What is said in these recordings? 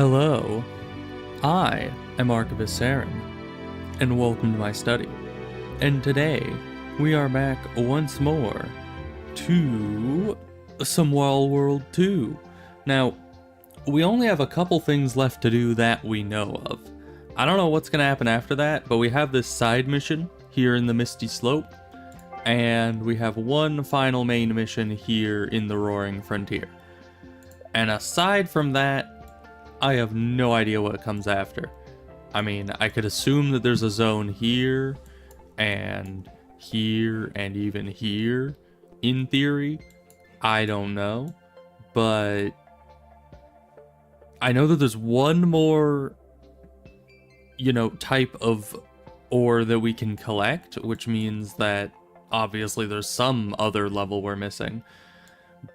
Hello, I am Archivist Saren, and welcome to my study. And today, we are back once more to some Wild World 2. Now, we only have a couple things left to do that we know of. I don't know what's going to happen after that, but we have this side mission here in the Misty Slope, and we have one final main mission here in the Roaring Frontier. And aside from that, I have no idea what comes after. I mean, I could assume that there's a zone here, and even here, in theory. I don't know. But I know that there's one more, type of ore that we can collect, which means that obviously there's some other level we're missing.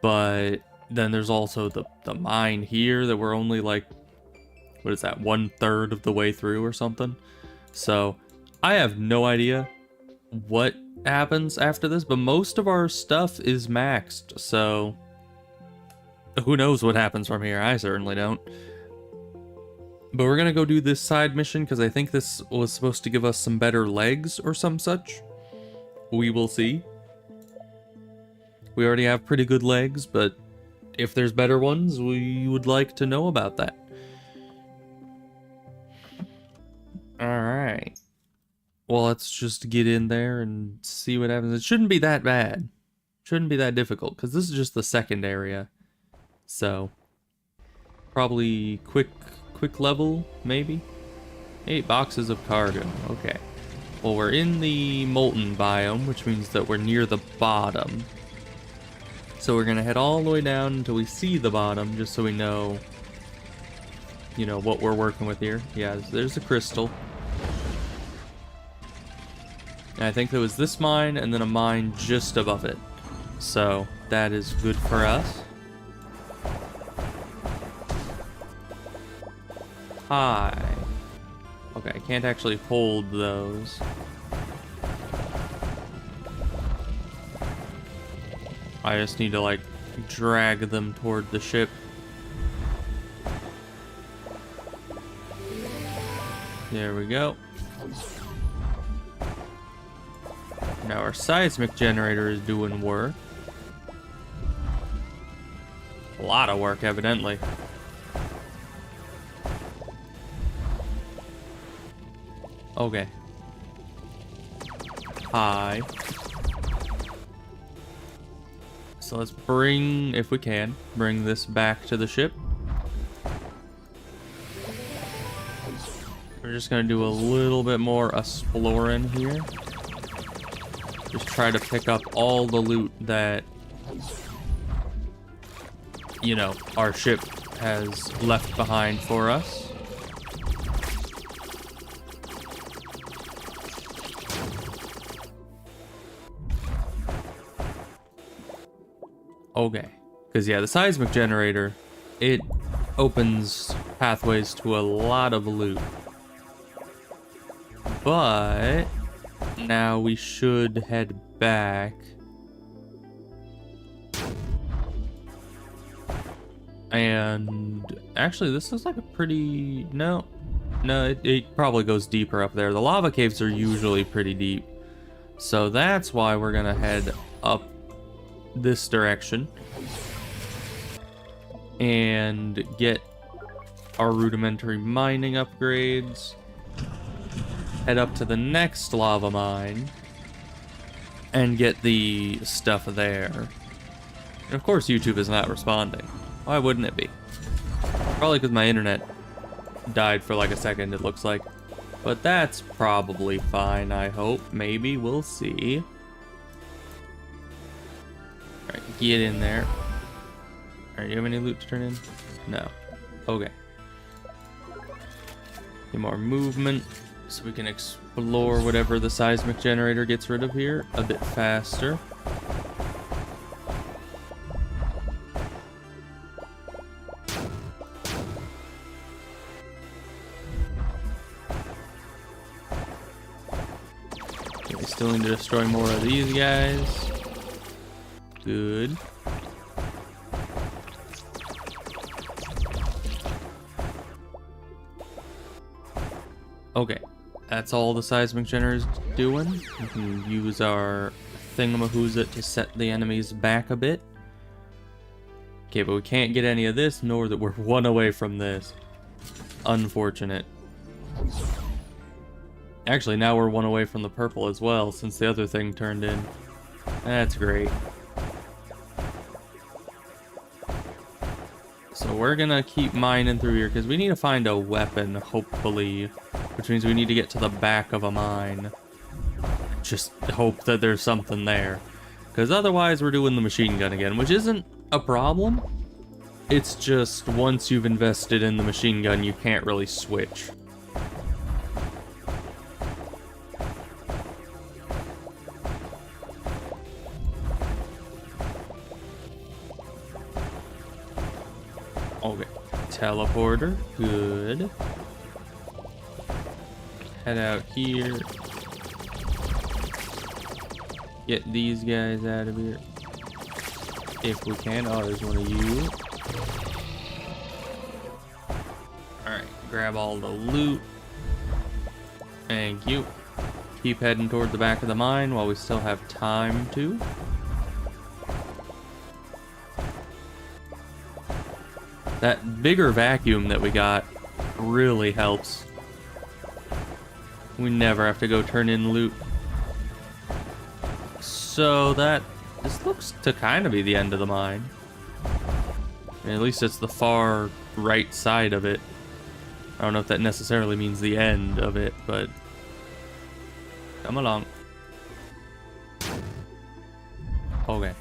But then there's also the mine here that we're only like, what is that, 1/3 of the way through or something? So I have no idea what happens after this, but most of our stuff is maxed, so who knows what happens from here? I certainly don't. But we're gonna go do this side mission because I think this was supposed to give us some better legs or some such. We will see. We already have pretty good legs, but if there's better ones, we would like to know about that. Alright. Well, let's just get in there and see what happens. It shouldn't be that bad. Shouldn't be that difficult, because this is just the second area. So, probably quick level, maybe? 8 boxes of cargo. Okay. Well, we're in the molten biome, which means that we're near the bottom. So we're gonna head all the way down until we see the bottom, just so we know, what we're working with here. Yeah, there's a crystal. And I think there was this mine and then a mine just above it. So that is good for us. Hi. Okay, I can't actually hold those. I just need to, drag them toward the ship. There we go. Now our seismic generator is doing work. A lot of work, evidently. Okay. Hi. So let's bring, if we can, bring this back to the ship. We're just gonna do a little bit more exploring here. Just try to pick up all the loot that, our ship has left behind for us. Okay. Because, yeah, the seismic generator, it opens pathways to a lot of loot. But now we should head back. And actually, this is like a pretty... No, it probably goes deeper up there. The lava caves are usually pretty deep. So that's why we're gonna head up this direction and get our rudimentary mining upgrades. Head up to the next lava mine and get the stuff there. And of course YouTube is not responding. Why wouldn't it be? Probably because my internet died for like a second, it looks like. But that's probably fine, I hope. Maybe, we'll see. Alright, get in there. Alright, you have any loot to turn in? No. Okay. Get more movement, so we can explore whatever the seismic generator gets rid of here a bit faster. Okay, we still need to destroy more of these guys. Good. Okay, that's all the seismic generator's doing. We can use our thingamahooza to set the enemies back a bit. Okay, but we can't get any of this, nor that we're one away from this. Unfortunate. Actually, now we're one away from the purple as well, since the other thing turned in. That's great. So we're gonna keep mining through here, because we need to find a weapon, hopefully. Which means we need to get to the back of a mine. Just hope that there's something there. Because otherwise we're doing the machine gun again, which isn't a problem. It's just once you've invested in the machine gun, you can't really switch. Okay, teleporter, good. Head out here. Get these guys out of here. If we can. Oh, there's one of you. Alright, grab all the loot. Thank you. Keep heading toward the back of the mine while we still have time to. That bigger vacuum that we got really helps. We never have to go turn in loot. So this looks to kind of be the end of the mine. At least it's the far right side of it. I don't know if that necessarily means the end of it, but come along. Okay.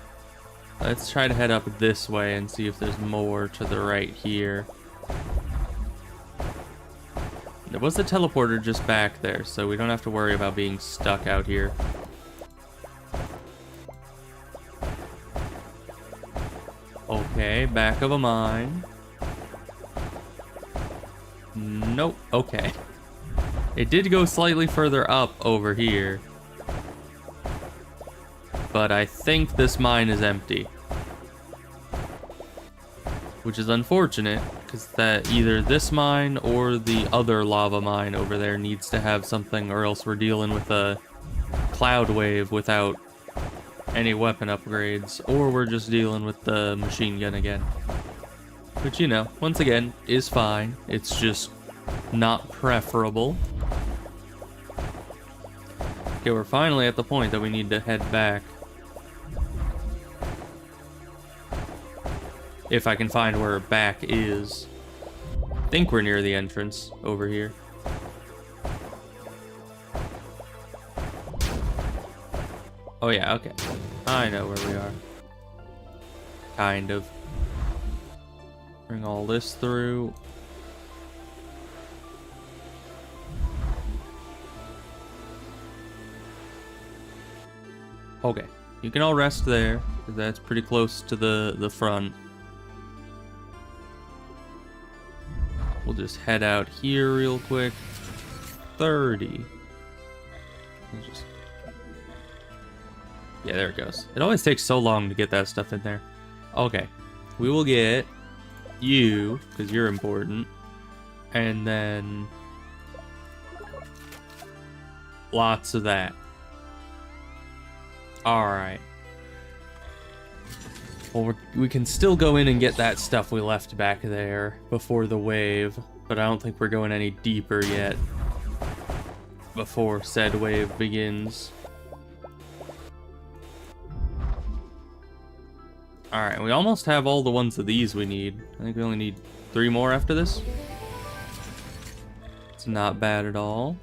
Let's try to head up this way and see if there's more to the right here. There was a teleporter just back there, so we don't have to worry about being stuck out here. Okay, back of a mine. Nope, okay. It did go slightly further up over here. But I think this mine is empty. Which is unfortunate, because that either this mine or the other lava mine over there needs to have something, or else we're dealing with a cloud wave without any weapon upgrades, or we're just dealing with the machine gun again. Which, you know, once again, is fine. It's just not preferable. Okay, we're finally at the point that we need to head back. If I can find where back is. I think we're near the entrance over here. Oh yeah, okay. I know where we are. Kind of. Bring all this through. Okay, you can all rest there, 'cause that's pretty close to the front. We'll just head out here real quick. 30. Yeah, there it goes. It always takes so long to get that stuff in there. Okay, we will get you, because you're important. And then lots of that. Alright. Well, we can still go in and get that stuff we left back there before the wave, but I don't think we're going any deeper yet before said wave begins. Alright, we almost have all the ones of these we need. I think we only need 3 more after this. It's not bad at all.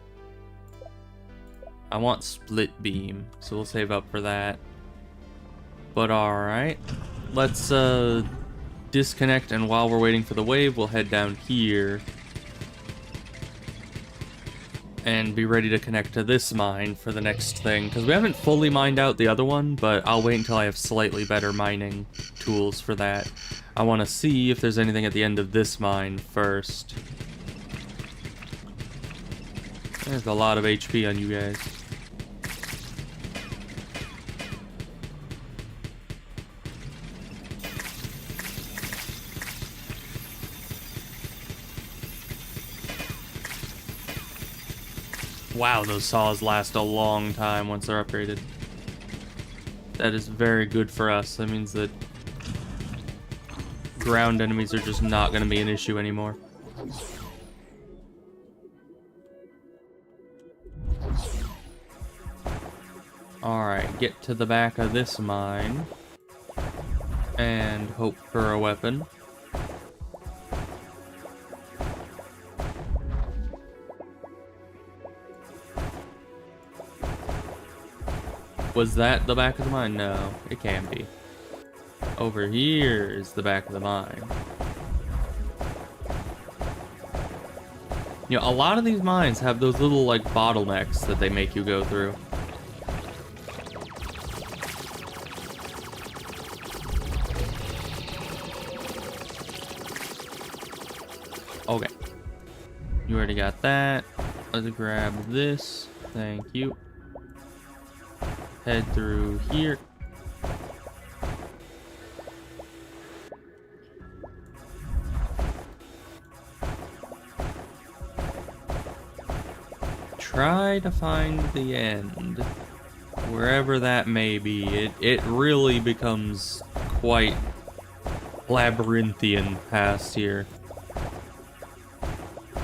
I want split beam, so we'll save up for that. But alright. Let's disconnect, and while we're waiting for the wave, we'll head down here and be ready to connect to this mine for the next thing, because we haven't fully mined out the other one, but I'll wait until I have slightly better mining tools for that. I want to see if there's anything at the end of this mine first. There's a lot of HP on you guys. Wow, those saws last a long time once they're upgraded. That is very good for us. That means that ground enemies are just not going to be an issue anymore. Alright, get to the back of this mine. And hope for a weapon. Was that the back of the mine? No, it can be. Over here is the back of the mine. You know, a lot of these mines have those little, like, bottlenecks that they make you go through. Okay. You already got that. Let's grab this. Thank you. Head through here. Try to find the end. Wherever that may be. It really becomes quite labyrinthian past here.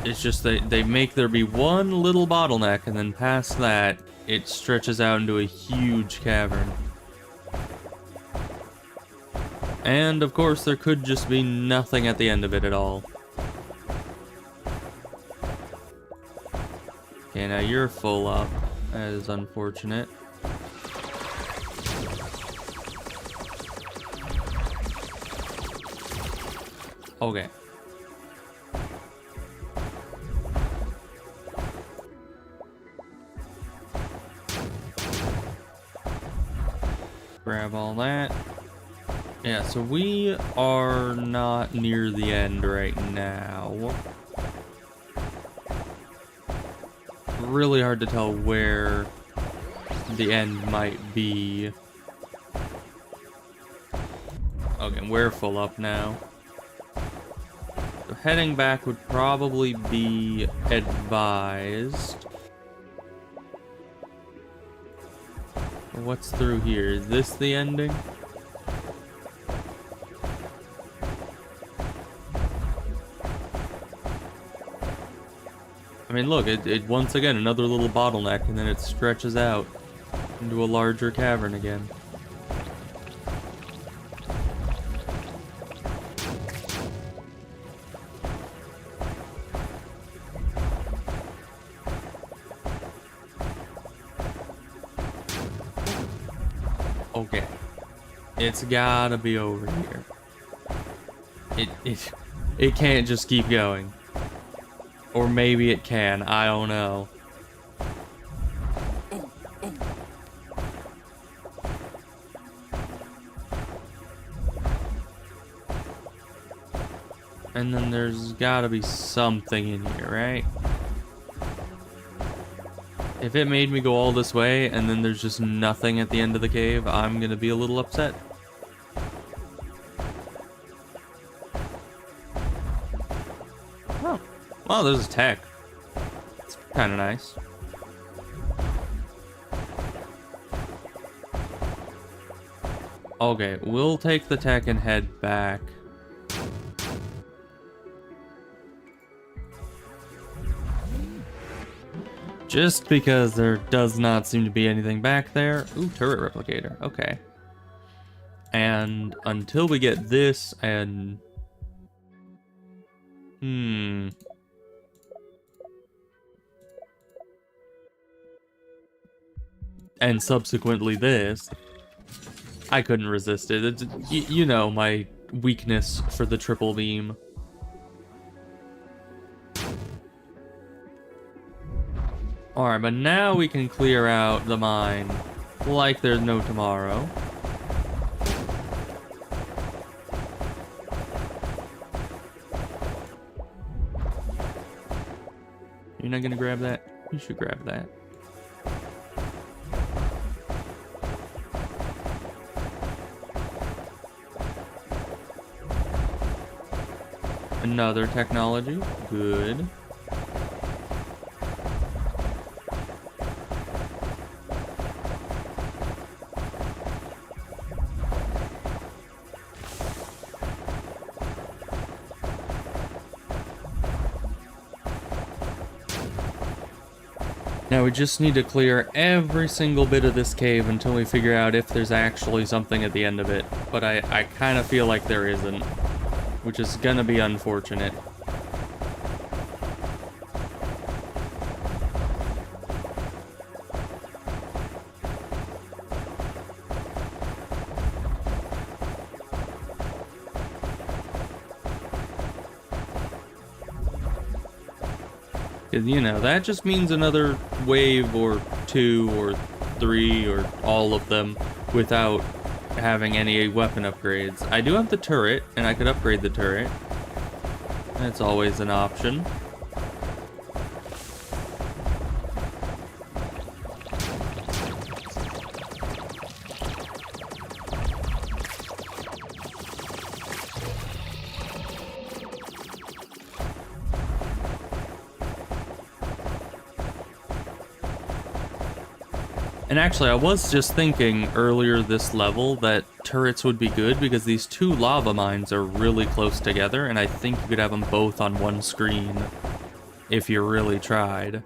It's just that they make there be one little bottleneck, and then past that, it stretches out into a huge cavern. And, of course, there could just be nothing at the end of it at all. Okay, now you're full up. That is unfortunate. Okay. Grab all that. Yeah, so we are not near the end right now. Really hard to tell where the end might be. Okay, we're full up now. So heading back would probably be advised. What's through here? Is this the ending? I mean, look, it once again, another little bottleneck, and then it stretches out into a larger cavern again. Okay. It's gotta be over here. It can't just keep going. Or maybe it can, I don't know. And then there's gotta be something in here, right? If it made me go all this way and then there's just nothing at the end of the cave, I'm gonna be a little upset. Oh. Well, there's a tech. It's kind of nice. Okay, we'll take the tech and head back. Just because there does not seem to be anything back there. Ooh, turret replicator. Okay. And until we get this and... and subsequently this, I couldn't resist it. You know my weakness for the triple beam. Alright, but now we can clear out the mine like there's no tomorrow. You're not gonna grab that? You should grab that. Another technology. Good. Now we just need to clear every single bit of this cave until we figure out if there's actually something at the end of it. But I kind of feel like there isn't, which is gonna be unfortunate. Because, you know, that just means another wave or 2 or 3 or all of them without having any weapon upgrades. I do have the turret, and I could upgrade the turret. That's always an option. And actually, I was just thinking earlier this level that turrets would be good because these 2 lava mines are really close together, and I think you could have them both on one screen if you really tried.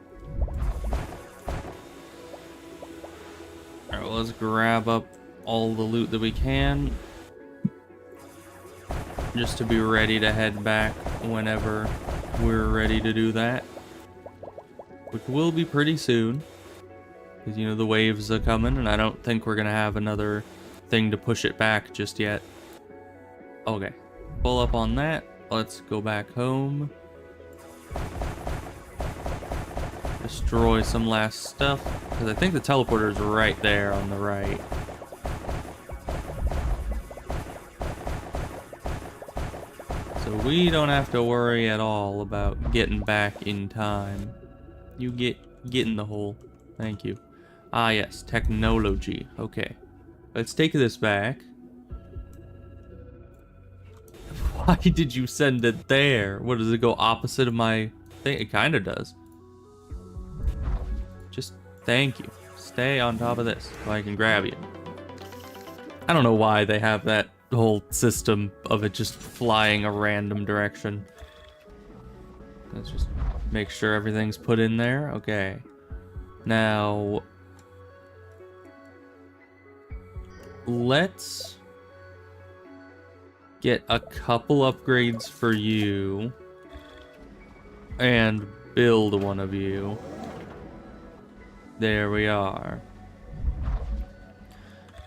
Alright, well, let's grab up all the loot that we can, just to be ready to head back whenever we're ready to do that, which will be pretty soon. Because, you know, the waves are coming, and I don't think we're going to have another thing to push it back just yet. Okay. Pull up on that. Let's go back home. Destroy some last stuff. Because I think the teleporter is right there on the right. So we don't have to worry at all about getting back in time. You get in the hole. Thank you. Ah, yes, technology. Okay. Let's take this back. Why did you send it there? What, does it go opposite of my thing? It kind of does. Just thank you. Stay on top of this so I can grab you. I don't know why they have that whole system of it just flying a random direction. Let's just make sure everything's put in there. Okay. Now, let's get a couple upgrades for you and build one of you. There we are.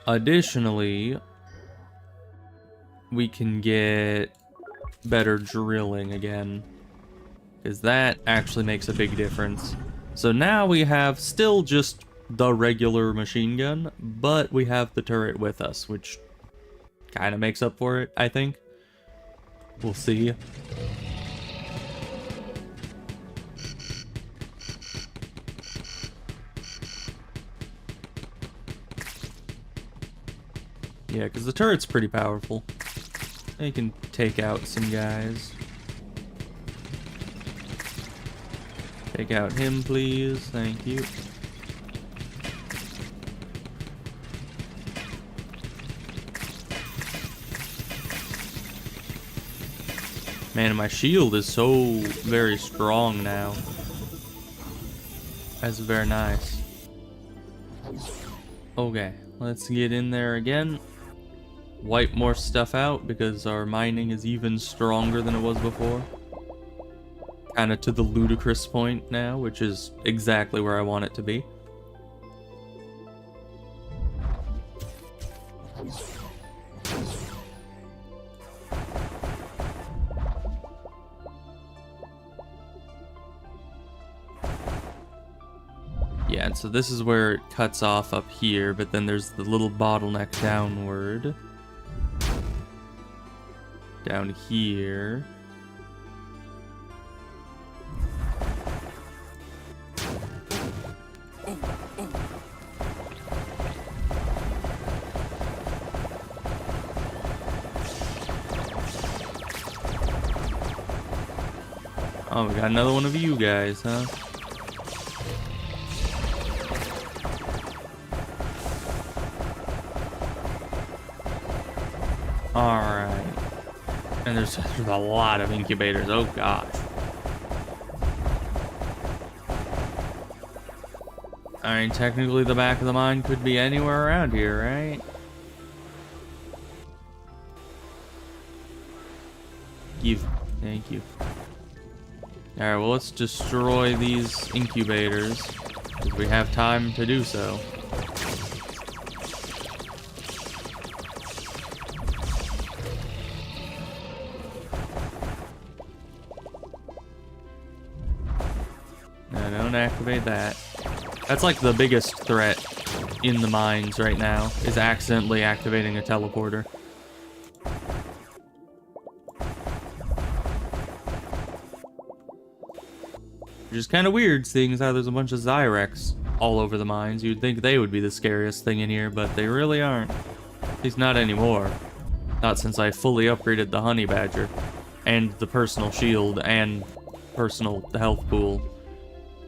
Additionally, we can get better drilling again, because that actually makes a big difference. So now we have still just the regular machine gun, but we have the turret with us, which kind of makes up for it, I think. We'll see. Yeah, because the turret's pretty powerful. They can take out some guys. Take out him, please. Thank you. Man, my shield is so very strong now. That's very nice. Okay, let's get in there again. Wipe more stuff out because our mining is even stronger than it was before. Kind of to the ludicrous point now, which is exactly where I want it to be. Yeah, and so this is where it cuts off up here, but then there's the little bottleneck downward. Down here. Oh, we got another one of you guys, huh? Alright. And there's a lot of incubators. Oh gosh. I mean, technically the back of the mine could be anywhere around here, right? Thank you. Alright, well, let's destroy these incubators, because we have time to do so. No, don't activate that. That's like the biggest threat in the mines right now, is accidentally activating a teleporter. Which is kind of weird, seeing as how there's a bunch of Zyrex all over the mines. You'd think they would be the scariest thing in here, but they really aren't. At least not anymore. Not since I fully upgraded the Honey Badger, and the personal shield, and personal health pool,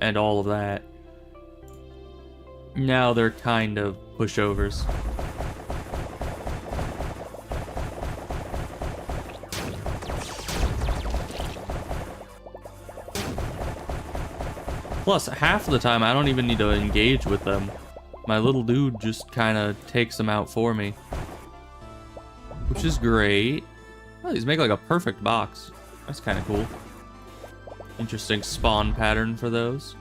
and all of that. Now they're kind of pushovers. Plus, half of the time, I don't even need to engage with them. My little dude just kind of takes them out for me. Which is great. Oh, these make like a perfect box. That's kind of cool. Interesting spawn pattern for those.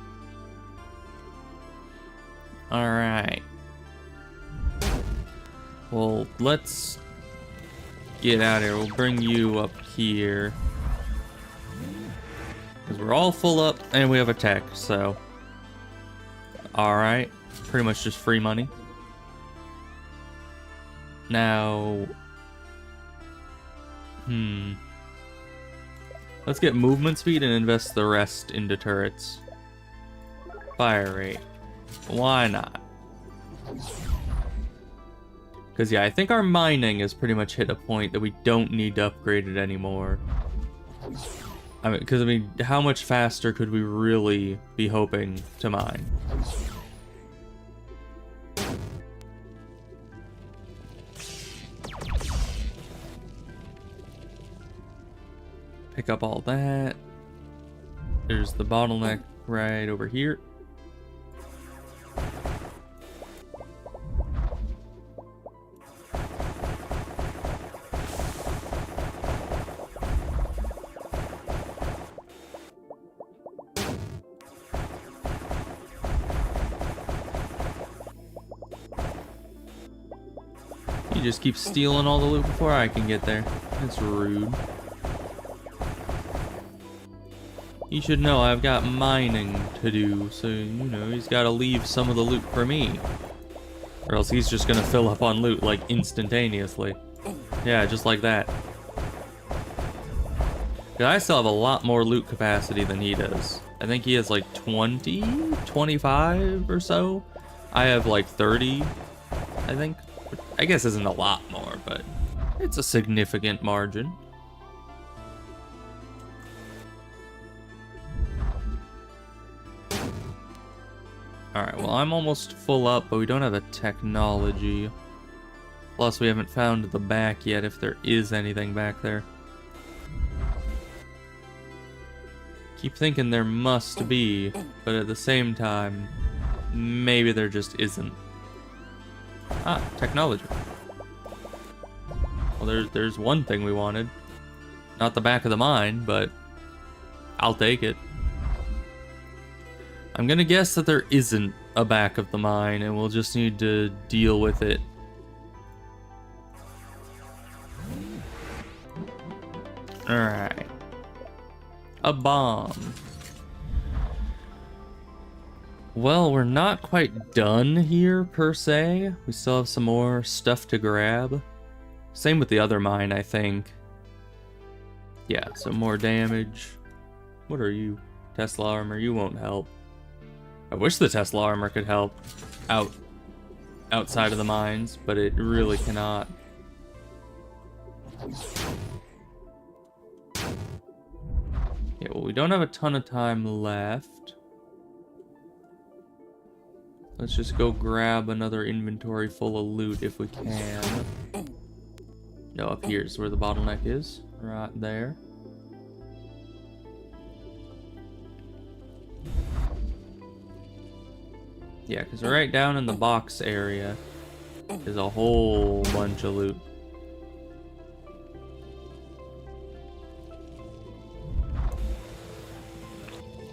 Alright. Well, let's get out of here. We'll bring you up here. Because we're all full up and we have a tech, so. Alright. Pretty much just free money. Now. Let's get movement speed and invest the rest into turrets. Fire rate. Why not? Because, yeah, I think our mining has pretty much hit a point that we don't need to upgrade it anymore. I mean, because, how much faster could we really be hoping to mine? Pick up all that. There's the bottleneck right over here. You just keep stealing all the loot before I can get there. That's rude. You should know I've got mining to do, so, you know, he's got to leave some of the loot for me. Or else he's just going to fill up on loot, like, instantaneously. Yeah, just like that. 'Cause I still have a lot more loot capacity than he does. I think he has, like, 20, 25 or so. I have, like, 30, I think. I guess isn't a lot more, but it's a significant margin. Alright, well, I'm almost full up, but we don't have a technology. Plus, we haven't found the back yet, if there is anything back there. Keep thinking there must be, but at the same time, maybe there just isn't. Ah, technology. Well, there's one thing we wanted. Not the back of the mine, but I'll take it. I'm gonna guess that there isn't a back of the mine, and we'll just need to deal with it. Alright. A bomb. Well, we're not quite done here, per se. We still have some more stuff to grab. Same with the other mine, I think. Yeah, some more damage. What are you? Tesla armor, you won't help. I wish the Tesla armor could help outside of the mines, but it really cannot. Yeah, well, we don't have a ton of time left. Let's just go grab another inventory full of loot if we can. No, up here's where the bottleneck is. Right there. Yeah, because right down in the box area is a whole bunch of loot.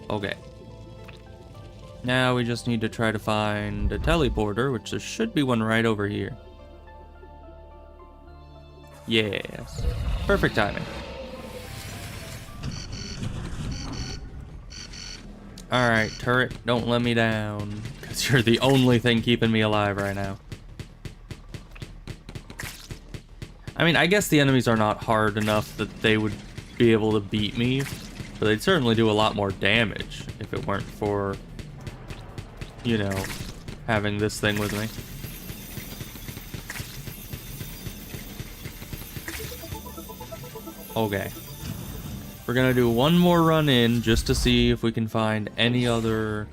Okay. Now we just need to try to find a teleporter, which there should be one right over here. Yes. Perfect timing. Alright, turret, don't let me down. Because you're the only thing keeping me alive right now. I mean, I guess the enemies are not hard enough that they would be able to beat me. But they'd certainly do a lot more damage if it weren't for, you know, having this thing with me. Okay. We're gonna do one more run in just to see if we can find any other,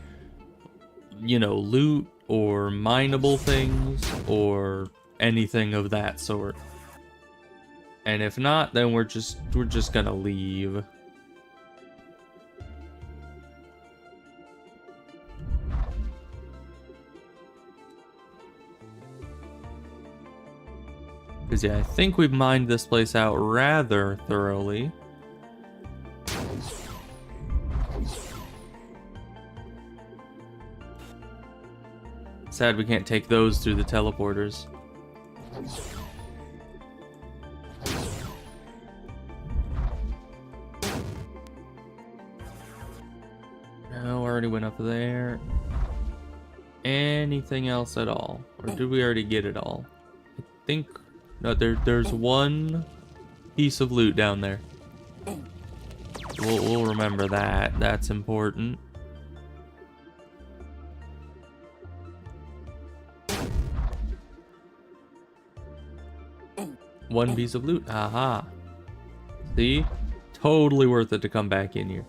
you know, loot or mineable things or anything of that sort. And if not, then we're just gonna leave. Because, yeah, I think we've mined this place out rather thoroughly. Sad we can't take those through the teleporters. No, already went up there. Anything else at all? Or did we already get it all? I think... No, there's one piece of loot down there. We'll remember that. That's important. One piece of loot. Aha. See? Totally worth it to come back in here.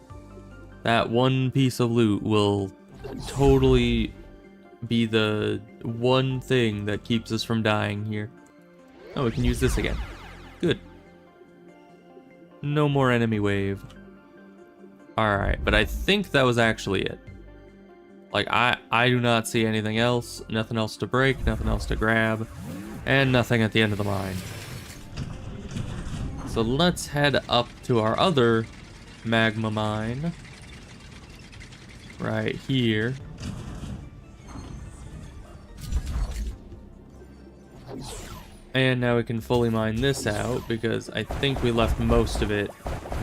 That one piece of loot will totally be the one thing that keeps us from dying here. Oh, we can use this again. Good. No more enemy wave. Alright, but I think that was actually it. Like, I do not see anything else. Nothing else to break, nothing else to grab, and nothing at the end of the mine. So let's head up to our other magma mine. Right here. And now we can fully mine this out, because I think we left most of it,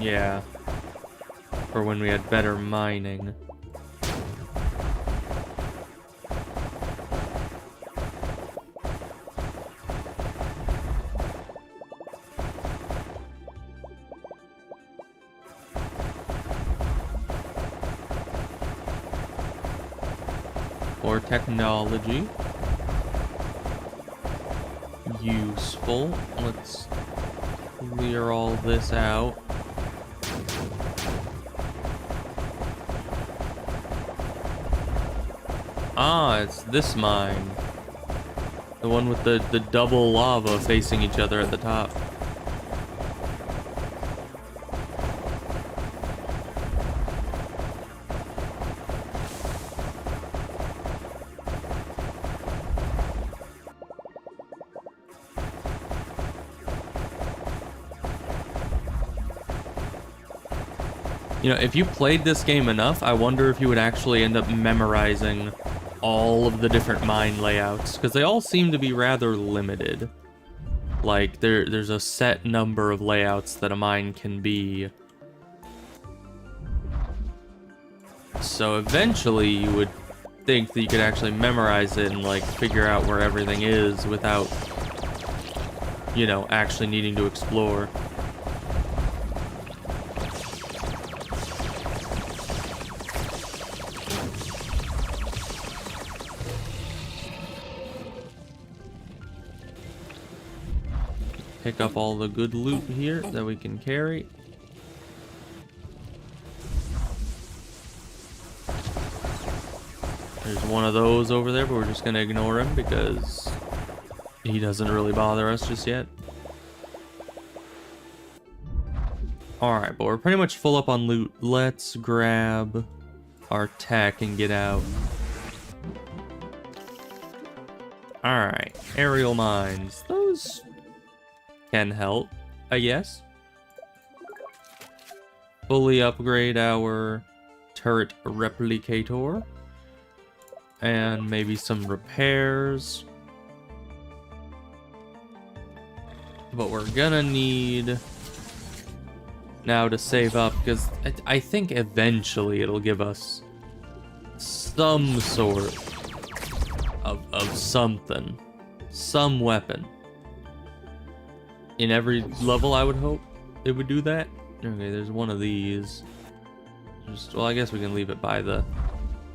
yeah, for when we had better mining. Or technology. Useful. Let's clear all this out. Ah, it's this mine. The one with the double lava facing each other at the top. You know, if you played this game enough, I wonder if you would actually end up memorizing all of the different mine layouts, because they all seem to be rather limited. Like, there's a set number of layouts that a mine can be. So eventually you would think that you could actually memorize it and, like, figure out where everything is without, you know, actually needing to explore. Pick up all the good loot here that we can carry. There's one of those over there, but we're just gonna ignore him because he doesn't really bother us just yet. Alright, but we're pretty much full up on loot. Let's grab our tech and get out. Alright, aerial mines. Those can help, I guess. Fully upgrade our turret replicator. And maybe some repairs. But we're gonna need now to save up, because I think eventually it'll give us some sort of something. Some weapon. In every level, I would hope it would do that. Okay, there's one of these. Well, I guess we can leave it by the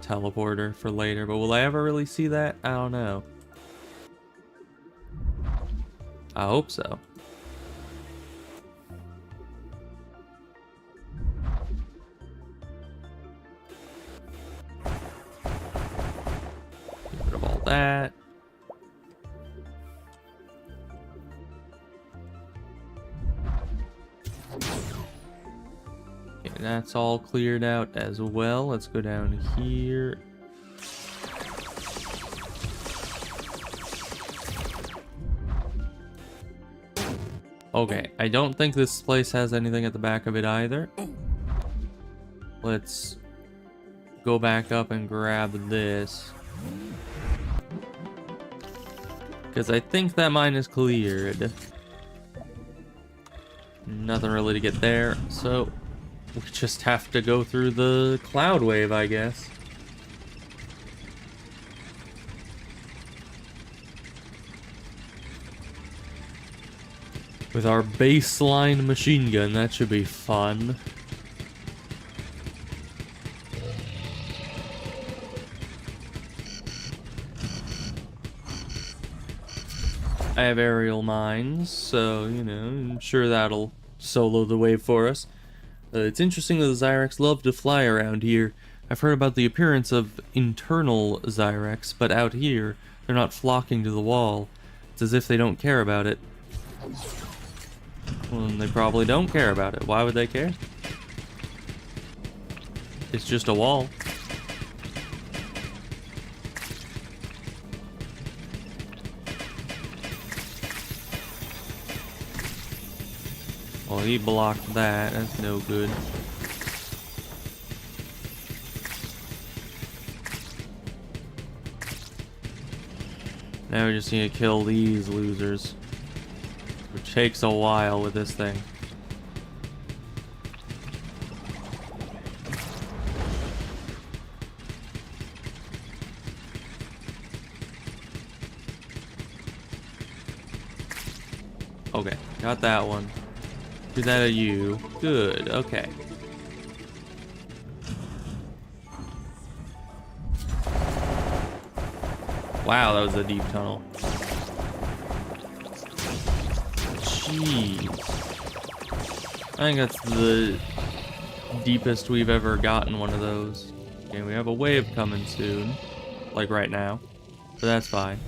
teleporter for later, but will I ever really see that? I don't know. I hope so. Get rid of all that. Okay, that's all cleared out as well. Let's go down here. Okay, I don't think this place has anything at the back of it either. Let's go back up and grab this. Because I think that mine is cleared. Nothing really to get there, so we just have to go through the cloud wave, I guess. With our baseline machine gun, that should be fun. I have aerial mines, so, you know, I'm sure that'll solo the wave for us. It's interesting that the Zyrex love to fly around here. I've heard about the appearance of internal Zyrex, but out here, they're not flocking to the wall. It's as if they don't care about it. Well, they probably don't care about it. Why would they care? It's just a wall. Well, he blocked that. That's no good. Now we just need to kill these losers. Which takes a while with this thing. Okay, got that one. Do that at you. Good, okay. Wow, that was a deep tunnel. Jeez. I think that's the deepest we've ever gotten one of those. Okay, we have a wave coming soon. Like right now. So that's fine.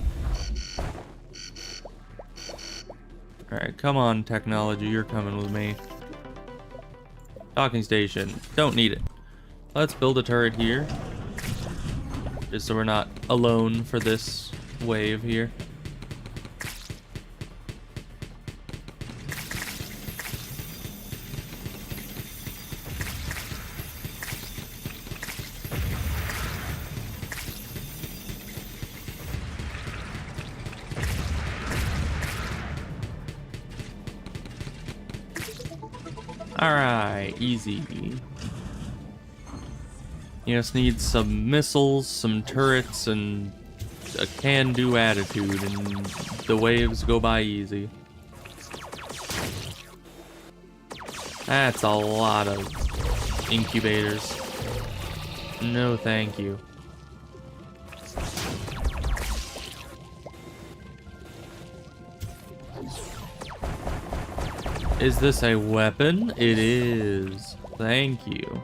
Alright, come on, technology. You're coming with me. Docking station. Don't need it. Let's build a turret here. Just so we're not alone for this wave here. Alright, easy. You just need some missiles, some turrets, and a can-do attitude, and the waves go by easy. That's a lot of incubators. No thank you. Is this a weapon? It is. Thank you.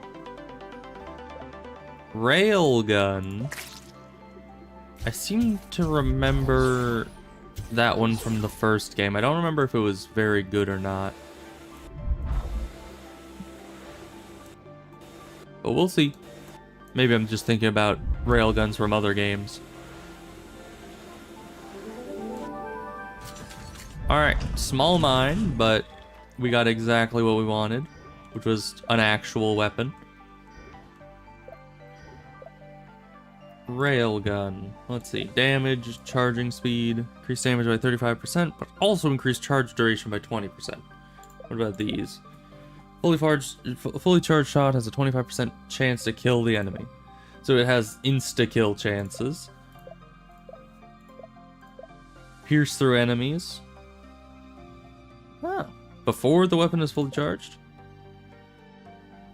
Railgun. I seem to remember that one from the first game. I don't remember if it was very good or not. But we'll see. Maybe I'm just thinking about railguns from other games. Alright, small mine, but we got exactly what we wanted, which was an actual weapon. Railgun. Let's see. Damage, charging speed, increase damage by 35%, but also increase charge duration by 20%. What about these? Fully charged shot has a 25% chance to kill the enemy. So it has insta-kill chances. Pierce through enemies. Ah, before the weapon is fully charged?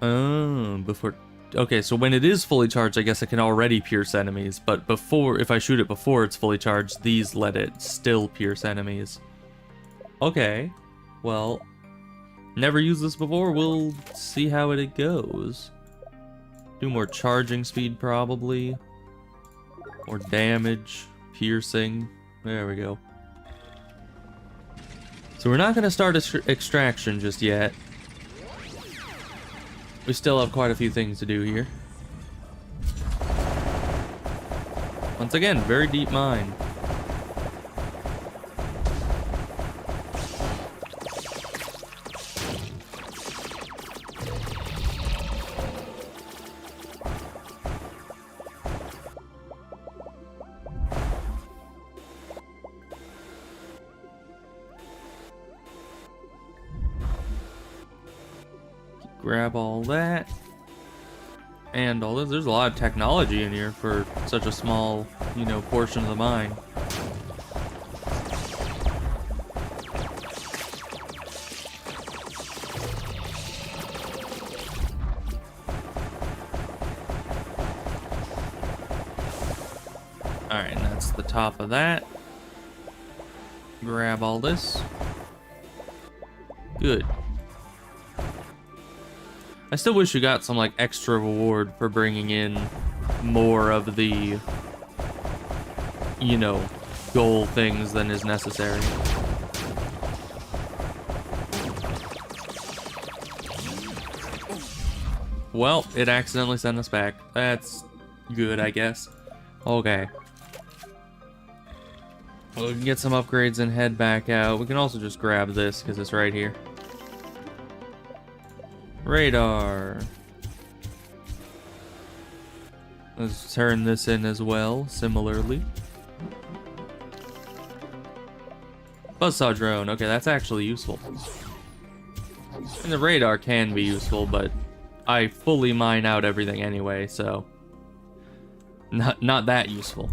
Oh, before... Okay, so when it is fully charged, I guess it can already pierce enemies, but before, if I shoot it before it's fully charged, these let it still pierce enemies. Okay, well, never used this before, we'll see how it goes. Do more charging speed, probably. More damage, piercing, there we go. So we're not going to start extraction just yet. We still have quite a few things to do here. Once again, very deep mine. Grab all that. And all this. There's a lot of technology in here for such a small, you know, portion of the mine. Alright, and that's the top of that. Grab all this. Good. I still wish you got some, like, extra reward for bringing in more of the, you know, goal things than is necessary. Well, it accidentally sent us back. That's good, I guess. Okay. Well, we can get some upgrades and head back out. We can also just grab this, because it's right here. Radar. Let's turn this in as well, similarly. Buzzsaw drone. Okay, that's actually useful. And the radar can be useful, but I fully mine out everything anyway, so not that useful.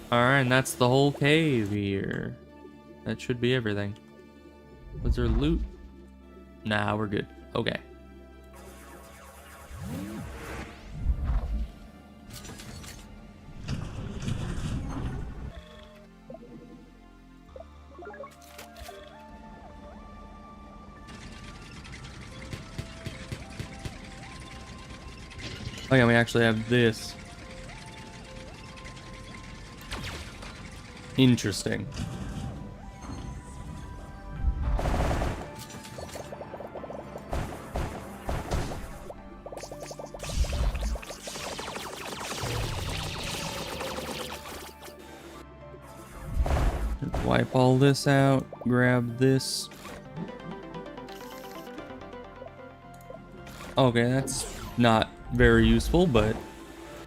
Alright, and that's the whole cave here. That should be everything. Was there loot? Nah, we're good. Okay. Oh yeah, we actually have this. Interesting. Wipe all this out, grab this. Okay, that's not very useful, but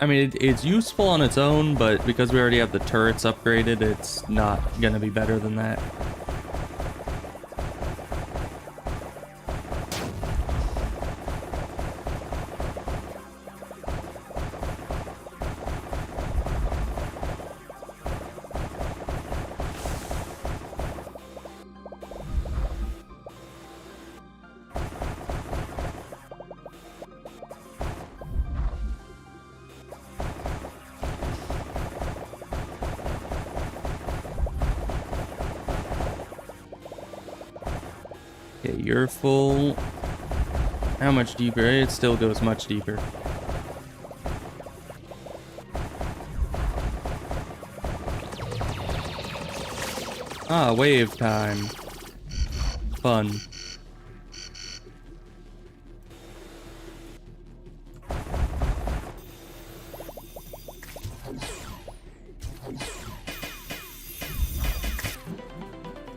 I mean, it's useful on its own, but because we already have the turrets upgraded, it's not gonna be better than that. Okay, you're full. How much deeper? It still goes much deeper. Ah, wave time. Fun.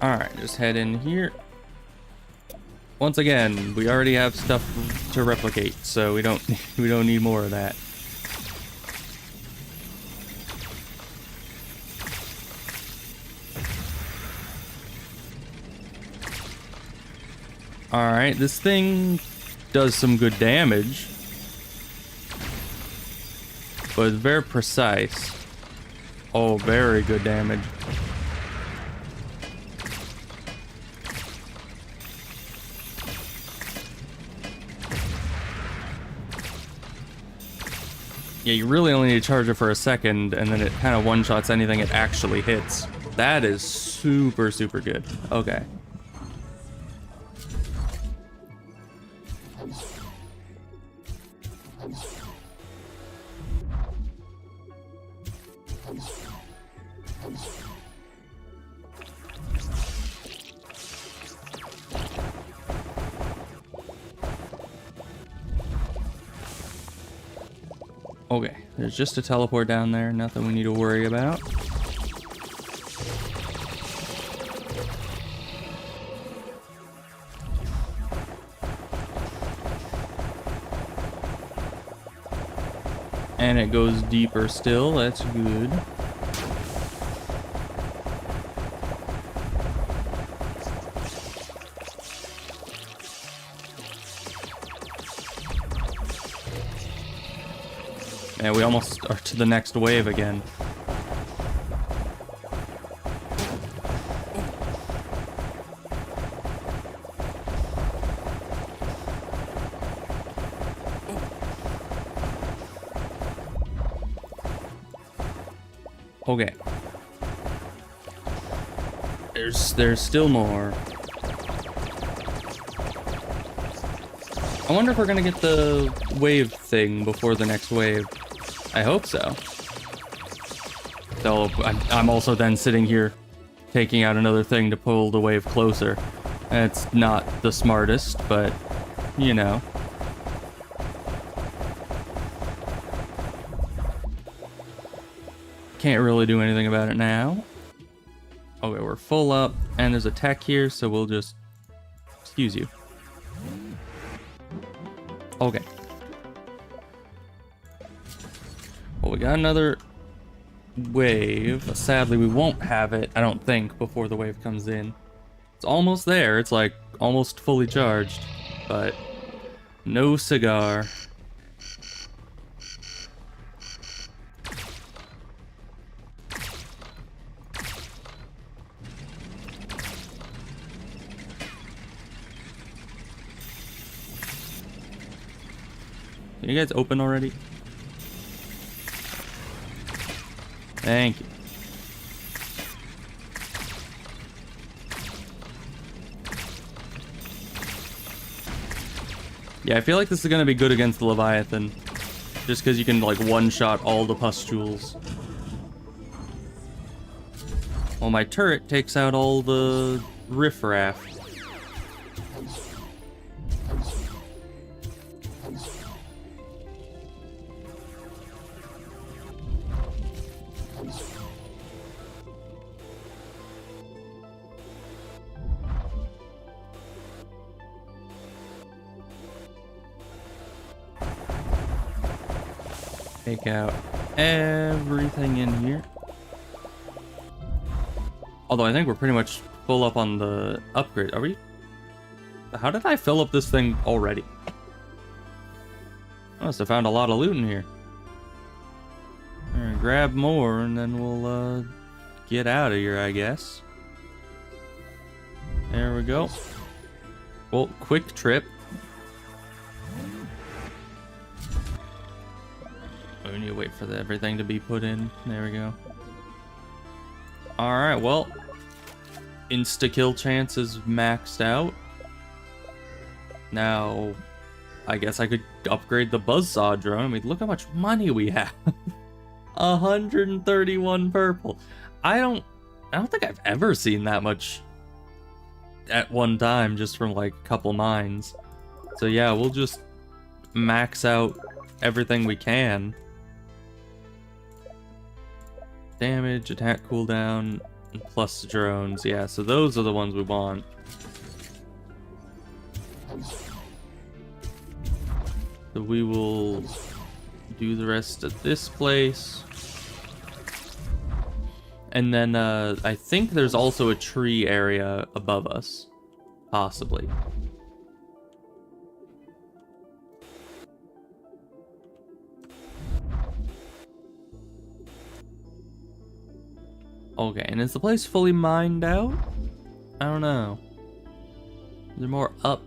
Alright, just head in here. Once again, we already have stuff to replicate, so we don't need more of that. Alright, this thing does some good damage, but it's very precise. Oh, very good damage. Yeah, you really only need to charge it for a second, and then it kind of one-shots anything it actually hits. That is super, super good. Okay. Okay, there's just a teleport down there, nothing we need to worry about. And it goes deeper still, that's good. And we almost are to the next wave again. Okay. There's still more. I wonder if we're gonna get the wave thing before the next wave. I hope so. So I'm also then sitting here taking out another thing to pull the wave closer. It's not the smartest, but you know. Can't really do anything about it now. Okay, we're full up, and there's a tech here, so we'll just... Excuse you. Okay. Well, we got another wave. Sadly, we won't have it, I don't think, before the wave comes in. It's almost there. It's like almost fully charged, but no cigar. Can you guys open already? Thank you. Yeah, I feel like this is gonna be good against the Leviathan. Just because you can, like, one-shot all the pustules. Well, my turret takes out all the riffraff. Take out everything in here. Although I think we're pretty much full up on the upgrade. Are we? How did I fill up this thing already? I must have found a lot of loot in here. Alright, grab more and then we'll get out of here, I guess. There we go. Well, quick trip. We need to wait for everything to be put in. There we go. Alright, well. Insta-kill chance is maxed out. Now, I guess I could upgrade the buzzsaw drone. I mean, look how much money we have. 131 purple. I don't think I've ever seen that much at one time, just from like a couple mines. So yeah, we'll just max out everything we can. Damage, attack cooldown, plus drones. Yeah, so those are the ones we want. So we will do the rest of this place. And then I think there's also a tree area above us. Possibly. Okay, and is the place fully mined out? I don't know. Is there more up?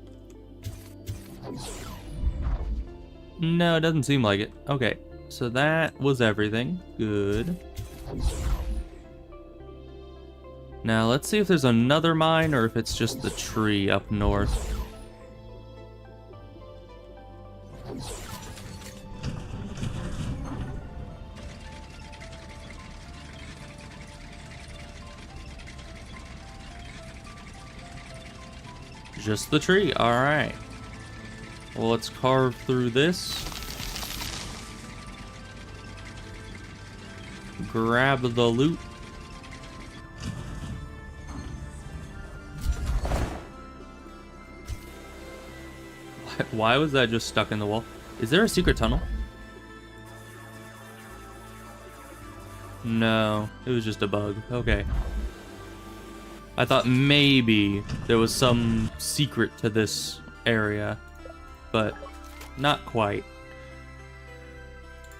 No, it doesn't seem like it. Okay, so that was everything. Good. Now, let's see if there's another mine or if it's just the tree up north. Just the tree. Alright. Well, let's carve through this. Grab the loot. Why was that just stuck in the wall? Is there a secret tunnel? No, it was just a bug. Okay. I thought maybe there was some secret to this area, but not quite.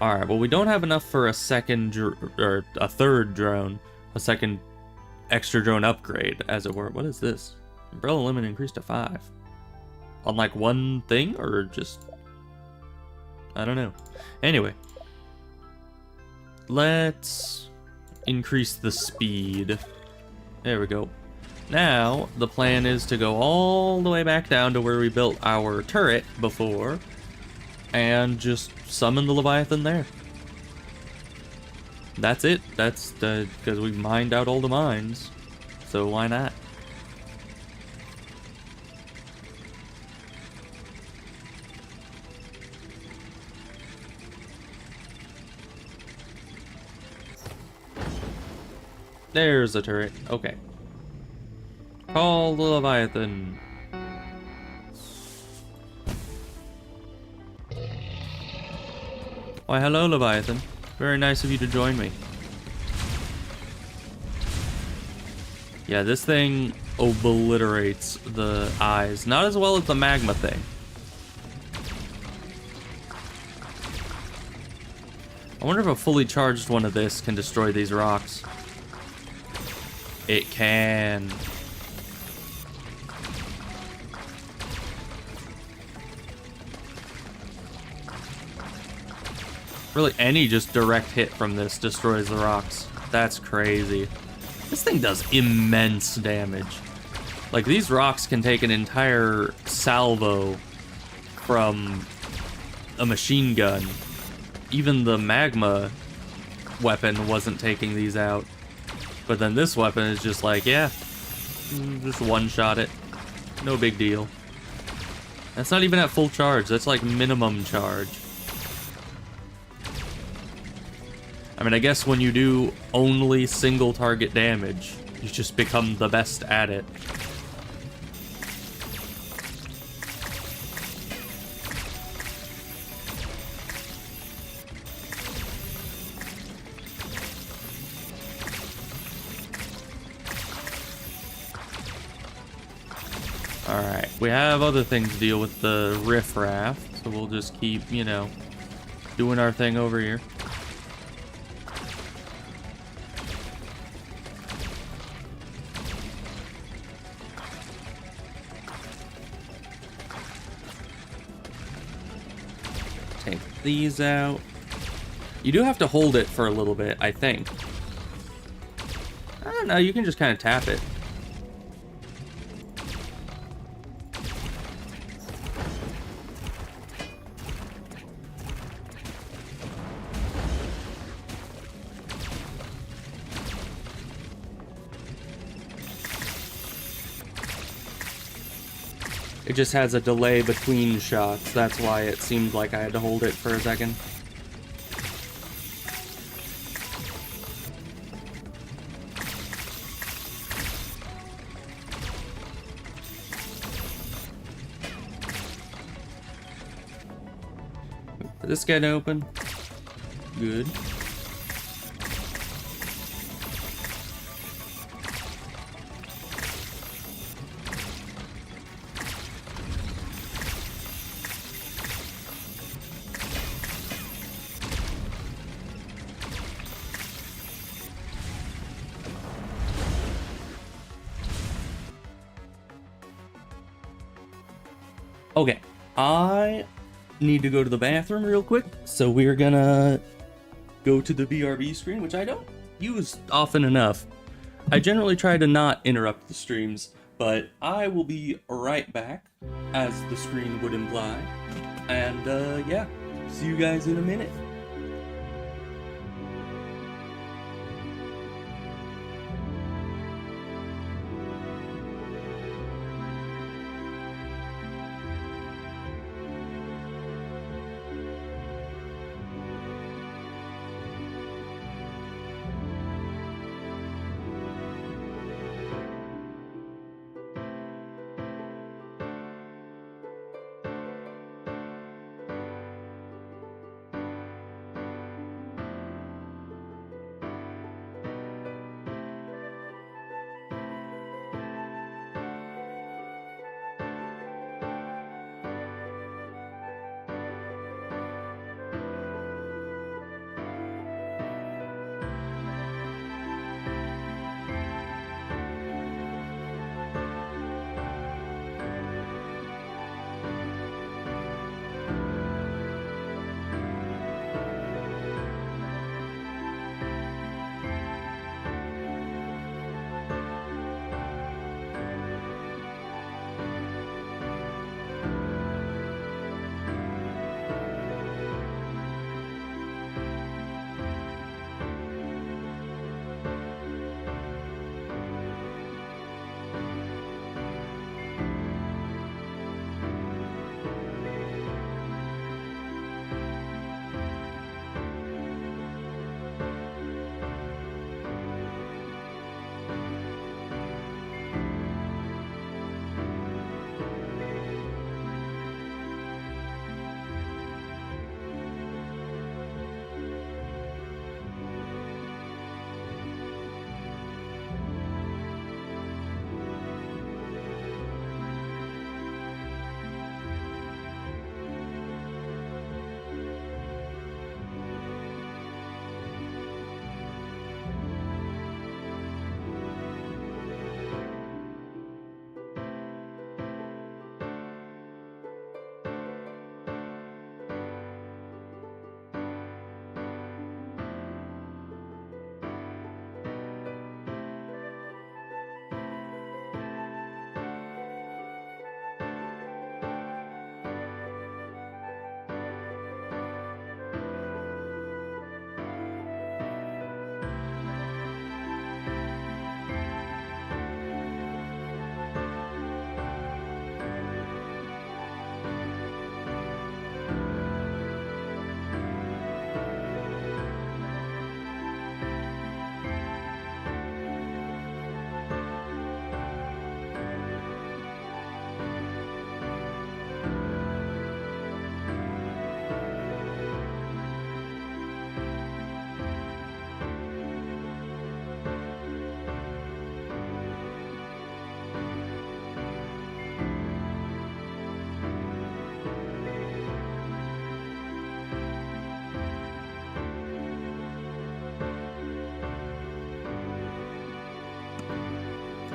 Alright, well, we don't have enough for a second, or a third drone. A second extra drone upgrade, as it were. What is this? Umbrella limit increased to 5. On like one thing, or just... I don't know. Anyway. Let's increase the speed. There we go. Now, the plan is to go all the way back down to where we built our turret before, and just summon the Leviathan there. That's it. That's because we mined out all the mines, so why not? There's a turret. Okay. Call the Leviathan. Why, hello, Leviathan. Very nice of you to join me. Yeah, this thing obliterates the eyes. Not as well as the magma thing. I wonder if a fully charged one of this can destroy these rocks. It can. Really, any just direct hit from this destroys the rocks. That's crazy. This thing does immense damage. Like, these rocks can take an entire salvo from a machine gun. Even the magma weapon wasn't taking these out. But then this weapon is just like, yeah, just one-shot it. No big deal. That's not even at full charge. That's like minimum charge. I mean, I guess when you do only single target damage, you just become the best at it. Alright, we have other things to deal with the riffraff, so we'll just keep, you know, doing our thing over here. Take these out. You do have to hold it for a little bit, I think. I don't know, you can just kind of tap it. It just has a delay between shots. That's why it seemed like I had to hold it for a second. Is this getting open? Good. Okay, I need to go to the bathroom real quick, so we're gonna go to the BRB screen, which I don't use often enough. I generally try to not interrupt the streams, but I will be right back, as the screen would imply. And yeah, see you guys in a minute.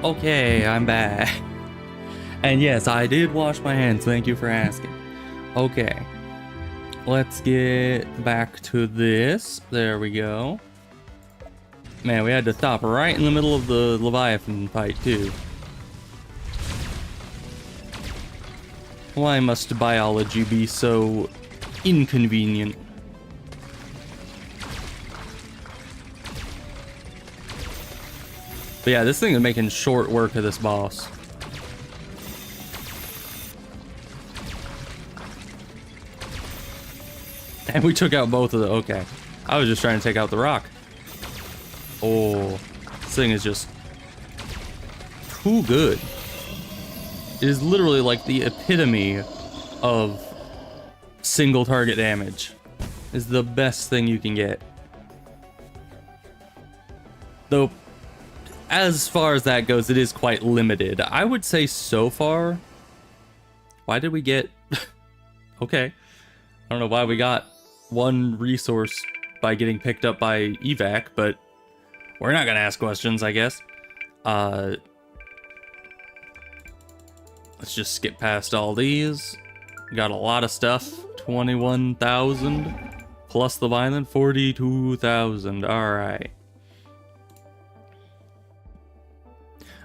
Okay, I'm back. And yes, I did wash my hands, thank you for asking. Okay, let's get back to this. There we go. Man, we had to stop right in the middle of the Leviathan fight, too. Why must biology be so inconvenient? But yeah, this thing is making short work of this boss. And we took out both of the... Okay. I was just trying to take out the rock. Oh. This thing is just... too good. It is literally like the epitome of single target damage is the best thing you can get. Though, as far as that goes, it is quite limited. I would say so far... Why did we get... Okay. I don't know why we got one resource by getting picked up by evac, but we're not gonna ask questions, I guess. Let's just skip past all these. Got a lot of stuff. 21,000 plus the violent 42,000. All right.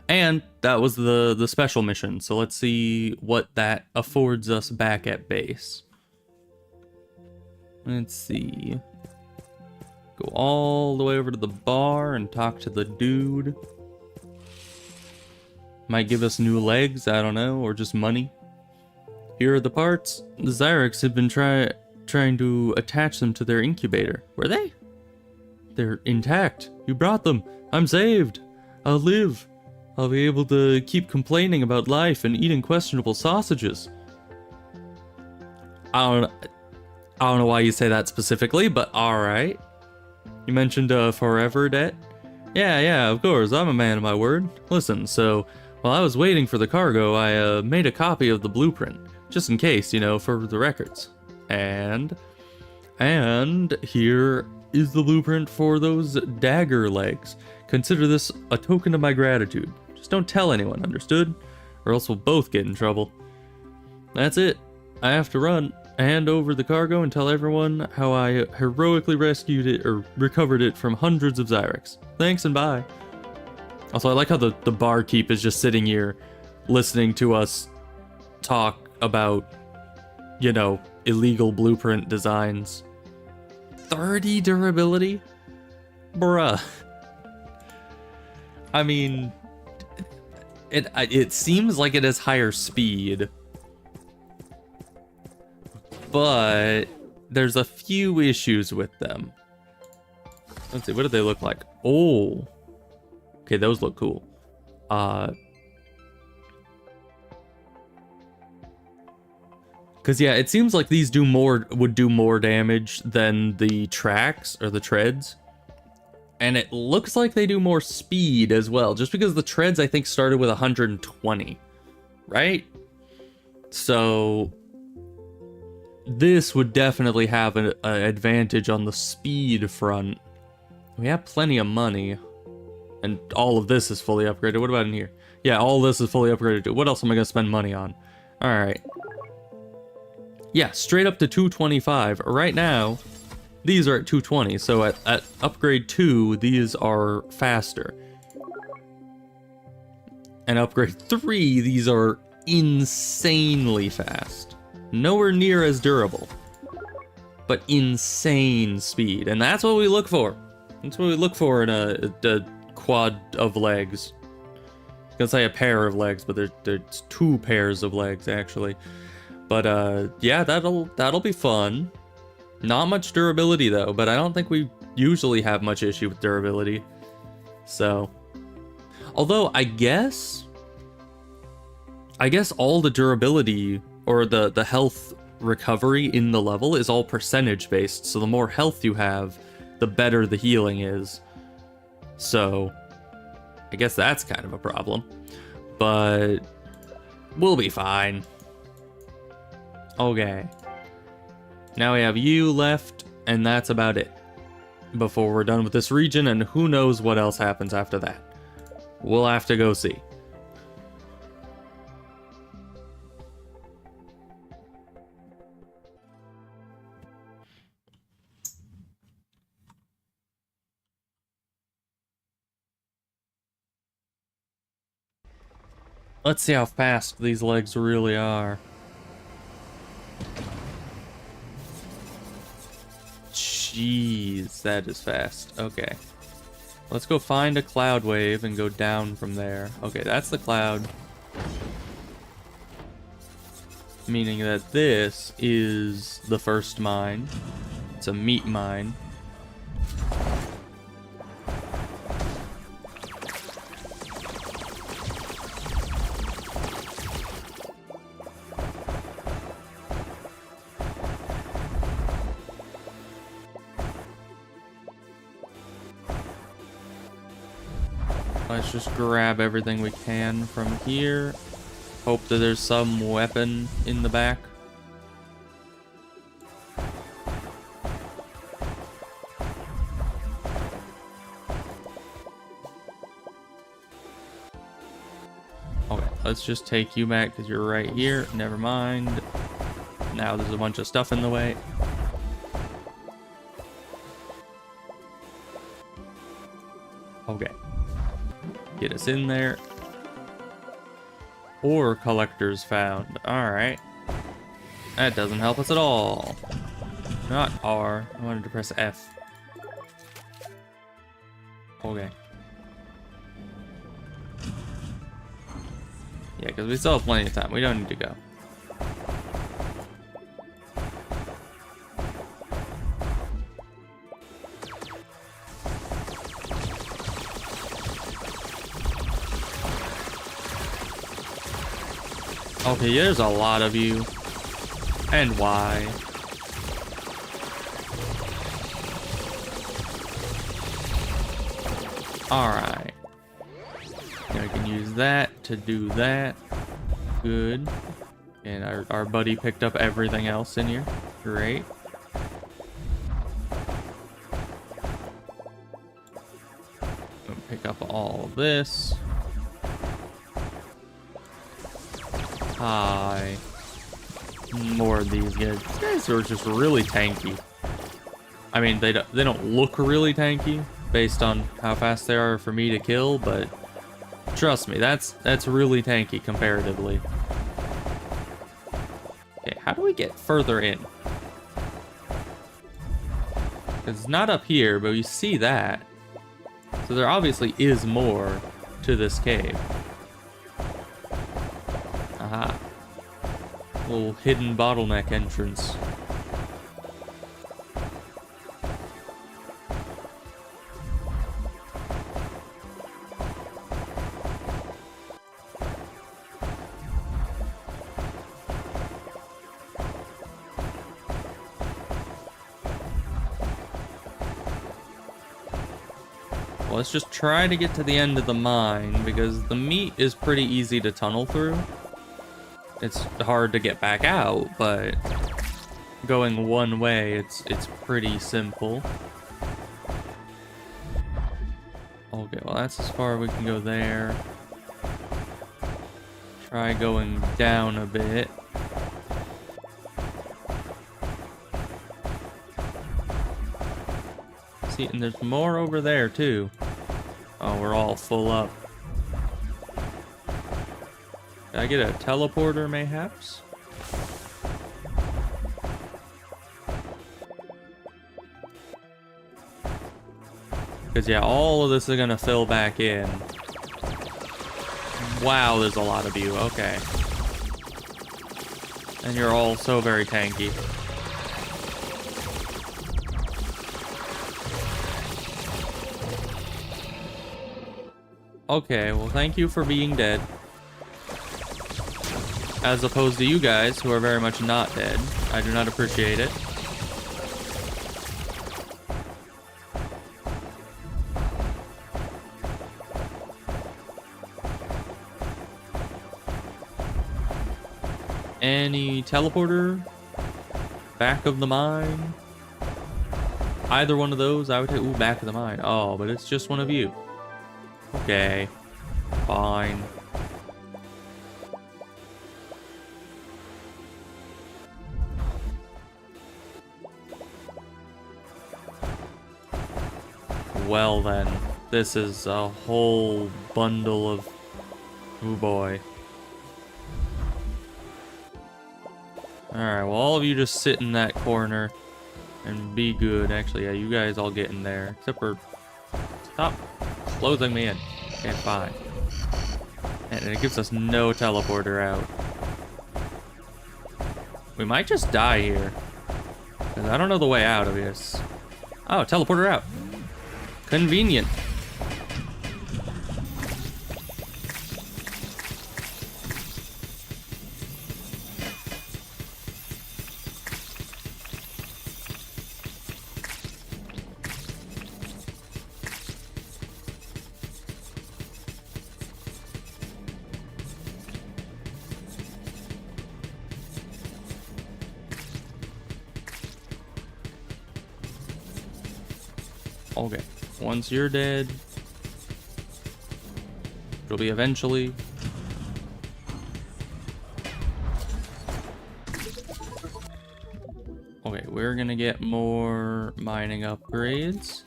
And that was the special mission. So let's see what that affords us back at base. Let's see. Go all the way over to the bar and talk to the dude. Might give us new legs, I don't know, or just money. Here are the parts. The Zyrex have been trying to attach them to their incubator. Were they? They're intact. You brought them. I'm saved. I'll live. I'll be able to keep complaining about life and eating questionable sausages. I don't know why you say that specifically, but alright. You mentioned a forever debt? Yeah, of course, I'm a man of my word. Listen, so, while I was waiting for the cargo, I made a copy of the blueprint. Just in case, you know, for the records. And here is the blueprint for those dagger legs. Consider this a token of my gratitude. Just don't tell anyone, understood? Or else we'll both get in trouble. That's it. I have to run, hand over the cargo, and tell everyone how I heroically rescued it or recovered it from hundreds of Zyrex. Thanks and bye. Also, I like how the barkeep is just sitting here listening to us talk about, you know, illegal blueprint designs. 30 durability? Bruh. I mean, it seems like it has higher speed, but there's a few issues with them. Let's see, what do they look like? Oh, okay, those look cool. Because yeah, it seems like these would do more damage than the tracks or the treads. And it looks like they do more speed as well, just because the treads I think started with 120, right? So this would definitely have an advantage on the speed front. We have plenty of money, and all of this is fully upgraded. What about in here? Yeah, all this is fully upgraded. What else am I gonna spend money on? All right. Yeah, straight up to 225. Right now, these are at 220, so at upgrade 2, these are faster. And upgrade 3, these are insanely fast. Nowhere near as durable, but insane speed. And that's what we look for. That's what we look for in a quad of legs. I was gonna say a pair of legs, but there's 2 pairs of legs, actually. But yeah, that'll be fun. Not much durability though, but I don't think we usually have much issue with durability. So, although I guess all the durability or the health recovery in the level is all percentage based. So the more health you have, the better the healing is. So I guess that's kind of a problem, but we'll be fine. Okay. Now we have you left, and that's about it. Before we're done with this region, and who knows what else happens after that. We'll have to go see. Let's see how fast these legs really are. Jeez, that is fast. Okay. Let's go find a cloud wave and go down from there. Okay, that's the cloud. Meaning that this is the first mine. It's a meat mine. Let's just grab everything we can from here. Hope that there's some weapon in the back. Okay, let's just take you back because you're right here. Never mind. Now there's a bunch of stuff in the way. Okay. Get us in there. Ore collectors found. Alright. That doesn't help us at all. Not R. I wanted to press F. Okay. Yeah, because we still have plenty of time. We don't need to go. Okay, there's a lot of you. And why? Alright. Now we can use that to do that. Good. And our buddy picked up everything else in here. Great. We'll pick up all of this. Hi. More of these guys. These guys are just really tanky. I mean, they don't look really tanky based on how fast they are for me to kill, but trust me, that's really tanky comparatively. Okay, how do we get further in? It's not up here, but you see that. So there obviously is more to this cave. Aha. Little hidden bottleneck entrance. Well, let's just try to get to the end of the mine, because the meat is pretty easy to tunnel through. It's hard to get back out, but going one way, it's pretty simple. Okay, well that's as far as we can go there. Try going down a bit. See, and there's more over there too. Oh, we're all full up. Did I get a teleporter, mayhaps? Because, yeah, all of this is going to fill back in. Wow, there's a lot of you. Okay. And you're all so very tanky. Okay, well, thank you for being dead. As opposed to you guys, who are very much not dead. I do not appreciate it. Any teleporter? Back of the mine? Either one of those, I would take. Ooh, back of the mine. Oh, but it's just one of you. Okay. Fine. Well then, this is a whole bundle of... Oh boy. Alright, well all of you just sit in that corner and be good. Actually, yeah, you guys all get in there. Except for... Stop closing me in. Okay, fine. And it gives us no teleporter out. We might just die here. Because I don't know the way out of this. Oh, teleporter out. Convenient. Okay. Once you're dead, it'll be eventually. Okay, we're gonna get more mining upgrades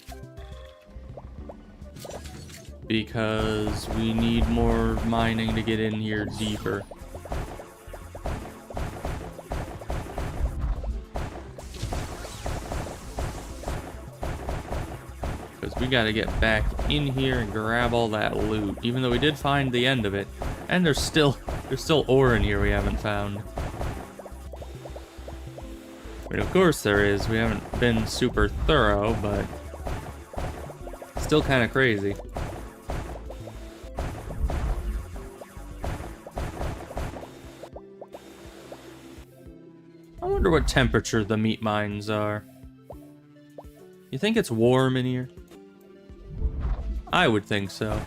because we need more mining to get in here deeper. Because we gotta get back in here and grab all that loot, even though we did find the end of it. And there's still ore in here we haven't found. I mean, of course there is. We haven't been super thorough, but still kind of crazy. I wonder what temperature the meat mines are. You think it's warm in here? I would think so.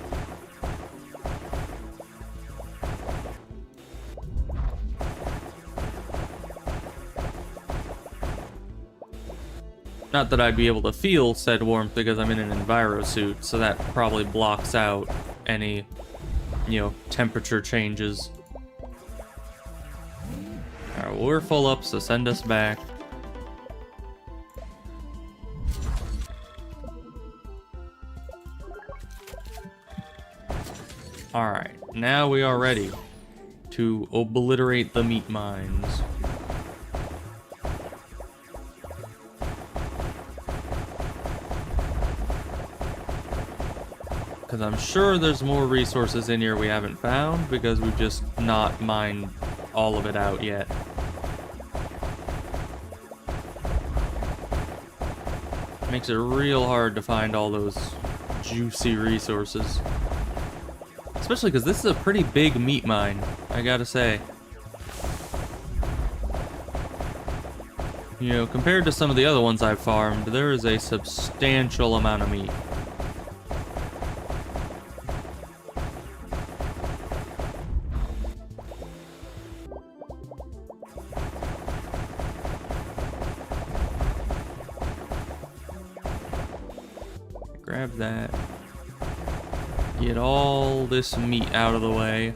Not that I'd be able to feel said warmth because I'm in an enviro suit, so that probably blocks out any, temperature changes. Alright, well, we're full up, so send us back. Alright, now we are ready to obliterate the meat mines. Because I'm sure there's more resources in here we haven't found because we've just not mined all of it out yet. Makes it real hard to find all those juicy resources. Especially because this is a pretty big meat mine, I gotta say. Compared to some of the other ones I've farmed, there is a substantial amount of meat. Grab that. Get all this meat out of the way.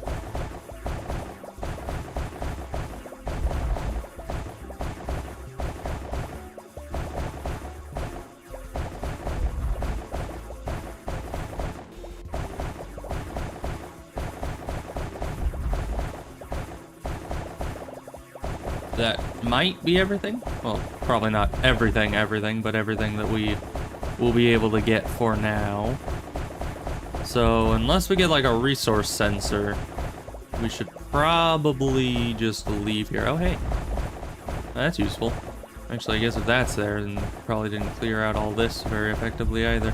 That might be everything. Well, probably not everything, but everything that we will be able to get for now. So, unless we get like a resource sensor, we should probably just leave here. Oh, hey. That's useful. Actually, I guess if that's there, then probably didn't clear out all this very effectively either.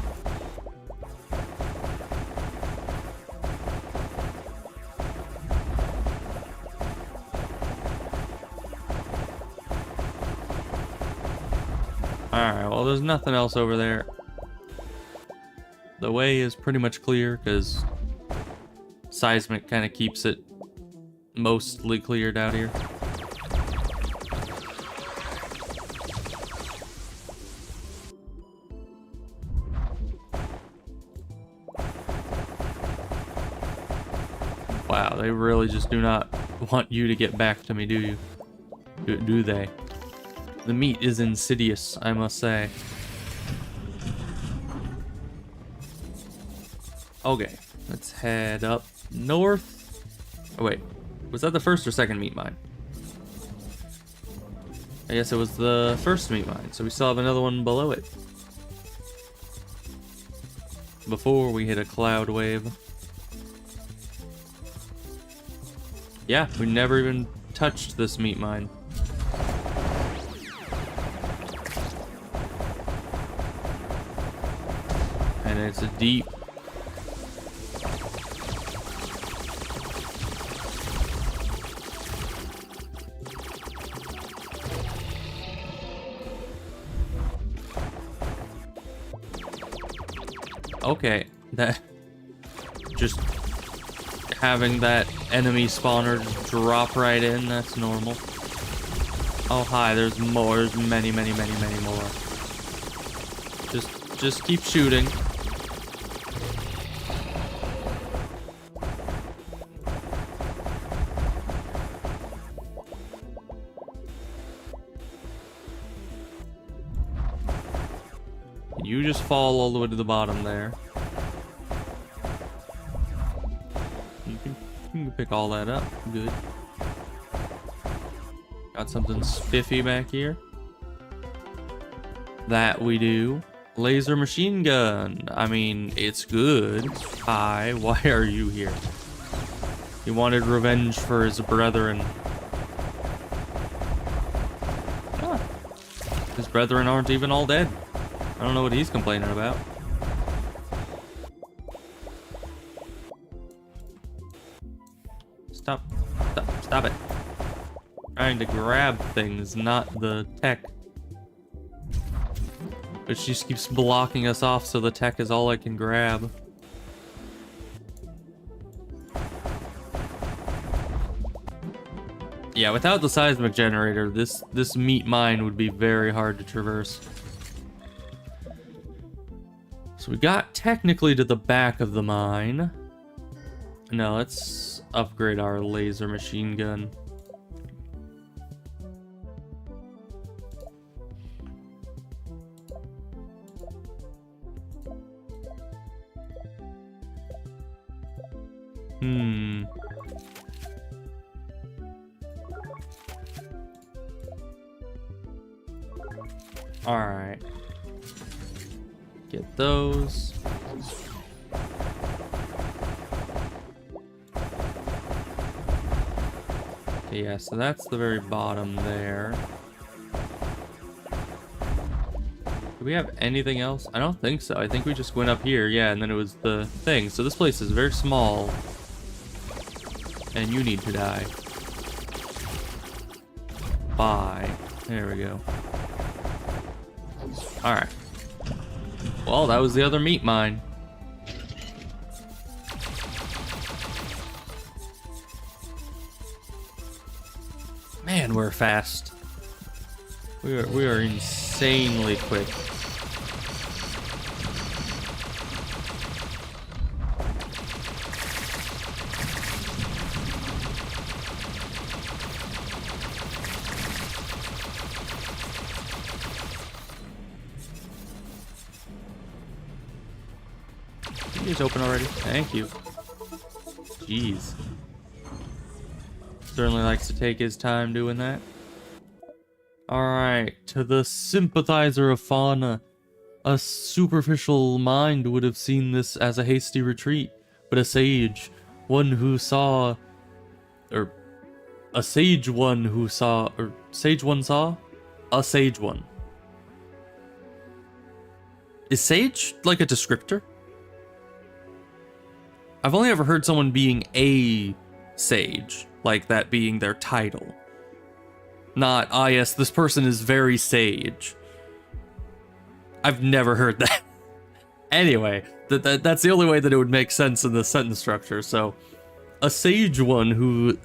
Alright, well, there's nothing else over there. The way is pretty much clear because seismic kind of keeps it mostly cleared out here. Wow, they really just do not want you to get back to me, do you? Do they? The meat is insidious, I must say. Okay, let's head up north. Oh wait, was that the first or second meat mine? I guess it was the first meat mine, so we still have another one below it. Before we hit a cloud wave. Yeah, we never even touched this meat mine. And it's a deep. Okay, that just having that enemy spawner drop right in, that's normal. Oh hi, there's more, there's many more. Just Just keep shooting. You just fall all the way to the bottom there. You can pick all that up. Good. Got something spiffy back here. That we do. Laser machine gun. I mean, it's good. Hi, why are you here? He wanted revenge for his brethren. Ah, his brethren aren't even all dead. I don't know what he's complaining about. Stop it. Trying to grab things, not the tech. But she just keeps blocking us off, so the tech is all I can grab. Yeah, without the seismic generator, this meat mine would be very hard to traverse. So we got technically to the back of the mine. Now let's upgrade our laser machine gun. Alright. Get those. Okay, yeah, so that's the very bottom there. Do we have anything else? I don't think so. I think we just went up here, yeah, and then it was the thing. So this place is very small. And you need to die. Bye. There we go. Alright. Well, that was the other meat mine. Man, we're fast. We are insanely quick. It's open already. Thank you. Jeez. Certainly likes to take his time doing that. Alright, to the sympathizer of fauna. A superficial mind would have seen this as a hasty retreat, but a sage, one who saw... Or... A sage one who saw... Or sage one saw? A sage one. Is sage like a descriptor? I've only ever heard someone being a sage, like that being their title. Not, ah yes, this person is very sage. I've never heard that. Anyway, that's the only way that it would make sense in the sentence structure, so... A sage one who...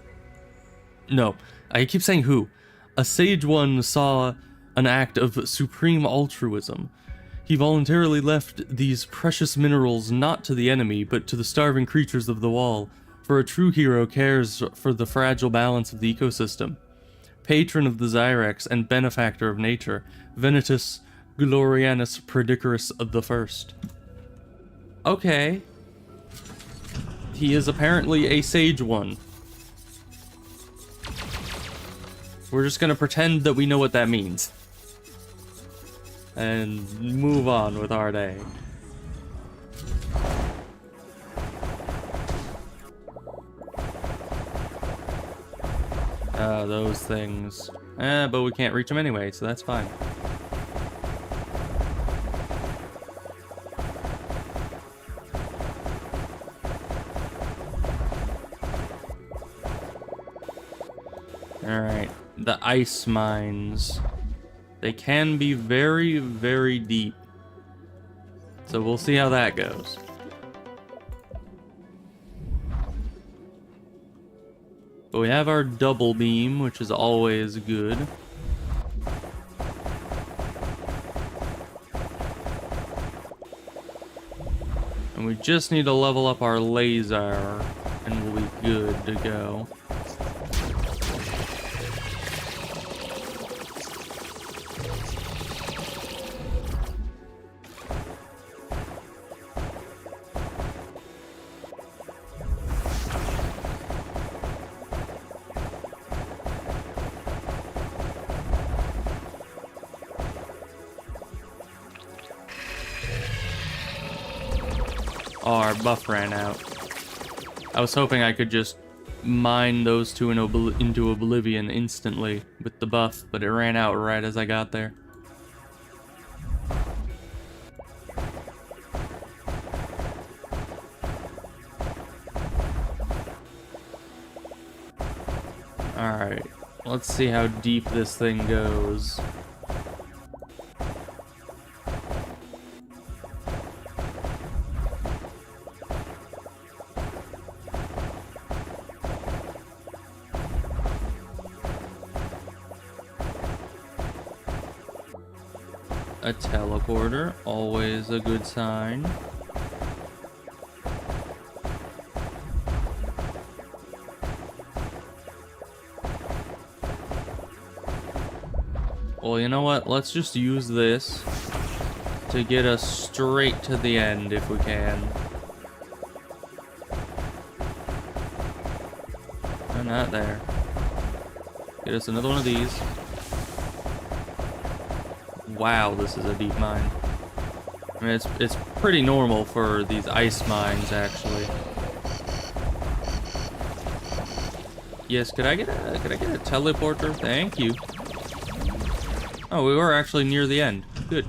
No, I keep saying who. A sage one saw an act of supreme altruism. He voluntarily left these precious minerals not to the enemy, but to the starving creatures of the wall, for a true hero cares for the fragile balance of the ecosystem. Patron of the Zyrex and benefactor of nature, Venetus Glorianus Predicarus the First. Okay. He is apparently a sage one. We're just gonna pretend that we know what that means. And move on with our day. Those things. But we can't reach them anyway, so that's fine. Alright, the ice mines. They can be very, very deep. So we'll see how that goes. But we have our double beam, which is always good. And we just need to level up our laser, and we'll be good to go. Oh, our buff ran out. I was hoping I could just mine those two into oblivion instantly with the buff, but it ran out right as I got there. Alright, let's see how deep this thing goes. A teleporter, always a good sign. Well, you know what? Let's just use this to get us straight to the end if we can. No, not there. Get us another one of these. Wow, this is a deep mine. I mean, it's pretty normal for these ice mines, actually. Yes, could I get a teleporter? Thank you. Oh, we were actually near the end. Good.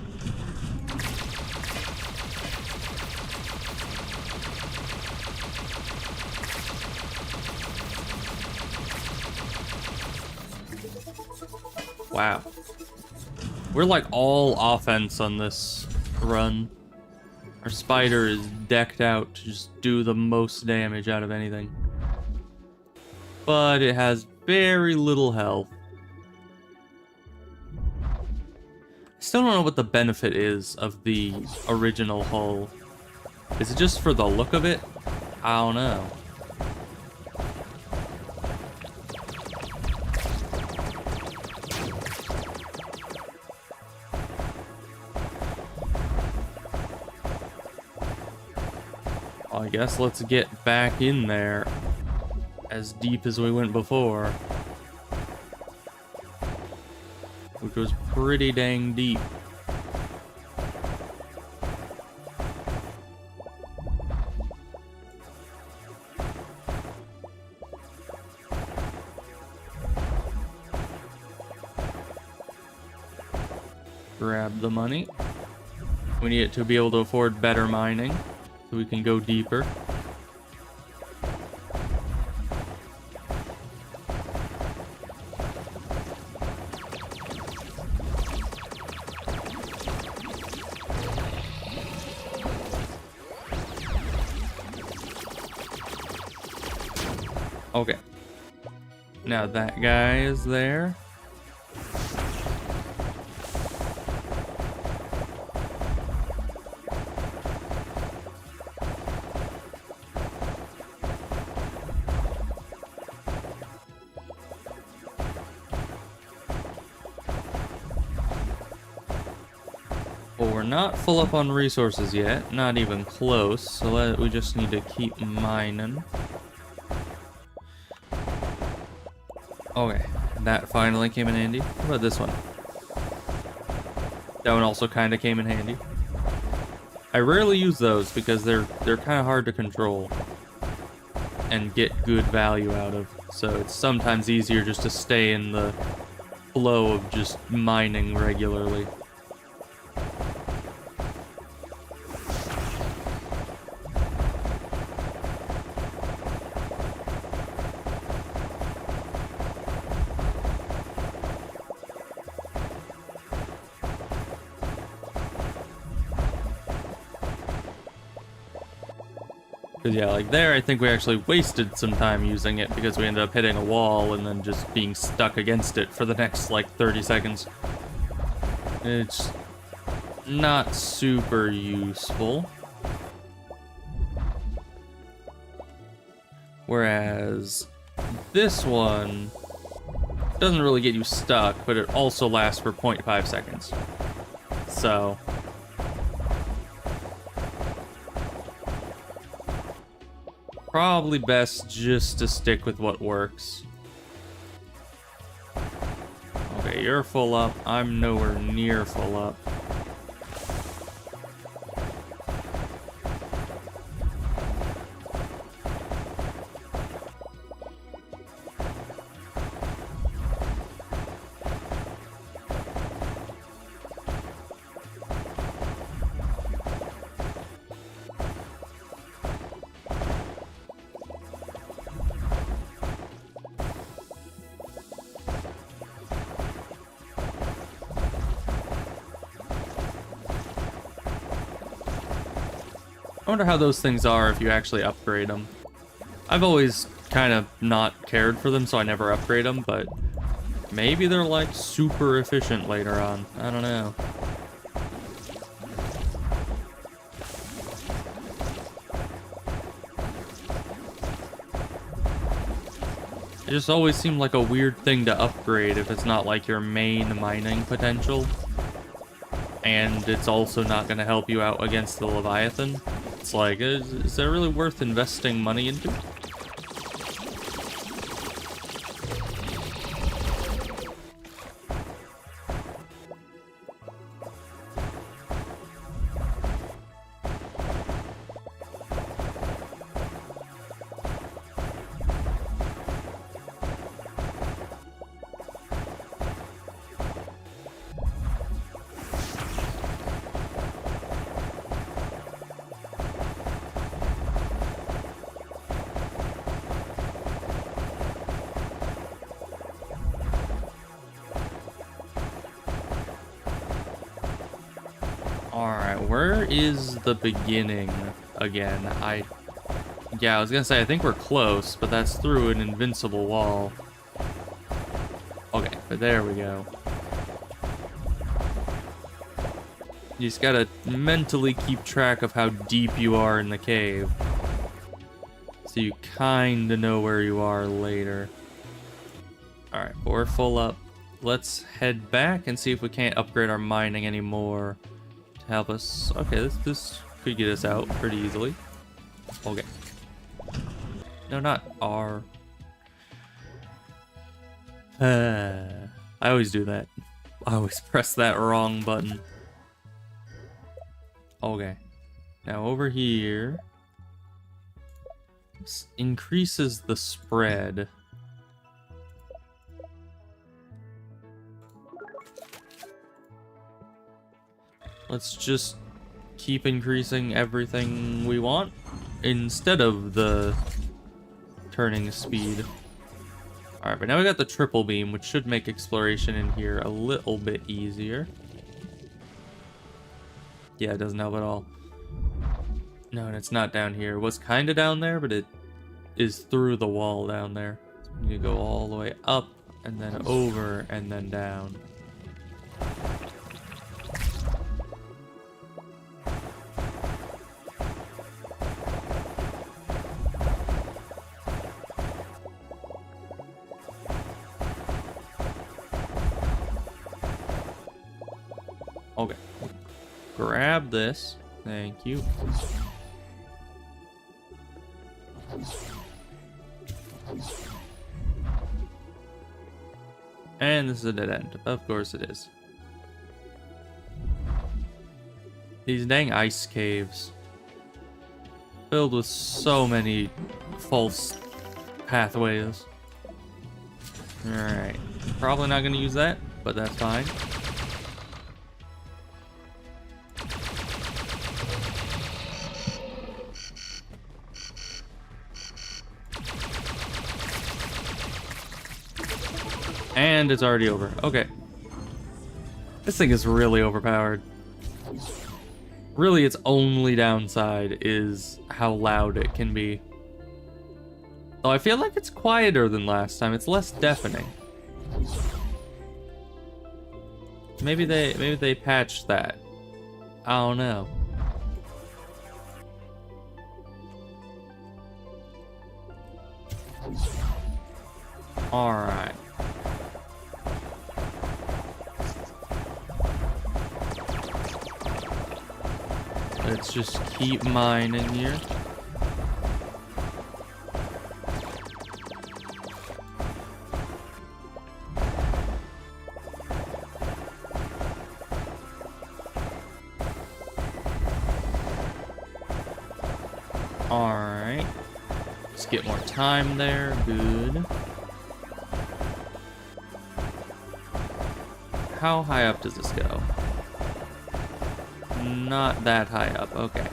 Wow. We're like all offense on this run. Our spider is decked out to just do the most damage out of anything. But it has very little health. I still don't know what the benefit is of the original hull. Is it just for the look of it? I don't know. I guess let's get back in there as deep as we went before, which was pretty dang deep. Grab the money. We need it to be able to afford better mining, so we can go deeper. Okay. Now that guy is there. Well, we're not full up on resources yet, not even close, so we just need to keep mining. Okay, that finally came in handy. What about this one? That one also kind of came in handy. I rarely use those because they're kind of hard to control and get good value out of, so it's sometimes easier just to stay in the flow of just mining regularly. Because yeah, like there, I think we actually wasted some time using it because we ended up hitting a wall and then just being stuck against it for the next, like, 30 seconds. It's not super useful. Whereas this one doesn't really get you stuck, but it also lasts for 0.5 seconds. So probably best just to stick with what works. Okay, you're full up. I'm nowhere near full up. I wonder how those things are if you actually upgrade them. I've always kind of not cared for them, so I never upgrade them, but maybe they're like super efficient later on. I don't know. It just always seemed like a weird thing to upgrade if it's not like your main mining potential. And it's also not going to help you out against the Leviathan. It's like, is that really worth investing money into? Alright, where is the beginning again? Yeah, I was gonna say, I think we're close, but that's through an invincible wall. Okay, but there we go. You just gotta mentally keep track of how deep you are in the cave. So you kinda know where you are later. Alright, we're full up. Let's head back and see if we can't upgrade our mining anymore. Help us. Okay, this could get us out pretty easily. Okay. No, not R. I always do that. I always press that wrong button. Okay. Now over here. This increases the spread. Let's just keep increasing everything we want instead of the turning speed. Alright, but now we got the triple beam, which should make exploration in here a little bit easier. Yeah, it doesn't help at all. No, and it's not down here. It was kind of down there, but it is through the wall down there. So we need to go all the way up, and then over, and then down. Okay. Grab this. Thank you. And this is a dead end. Of course it is. These dang ice caves. Filled with so many false pathways. Alright. Probably not going to use that, but that's fine. And it's already over. Okay. This thing is really overpowered. Really, its only downside is how loud it can be. Though I feel like it's quieter than last time. It's less deafening. Maybe they patched that. I don't know. Alright. Let's just keep mining here. Alright. Let's get more time there. Good. How high up does this go? Not that high up. Okay.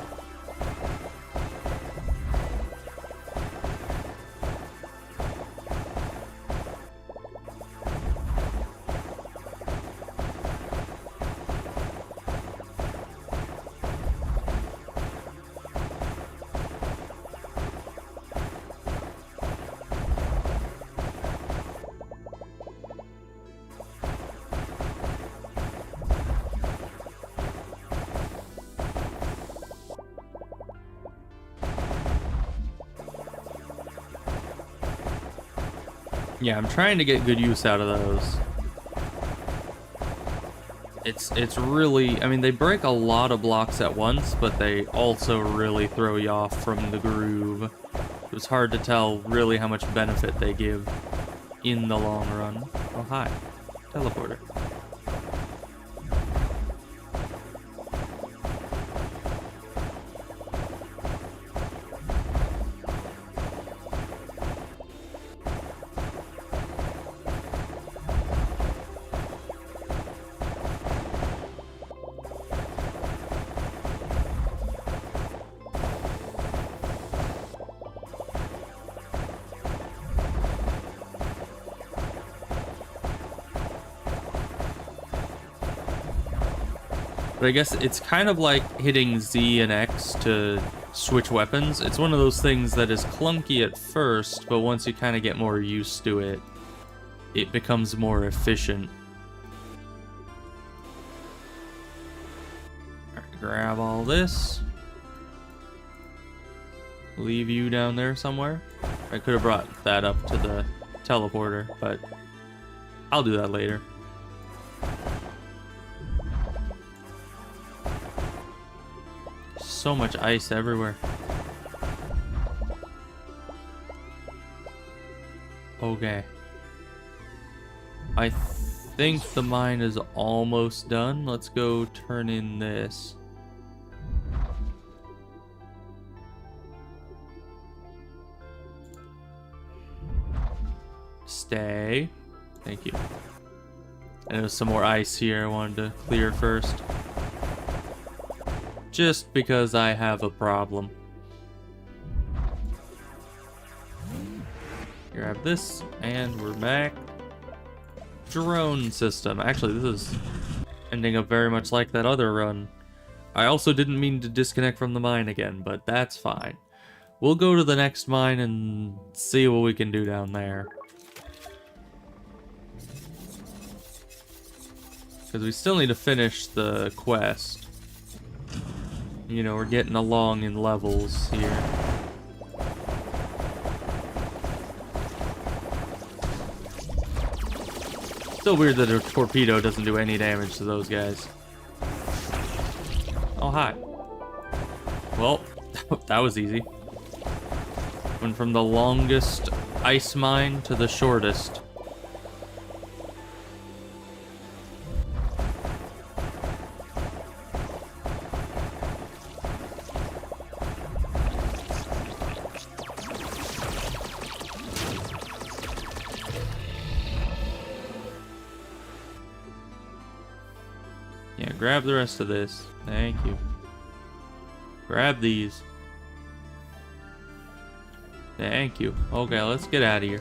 Yeah, I'm trying to get good use out of those. It's really, I mean, they break a lot of blocks at once, but they also really throw you off from the groove. It was hard to tell really how much benefit they give in the long run. Oh, hi. Teleporter. But I guess it's kind of like hitting Z and X to switch weapons. It's one of those things that is clunky at first, but once you kind of get more used to it, it becomes more efficient. Alright, grab all this. Leave you down there somewhere. I could have brought that up to the teleporter, but I'll do that later. So much ice everywhere. Okay. I think the mine is almost done. Let's go turn in this. Stay. Thank you. And there's some more ice here I wanted to clear first. Just because I have a problem. Grab this, and we're back. Drone system. Actually, this is ending up very much like that other run. I also didn't mean to disconnect from the mine again, but that's fine. We'll go to the next mine and see what we can do down there. Because we still need to finish the quest. You know, we're getting along in levels here. Still weird that a torpedo doesn't do any damage to those guys. Oh, hi. Well, that was easy. Went from the longest ice mine to the shortest. Yeah, grab the rest of this. Thank you. Grab these. Thank you. Okay, let's get out of here.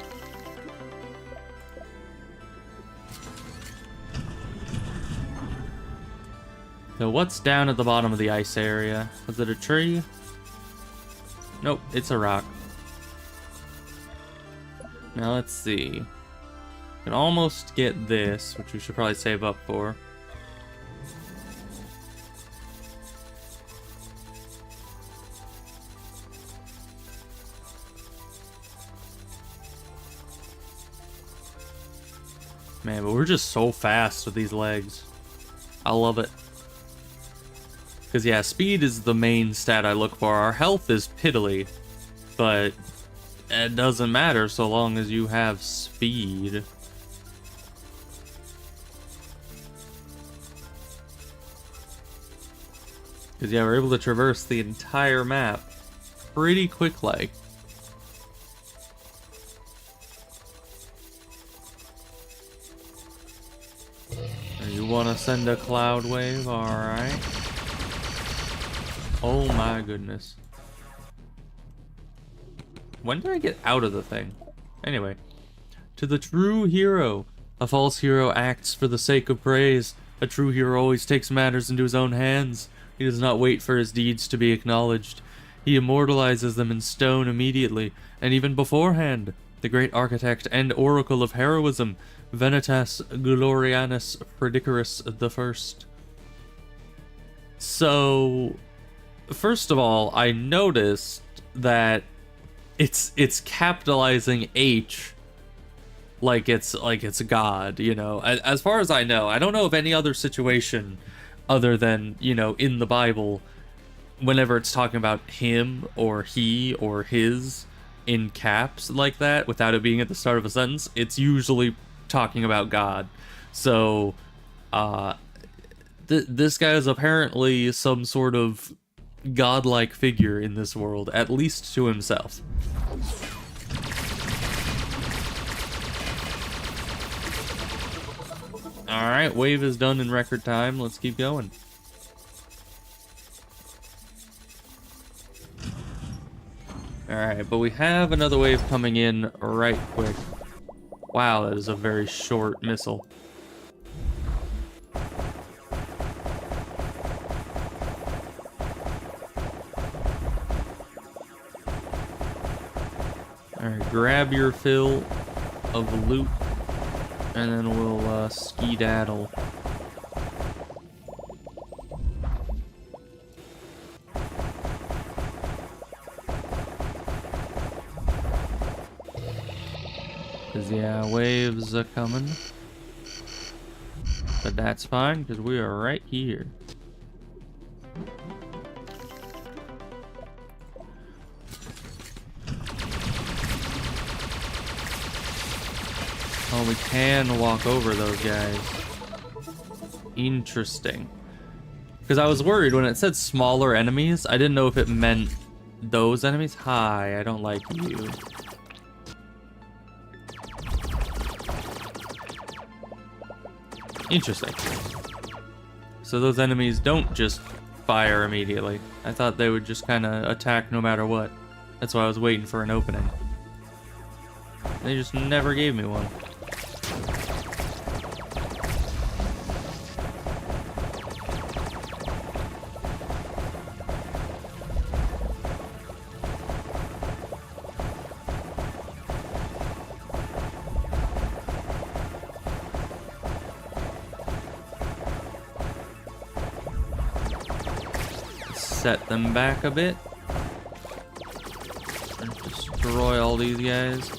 So what's down at the bottom of the ice area? Was it a tree? Nope, it's a rock. Now let's see. Can almost get this, which we should probably save up for. Man, but we're just so fast with these legs. I love it. Because, yeah, speed is the main stat I look for. Our health is piddly, but it doesn't matter so long as you have speed. Because, yeah, we're able to traverse the entire map pretty quick like. You want to send a cloud wave? Alright. Oh my goodness. When did I get out of the thing? Anyway. To the true hero. A false hero acts for the sake of praise. A true hero always takes matters into his own hands. He does not wait for his deeds to be acknowledged. He immortalizes them in stone immediately, and even beforehand. The great architect and oracle of heroism, Venitas Glorianus Predicarus I. So, first of all, I noticed that it's capitalizing H like it's God, you know. As far as I know, I don't know of any other situation other than, you know, in the Bible, whenever it's talking about him or he or his in caps like that, without it being at the start of a sentence, it's usually talking about God. So, this guy is apparently some sort of godlike figure in this world, at least to himself. Alright, wave is done in record time. Let's keep going. Alright, but we have another wave coming in right quick. Wow, that is a very short missile. Alright, grab your fill of loot, and then we'll skedaddle. Cause yeah, waves are coming. But that's fine, because we are right here. Oh, we can walk over those guys. Interesting. Because I was worried when it said smaller enemies. I didn't know if it meant those enemies. Hi, I don't like you. Interesting. So those enemies don't just fire immediately. I thought they would just kind of attack no matter what. That's why I was waiting for an opening. They just never gave me one. Set them back a bit. And destroy all these guys.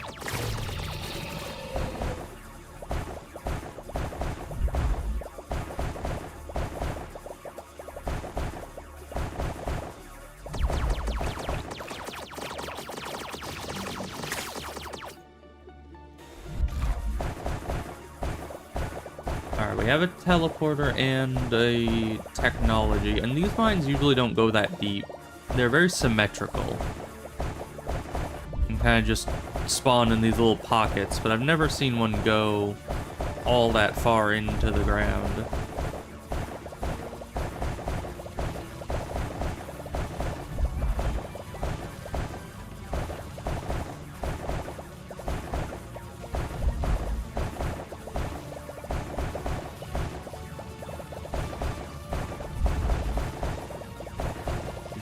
Alright, we have a teleporter and a technology, and these mines usually don't go that deep. They're very symmetrical. And kind of just spawn in these little pockets, but I've never seen one go all that far into the ground.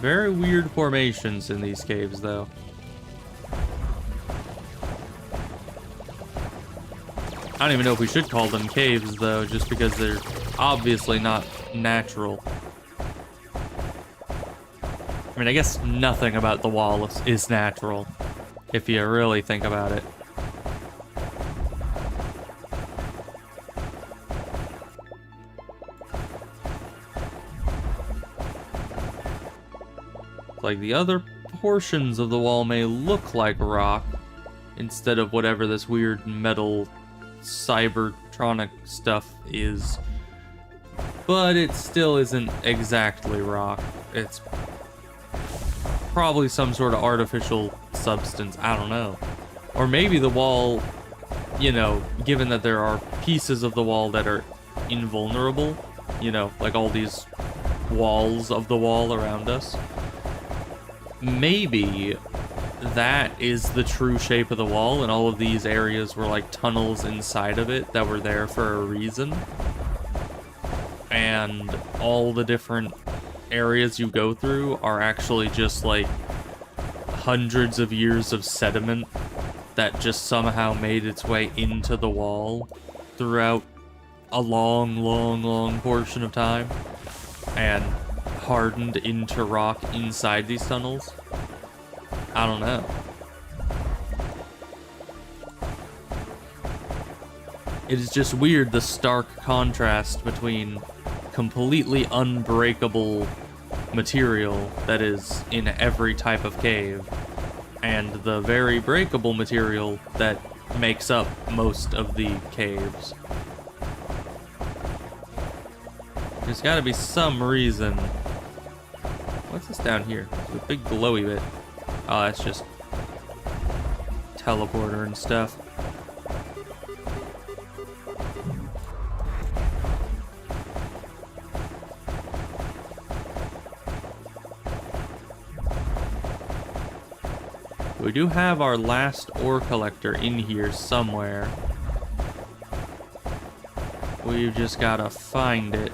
Very weird formations in these caves, though. I don't even know if we should call them caves, though, just because they're obviously not natural. I mean, I guess nothing about the wall is natural, if you really think about it. like the other portions of the wall may look like rock instead of whatever this weird metal cybertronic stuff is. But it still isn't exactly rock. It's probably some sort of artificial substance. I don't know. Or maybe the wall, you know, given that there are pieces of the wall that are invulnerable, you know, like all these walls of the wall around us, maybe that is the true shape of the wall, and all of these areas were like tunnels inside of it that were there for a reason. And all the different areas you go through are actually just like hundreds of years of sediment that just somehow made its way into the wall throughout a long portion of time and hardened into rock inside these tunnels. I don't know. It is just weird, the stark contrast between completely unbreakable material that is in every type of cave and the very breakable material that makes up most of the caves. There's gotta be some reason. What's this down here? The big glowy bit. Oh, that's just teleporter and stuff. We do have our last ore collector in here somewhere. We've just gotta find it.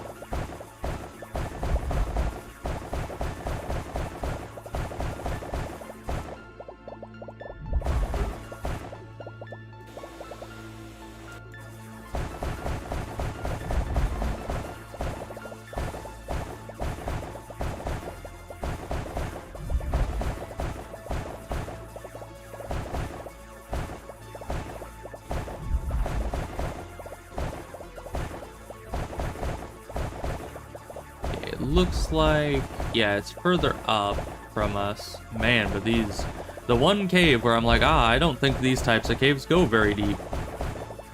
Looks like, yeah, it's further up from us. Man, but the one cave where I'm like, I don't think these types of caves go very deep.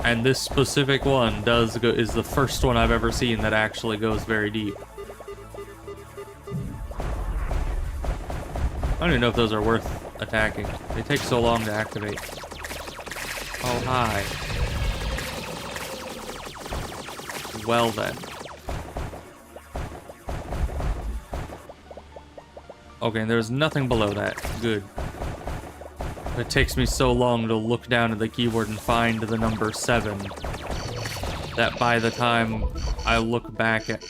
And this specific one does go, is the first one I've ever seen that actually goes very deep. I don't even know if those are worth attacking. They take so long to activate. Oh, hi. Well then. Okay, and there's nothing below that. Good. It takes me so long to look down at the keyboard and find the number 7 that by the time I look back at...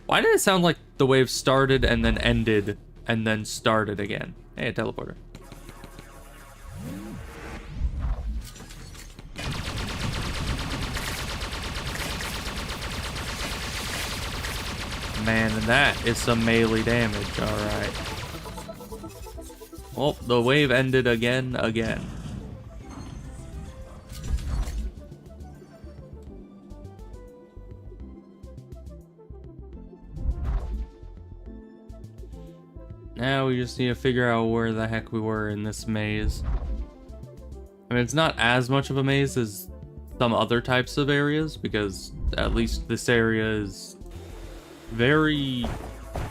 Why did it sound like the wave started and then ended and then started again? Hey, a teleporter. Man, and that is some melee damage, alright. Well, the wave ended again. Now we just need to figure out where the heck we were in this maze. I mean, it's not as much of a maze as some other types of areas, because at least this area is very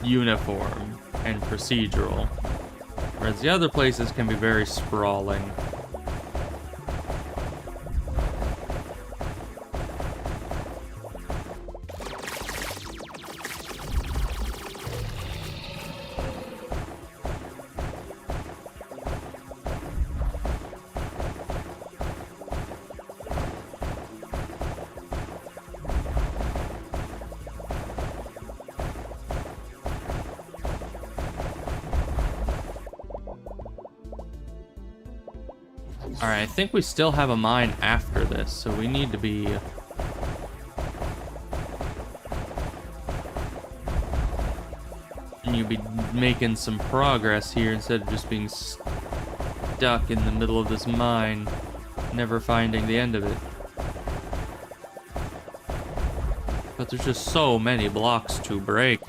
uniform and procedural, whereas the other places can be very sprawling. Alright, I think we still have a mine after this, so we need to be... You'd be making some progress here instead of just being stuck in the middle of this mine, never finding the end of it. But there's just so many blocks to break.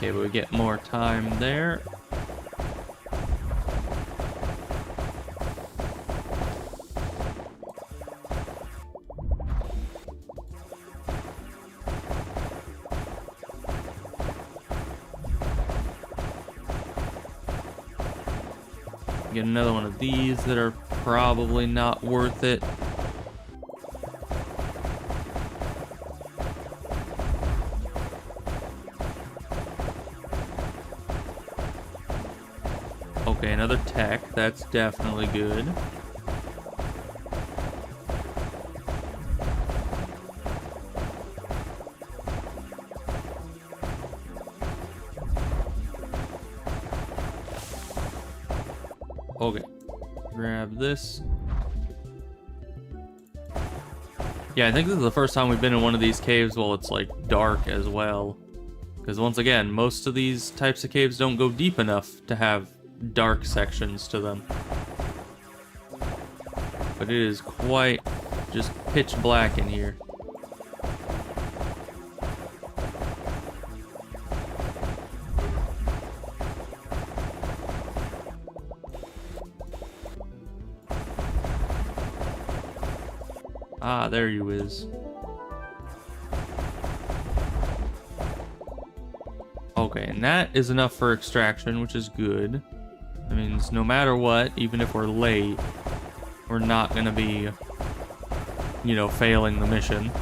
Okay, but we get more time there. Get another one of these that are probably not worth it. Okay, another tech. That's definitely good. Okay, grab this. Yeah, I think this is the first time we've been in one of these caves while it's like dark as well. Because once again, most of these types of caves don't go deep enough to have dark sections to them. But it is quite just pitch black in here. Ah, there you is. Okay, and that is enough for extraction, which is good. That means no matter what, even if we're late, we're not gonna be, you know, failing the mission.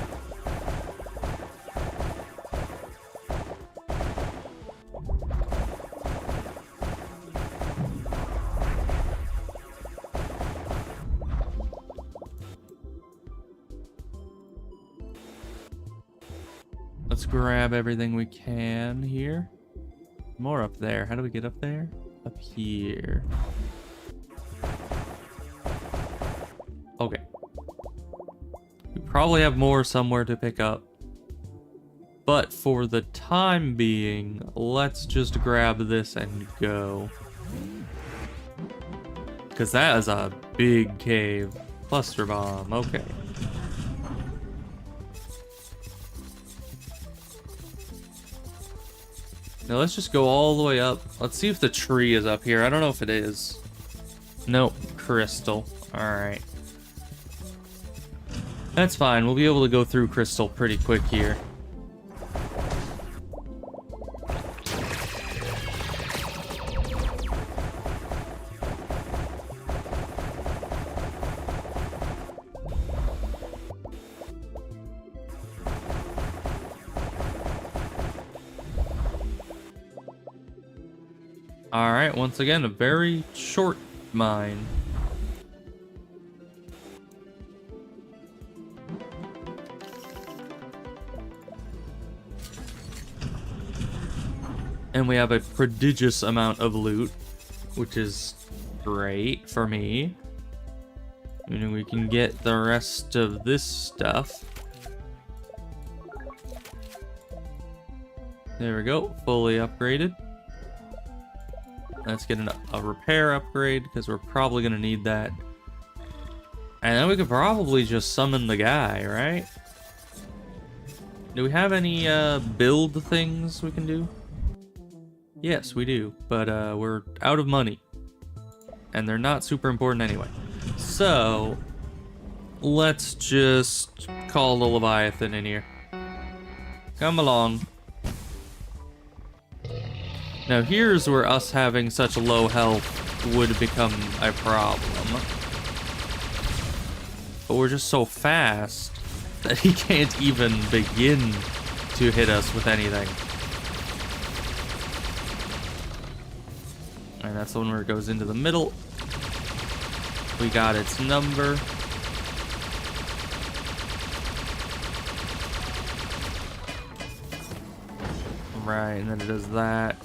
Let's grab everything we can here. More up there. How do we get up there? Up here. Okay. We probably have more somewhere to pick up. But for the time being, let's just grab this and go. Because that is a big cave. Cluster bomb. Okay. Now let's just go all the way up. Let's see if the tree is up here. I don't know if it is. Nope, crystal. Alright. That's fine. We'll be able to go through crystal pretty quick here. Alright, once again, a very short mine. And we have a prodigious amount of loot, which is great for me. Meaning we can get the rest of this stuff. There we go, fully upgraded. Let's get a repair upgrade, because we're probably going to need that. And then we could probably just summon the guy, right? Do we have any build things we can do? Yes, we do, but we're out of money. And they're not super important anyway. So, let's just call the Leviathan in here. Come along. Now here's where us having such low health would become a problem. But we're just so fast that he can't even begin to hit us with anything. And that's the one where it goes into the middle. We got its number. Right, and then it does that.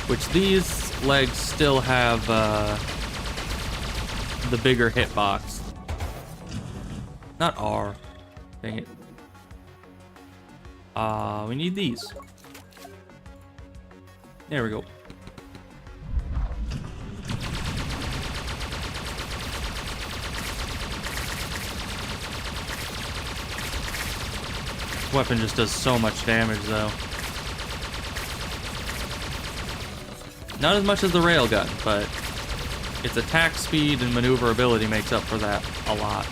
Which these legs still have the bigger hitbox. Not R. Dang it. We need these. There we go. weapon just does so much damage, though. Not as much as the railgun, but its attack speed and maneuverability makes up for that a lot.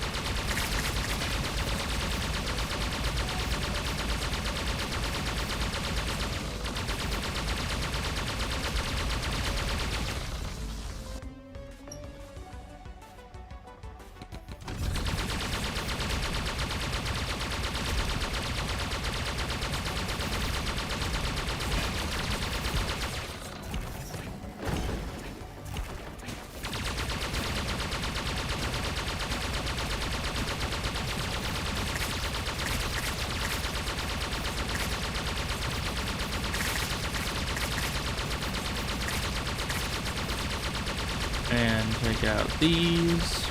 And take out these.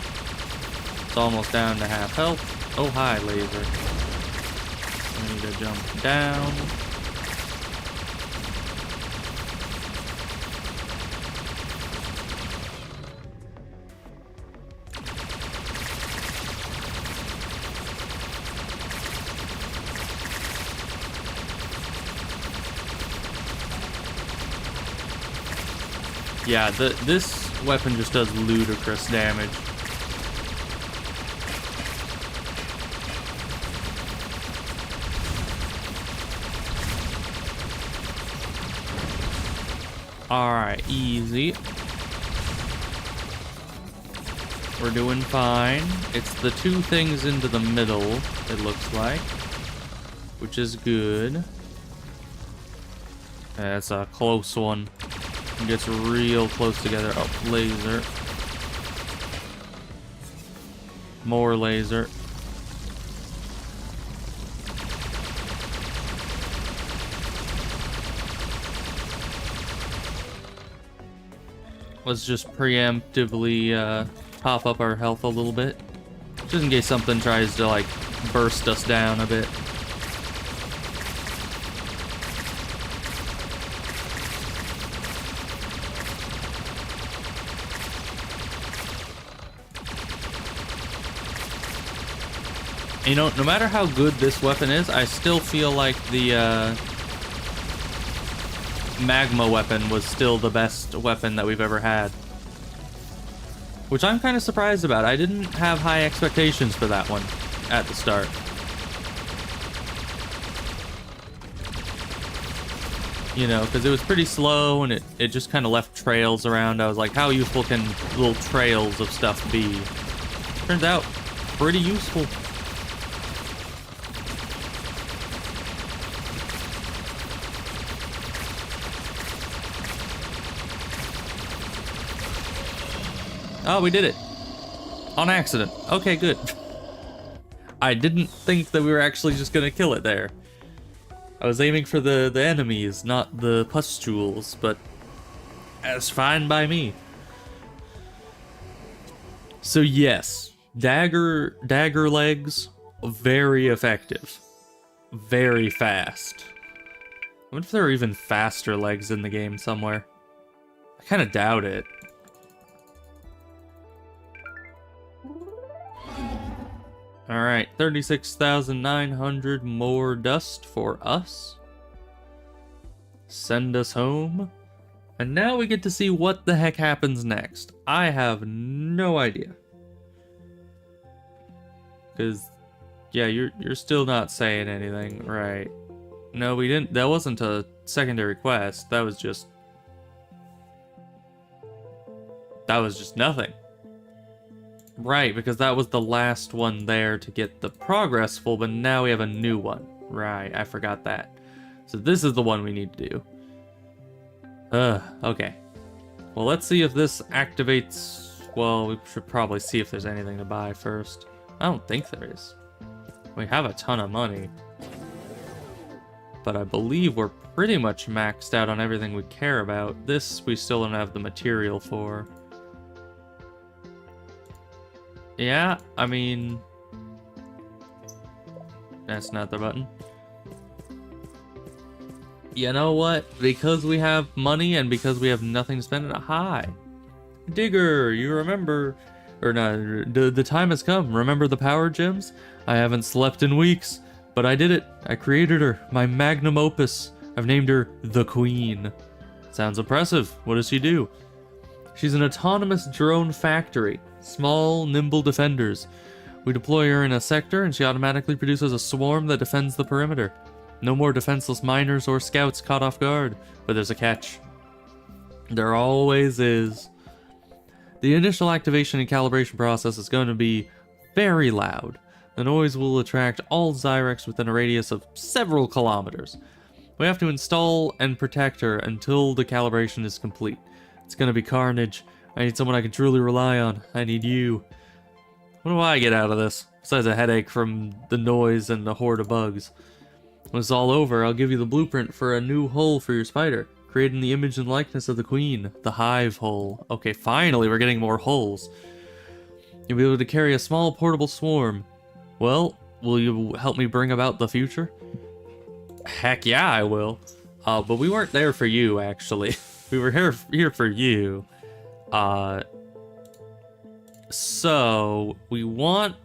It's almost down to half health. Oh, hi, laser. I need to jump down. Yeah, this weapon just does ludicrous damage. Alright, easy. We're doing fine. It's the two things into the middle, it looks like, which is good. That's a close one. It gets real close together. Oh, laser. More laser. Let's just preemptively pop up our health a little bit. Just in case something tries to, like, burst us down a bit. You know, no matter how good this weapon is, I still feel like the magma weapon was still the best weapon that we've ever had. Which I'm kind of surprised about. I didn't have high expectations for that one at the start. You know, because it was pretty slow and it just kind of left trails around. I was like, how useful can little trails of stuff be? Turns out, pretty useful. Oh, we did it. On accident. Okay, good. I didn't think that we were actually just gonna kill it there. I was aiming for the enemies, not the pustules, but that's fine by me. So yes, dagger legs, very effective. Very fast. I wonder if there are even faster legs in the game somewhere. I kind of doubt it. Alright, 36,900 more dust for us. Send us home. And now we get to see what the heck happens next. I have no idea. Because, yeah, you're still not saying anything, right? No, we didn't. That wasn't a secondary quest. That was just nothing. Right, because that was the last one there to get the progress full, but now we have a new one. Right, I forgot that. So this is the one we need to do. Okay. Well, let's see if this activates... Well, we should probably see if there's anything to buy first. I don't think there is. We have a ton of money. But I believe we're pretty much maxed out on everything we care about. This, we still don't have the material for. Yeah, I mean... That's not the button. You know what? Because we have money and because we have nothing to spend it. Hi! Digger, you remember... Or no, the time has come. Remember the power gems? I haven't slept in weeks. But I did it. I created her. My magnum opus. I've named her the Queen. Sounds impressive. What does she do? She's an autonomous drone factory. Small, nimble defenders. We deploy her in a sector and she automatically produces a swarm that defends the perimeter. No more defenseless miners or scouts caught off guard. But there's a catch. There always is. The initial activation and calibration process is going to be very loud. The noise will attract all Zyrex within a radius of several kilometers. We have to install and protect her until the calibration is complete. It's going to be carnage. I need someone I can truly rely on. I need you. What do I get out of this? Besides a headache from the noise and the horde of bugs. When it's all over, I'll give you the blueprint for a new hull for your spider. Creating the image and likeness of the Queen. The hive hull. Okay, finally we're getting more hulls. You'll be able to carry a small portable swarm. Well, will you help me bring about the future? Heck yeah, I will. But we weren't there for you, actually. We were here for you. So we want...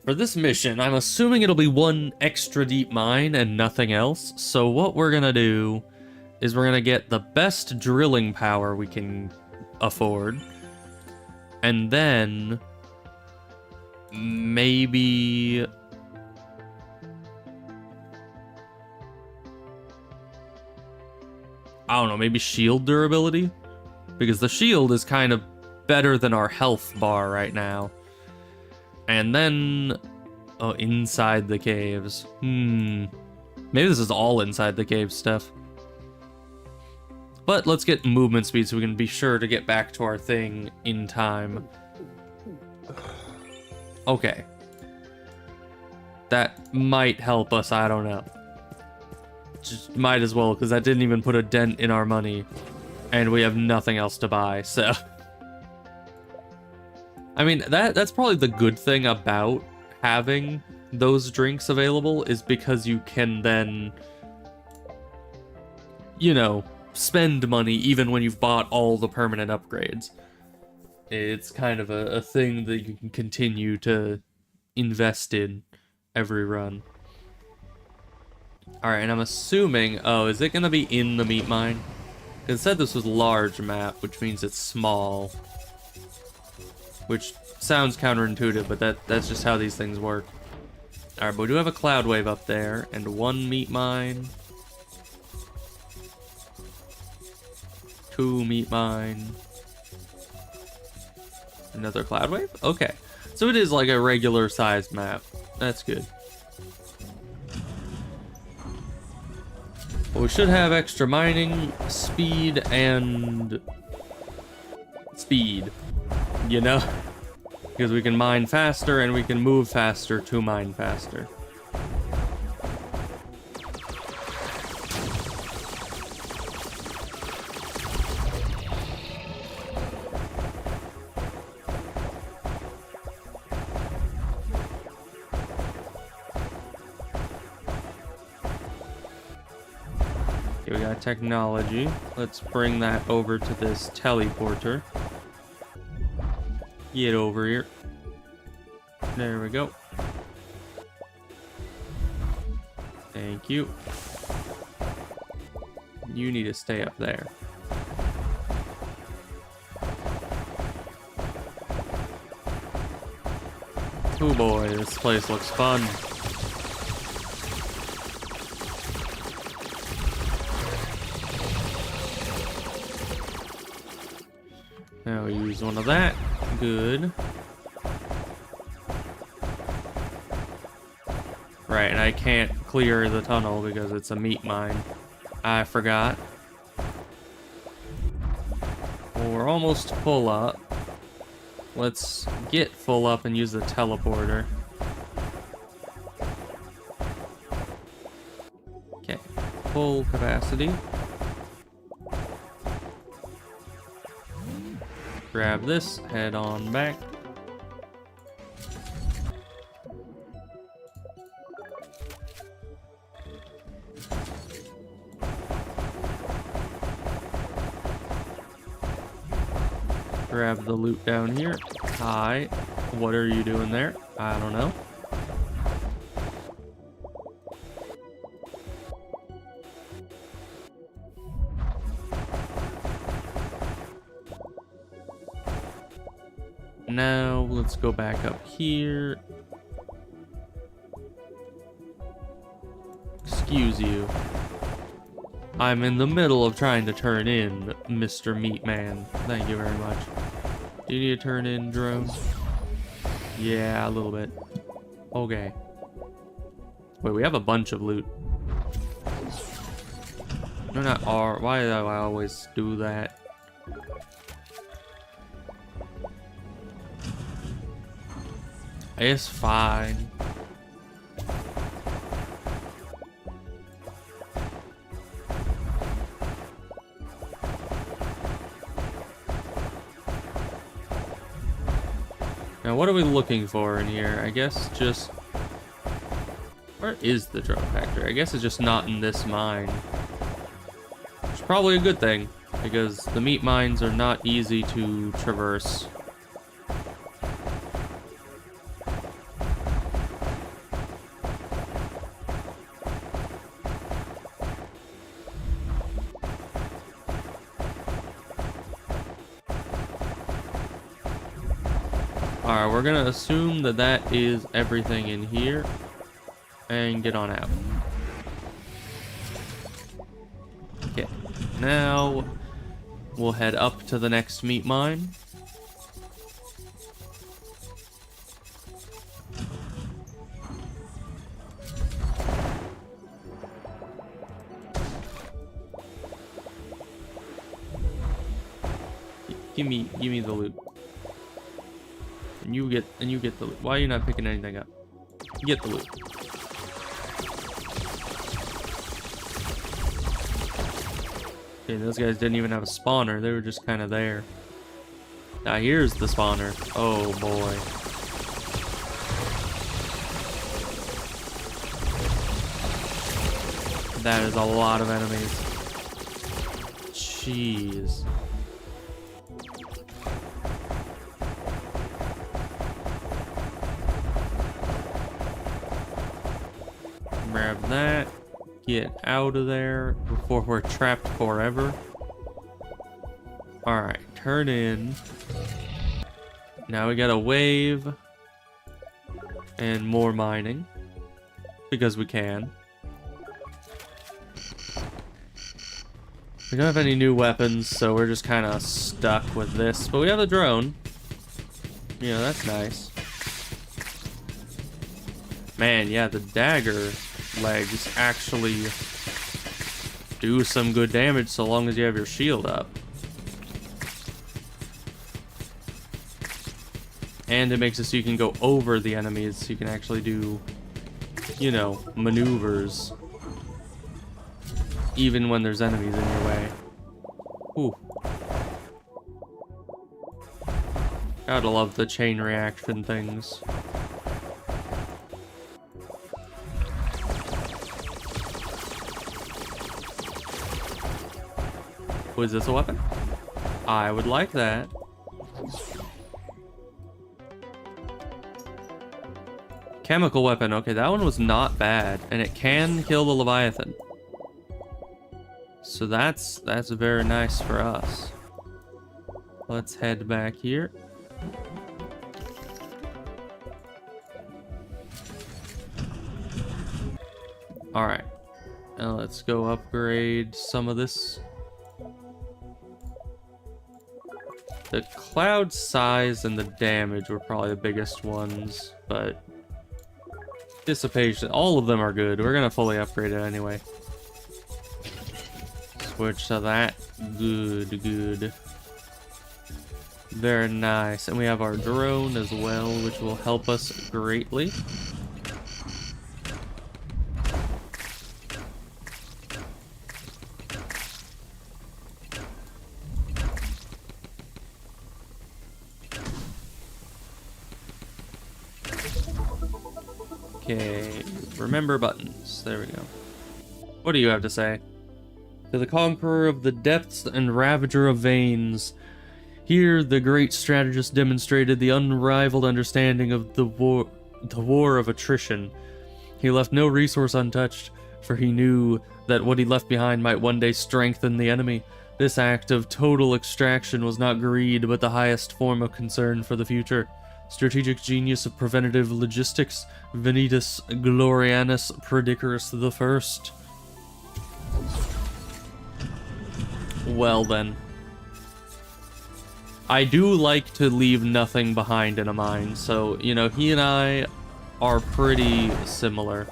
For this mission, I'm assuming it'll be one extra deep mine and nothing else. So what we're gonna do is we're gonna get the best drilling power we can afford. And then... maybe... I don't know, maybe shield durability? Because the shield is kind of better than our health bar right now. And then... oh, inside the caves. Maybe this is all inside the cave stuff. But let's get movement speed so we can be sure to get back to our thing in time. Okay. That might help us, I don't know. Just might as well, because that didn't even put a dent in our money. And we have nothing else to buy, so... I mean, that's probably the good thing about having those drinks available, is because you can then, you know, spend money even when you've bought all the permanent upgrades. It's kind of a thing that you can continue to invest in every run. Alright, and I'm assuming... oh, is it going to be in the meat mine? Because it said this was large map, which means it's small. Which sounds counterintuitive, but that's just how these things work. Alright, but we do have a cloud wave up there, and one meat mine. 2 meat mine. Another cloud wave? Okay. So it is like a regular sized map. That's good. Well, we should have extra mining speed and speed, you know? Because we can mine faster and we can move faster to mine faster. Okay, we got technology. Let's bring that over to this teleporter. Get over here. There we go. Thank you. You need to stay up there. Oh boy, this place looks fun. Now we use one of that. Good. Right, and I can't clear the tunnel because it's a meat mine. I forgot. Well, we're almost full up. Let's get full up and use the teleporter. Okay, full capacity. Grab this, head on back. Grab the loot down here. Hi, what are you doing there? I don't know. Now let's go back up here. Excuse you. I'm in the middle of trying to turn in, Mr. Meatman. Thank you very much. Do you need to turn in, drone? Yeah, a little bit. Okay. Wait, we have a bunch of loot. No, not R. Why do I always do that? It's fine. Now, what are we looking for in here? I guess just... Where is the drone factory? I guess it's just not in this mine. Which is probably a good thing, because the meat mines are not easy to traverse. Alright, we're gonna assume that that is everything in here and get on out. Okay, now we'll head up to the next meat mine. Give me the loot. And you get the loot. Why are you not picking anything up? Get the loot. Okay, those guys didn't even have a spawner. They were just kind of there. Now here's the spawner. Oh boy. That is a lot of enemies. Jeez. Grab that. Get out of there before we're trapped forever. Alright, turn in. Now we got a wave. And more mining. Because we can. We don't have any new weapons, so we're just kind of stuck with this. But we have the drone. You know, that's nice. Man, yeah, the dagger legs actually do some good damage so long as you have your shield up. And it makes it so you can go over the enemies, so you can actually do, you know, maneuvers. Even when there's enemies in your way. Ooh. Gotta love the chain reaction things. Was this a weapon? I would like that. Chemical weapon. Okay, that one was not bad. And it can kill the Leviathan. So that's very nice for us. Let's head back here. Alright. Now let's go upgrade some of this. The cloud size and the damage were probably the biggest ones, but dissipation, all of them are good. We're gonna fully upgrade it anyway. Switch to that. Good. Very nice. And we have our drone as well, which will help us greatly. Okay, remember buttons. There we go. What do you have to say? To the conqueror of the depths and ravager of veins. Here, the great strategist demonstrated the unrivaled understanding of the war of attrition. He left no resource untouched, for he knew that what he left behind might one day strengthen the enemy. This act of total extraction was not greed, but the highest form of concern for the future. Strategic genius of preventative logistics, Venitus Glorianus Predicarus the First. Well then. I do like to leave nothing behind in a mine, so, you know, he and I are pretty similar.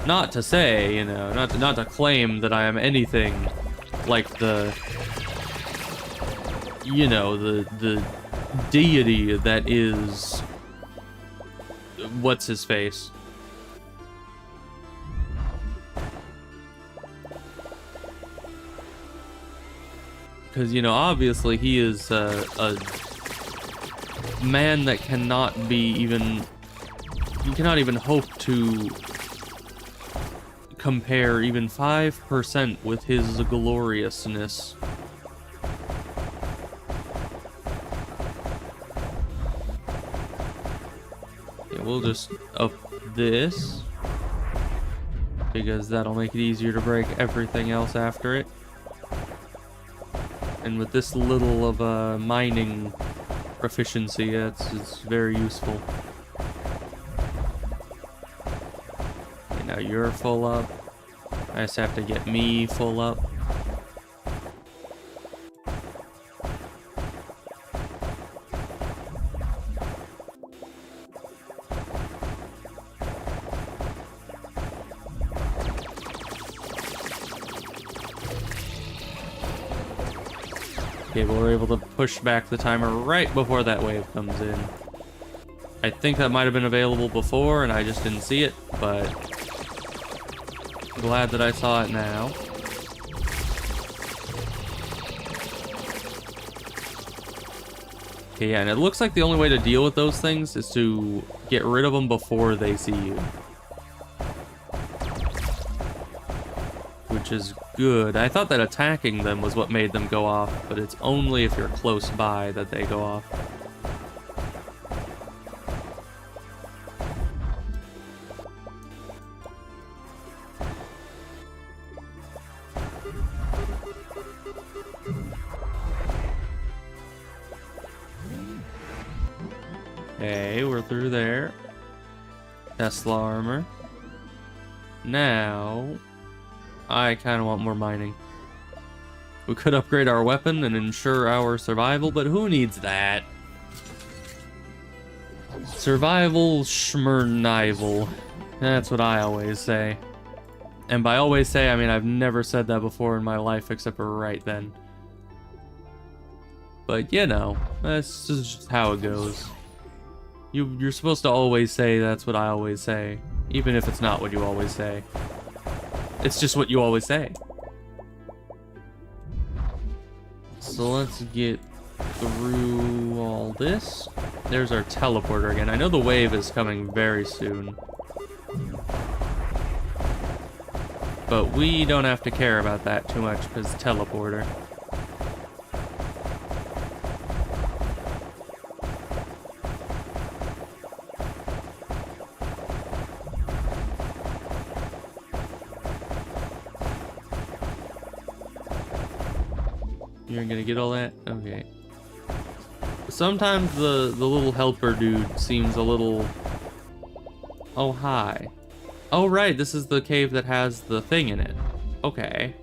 Not to say, you know, not to claim that I am anything like the, you know, the deity that is, what's his face? Because, you know, obviously he is a man that cannot be even, you cannot even hope to compare even 5% with his gloriousness. Yeah, we'll just up this, because that'll make it easier to break everything else after it. And with this little of a mining proficiency, it's very useful. Okay, now you're full up. I just have to get me full up. Okay, but we're able to push back the timer right before that wave comes in. I think that might have been available before and I just didn't see it, but glad that I saw it now. Okay, yeah, and it looks like the only way to deal with those things is to get rid of them before they see you. Which is good. I thought that attacking them was what made them go off, but it's only if you're close by that they go off. Okay, we're through there. Tesla armor. Now, I kind of want more mining. We could upgrade our weapon and ensure our survival, but who needs that? Survival schmernival. That's what I always say. And by always say, I mean I've never said that before in my life except for right then. But you know, that's just how it goes. You're supposed to always say that's what I always say, even if it's not what you always say. It's just what you always say. So let's get through all this. There's our teleporter again. I know the wave is coming very soon, but we don't have to care about that too much because teleporter. You're gonna get all that? Okay. Sometimes the little helper dude seems a little... Oh, hi. Oh, right, this is the cave that has the thing in it. Okay.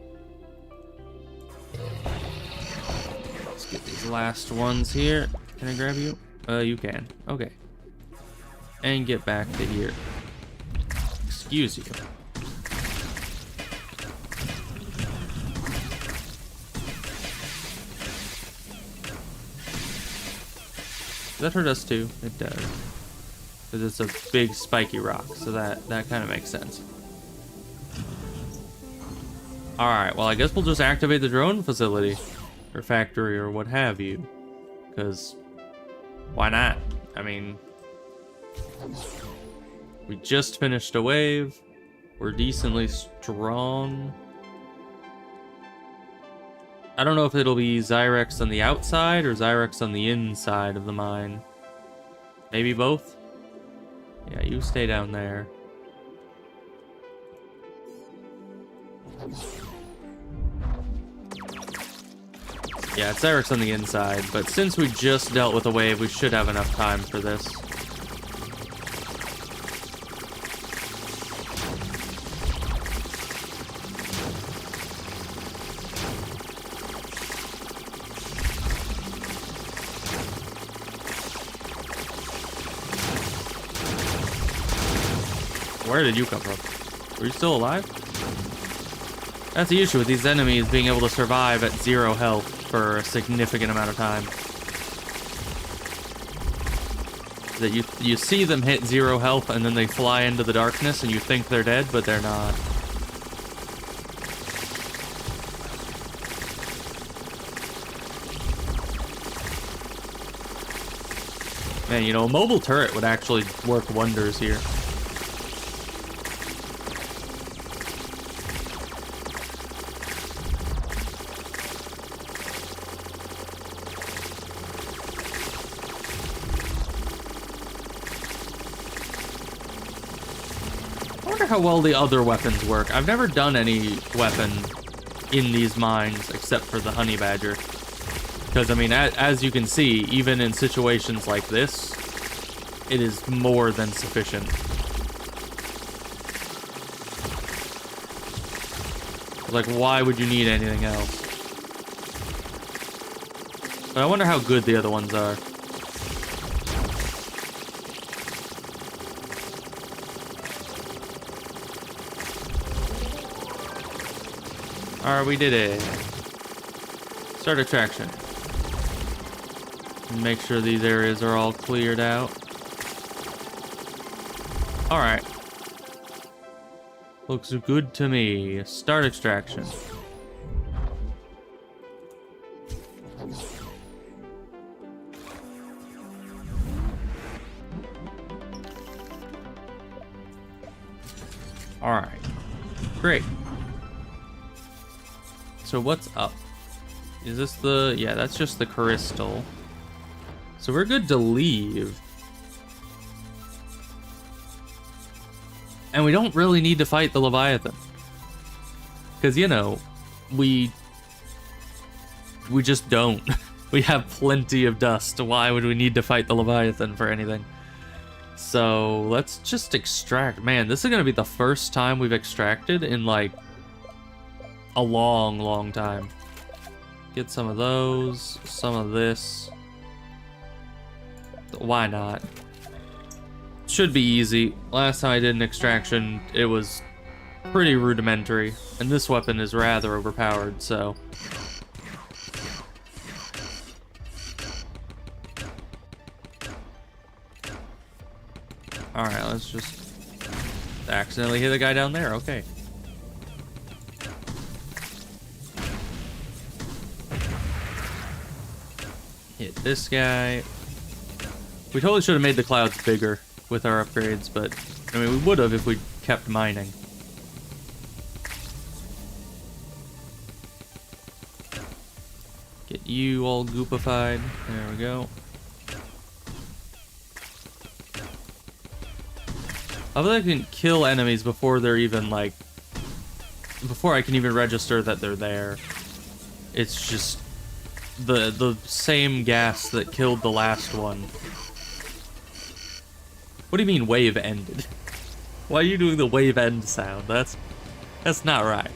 Let's get these last ones here. Can I grab you? You can. Okay. And get back to here. Excuse you. Does that hurt us too? It does. Because it's a big spiky rock, so that kind of makes sense. Alright, well I guess we'll just activate the drone facility. Or factory or what have you. Because, why not? I mean, we just finished a wave. We're decently strong. I don't know if it'll be Zyrex on the outside or Zyrex on the inside of the mine. Maybe both? Yeah, you stay down there. Yeah, it's Eric's on the inside, but since we just dealt with a wave, we should have enough time for this. Where did you come from? Were you still alive? That's the issue with these enemies being able to survive at 0 health for a significant amount of time. That you see them hit 0 health and then they fly into the darkness and you think they're dead, but they're not. Man, you know, a mobile turret would actually work wonders here. How well the other weapons work. I've never done any weapon in these mines except for the honey badger. Because, I mean, as you can see, even in situations like this, it is more than sufficient. Like, why would you need anything else? But I wonder how good the other ones are. Alright, we did it. Start extraction. Make sure these areas are all cleared out. Alright. Looks good to me. Start extraction. Alright. Great. So what's up? Is this the... yeah, that's just the crystal. So we're good to leave. And we don't really need to fight the Leviathan. Because, you know, we just don't. We have plenty of dust. Why would we need to fight the Leviathan for anything? So let's just extract. Man, this is going to be the first time we've extracted in, like, a long time. Get some of those, some of this. Why not? Should be easy. Last time I did an extraction, it was pretty rudimentary, and this weapon is rather overpowered, so... Alright, let's just accidentally hit a guy down there, okay. Hit this guy. We totally should have made the clouds bigger with our upgrades, but I mean, we would have if we kept mining. Get you all goopified. There we go. I feel like I can kill enemies before they're even like... before I can even register that they're there. It's just... the same gas that killed the last one. What do you mean wave ended? Why are you doing the wave end sound? That's not right.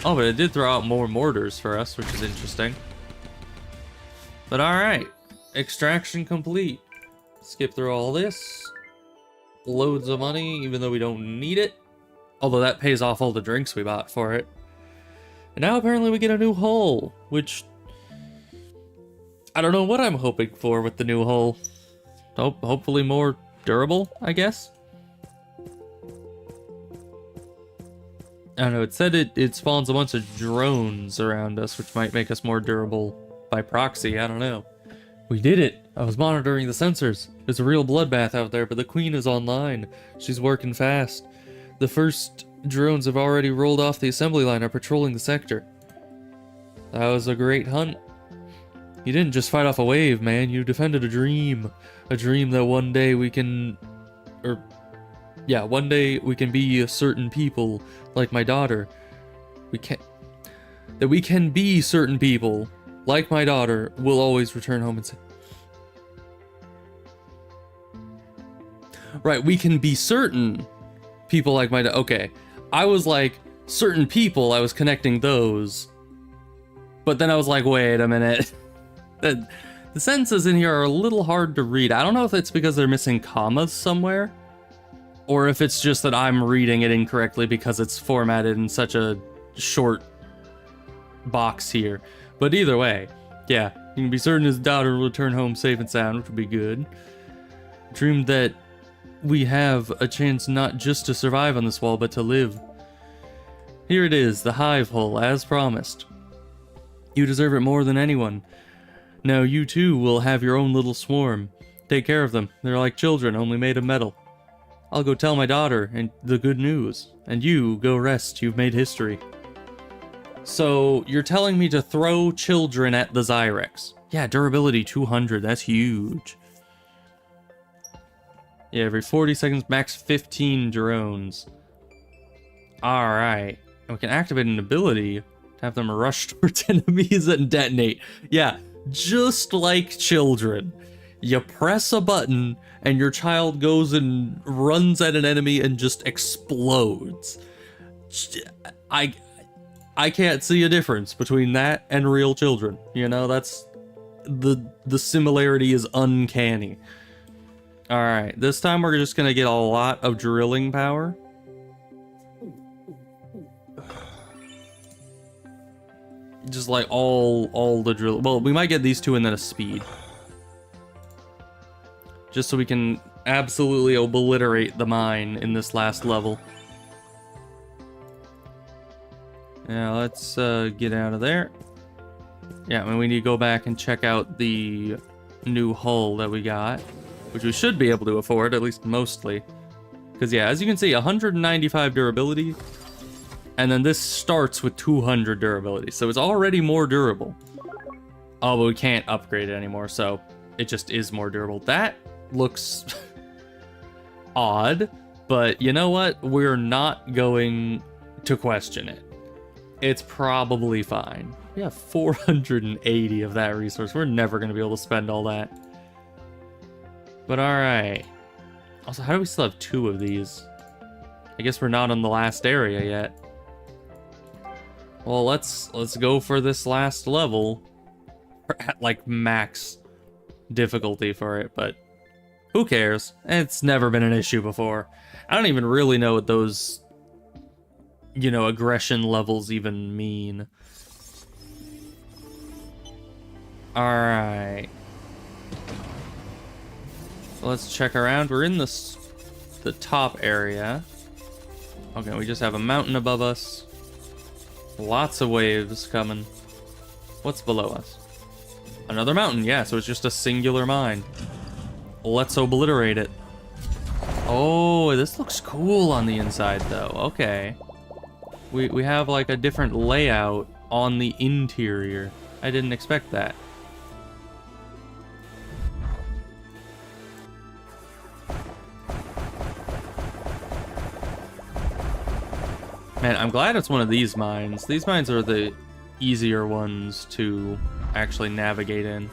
Oh, but it did throw out more mortars for us, which is interesting. But alright. Extraction complete. Skip through all this. Loads of money, even though we don't need it. Although that pays off all the drinks we bought for it. And now apparently we get a new hull, which... I don't know what I'm hoping for with the new hull. Hopefully more durable, I guess? I don't know, it said it spawns a bunch of drones around us, which might make us more durable by proxy, I don't know. We did it! I was monitoring the sensors. There's a real bloodbath out there, but the Queen is online. She's working fast. The first drones have already rolled off the assembly line, are patrolling the sector. That was a great hunt. You didn't just fight off a wave, man. You defended a dream. A dream that one day we can... one day we can be a certain people, like my daughter. We can't... that we can be certain people, like my daughter, will always return home and say, right, we can be certain people like my daughter. Okay, I was like, certain people, I was connecting those. But then I was like, wait a minute. The sentences in here are a little hard to read. I don't know if it's because they're missing commas somewhere, or if it's just that I'm reading it incorrectly because it's formatted in such a short box here. But either way, yeah, you can be certain his daughter will return home safe and sound, which would be good. Dreamed that we have a chance not just to survive on this wall, but to live. Here it is, the hive hole, as promised. You deserve it more than anyone. Now you too will have your own little swarm. Take care of them. They're like children, only made of metal. I'll go tell my daughter and the good news. And you, go rest. You've made history. So, you're telling me to throw children at the Zyrex. Yeah, durability 200. That's huge. Yeah, every 40 seconds, max 15 drones. Alright. And we can activate an ability to have them rush towards enemies and detonate. Yeah, just like children. You press a button, and your child goes and runs at an enemy and just explodes. I can't see a difference between that and real children. You know, that's... The similarity is uncanny. Alright, this time we're just gonna get a lot of drilling power. Just like all the drill. Well, we might get these two and then a speed. Just so we can absolutely obliterate the mine in this last level. Yeah, let's get out of there. Yeah, I mean, we need to go back and check out the new hull that we got, which we should be able to afford, at least mostly. Because yeah, as you can see, 195 durability. And then this starts with 200 durability, so it's already more durable. Oh, but we can't upgrade it anymore, so it just is more durable. That looks odd, but you know what? We're not going to question it. It's probably fine. We have 480 of that resource. We're never going to be able to spend all that. But alright. Also, how do we still have 2 of these? I guess we're not on the last area yet. Well, let's go for this last level. We're at like max difficulty for it, but who cares? It's never been an issue before. I don't even really know what those, you know, aggression levels even mean. Alright. Let's check around. We're in the top area. Okay, we just have a mountain above us. Lots of waves coming. What's below us? Another mountain, yeah, so it's just a singular mine. Let's obliterate it. Oh, this looks cool on the inside, though. Okay. We have, like, a different layout on the interior. I didn't expect that. Man, I'm glad it's one of these mines. These mines are the easier ones to actually navigate in.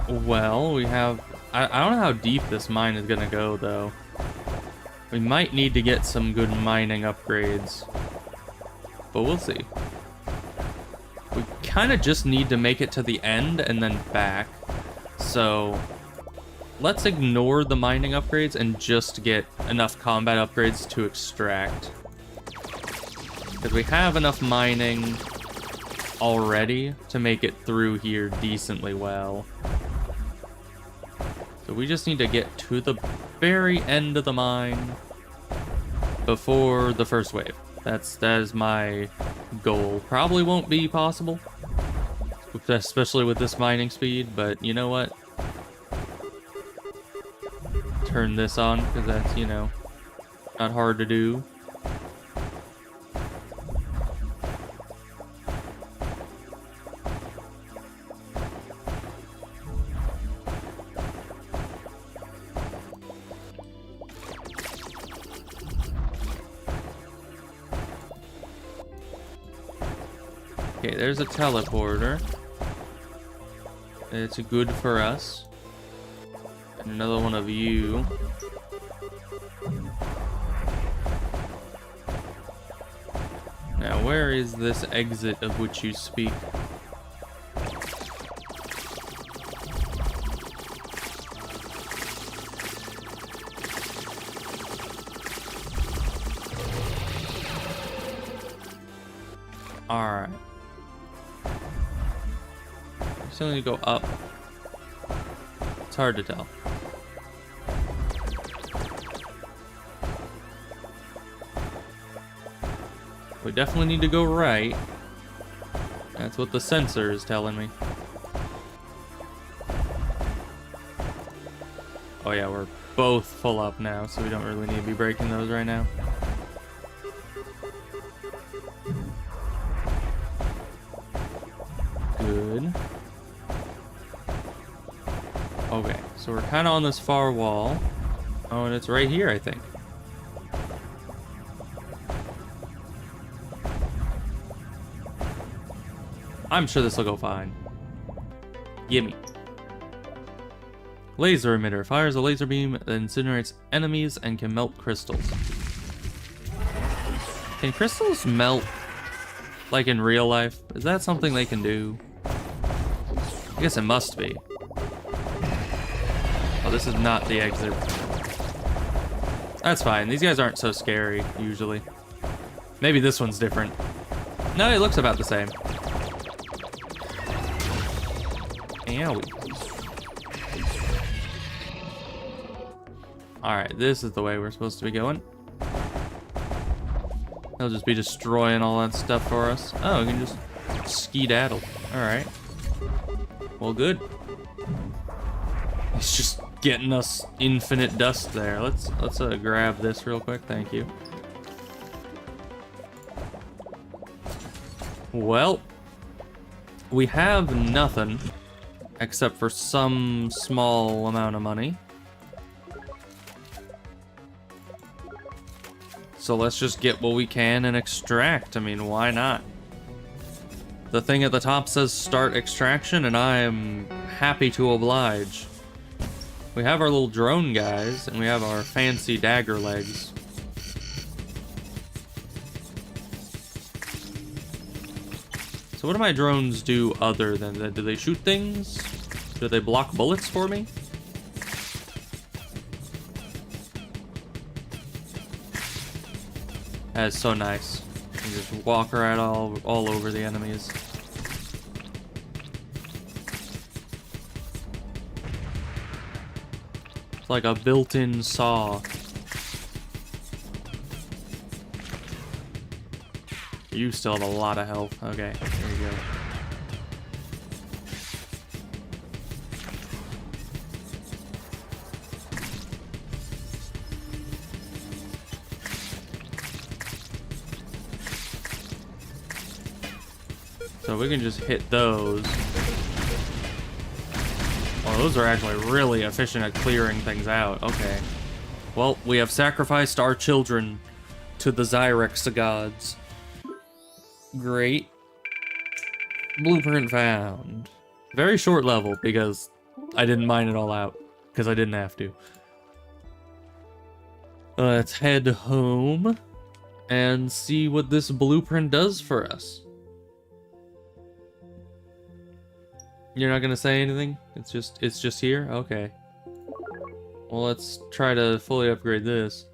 Well, we have... I don't know how deep this mine is gonna go, though. We might need to get some good mining upgrades. But we'll see. We kind of just need to make it to the end and then back. So let's ignore the mining upgrades and just get enough combat upgrades to extract. Because we have enough mining already to make it through here decently well. So we just need to get to the very end of the mine before the first wave. That is my goal. Probably won't be possible, especially with this mining speed, but you know what? Turn this on, because that's, you know, not hard to do. Okay, there's a teleporter. It's good for us. And another one of you. Now, where is this exit of which you speak? Alright. Still need to go up. It's hard to tell. We definitely need to go right. That's what the sensor is telling me. Oh yeah, we're both full up now, so we don't really need to be breaking those right now. Good. Okay, so we're kind of on this far wall. Oh, and it's right here, I think. I'm sure this will go fine. Gimme. Laser emitter. Fires a laser beam that incinerates enemies and can melt crystals. Can crystals melt like in real life? Is that something they can do? I guess it must be. Oh, this is not the exit. That's fine. These guys aren't so scary, usually. Maybe this one's different. No, it looks about the same. Ow. Alright, this is the way we're supposed to be going. They'll just be destroying all that stuff for us. Oh, we can just skedaddle. Alright. Well, good. It's just getting us infinite dust there. Let's grab this real quick. Thank you. Well, we have nothing except for some small amount of money. So let's just get what we can and extract. I mean, why not? The thing at the top says start extraction, and I am happy to oblige. We have our little drone guys, and we have our fancy dagger legs. So what do my drones do other than that? Do they shoot things? Do they block bullets for me? That is so nice. You can just walk right all over the enemies. It's like a built-in saw. You still have a lot of health. Okay, there you go. So we can just hit those. Oh, those are actually really efficient at clearing things out. Okay. Well, we have sacrificed our children to the Zyrex gods. Great. Blueprint found. Very short level because I didn't mine it all out. Because I didn't have to. Let's head home and see what this blueprint does for us. You're not gonna say anything? It's just here? Okay. Well, let's try to fully upgrade this.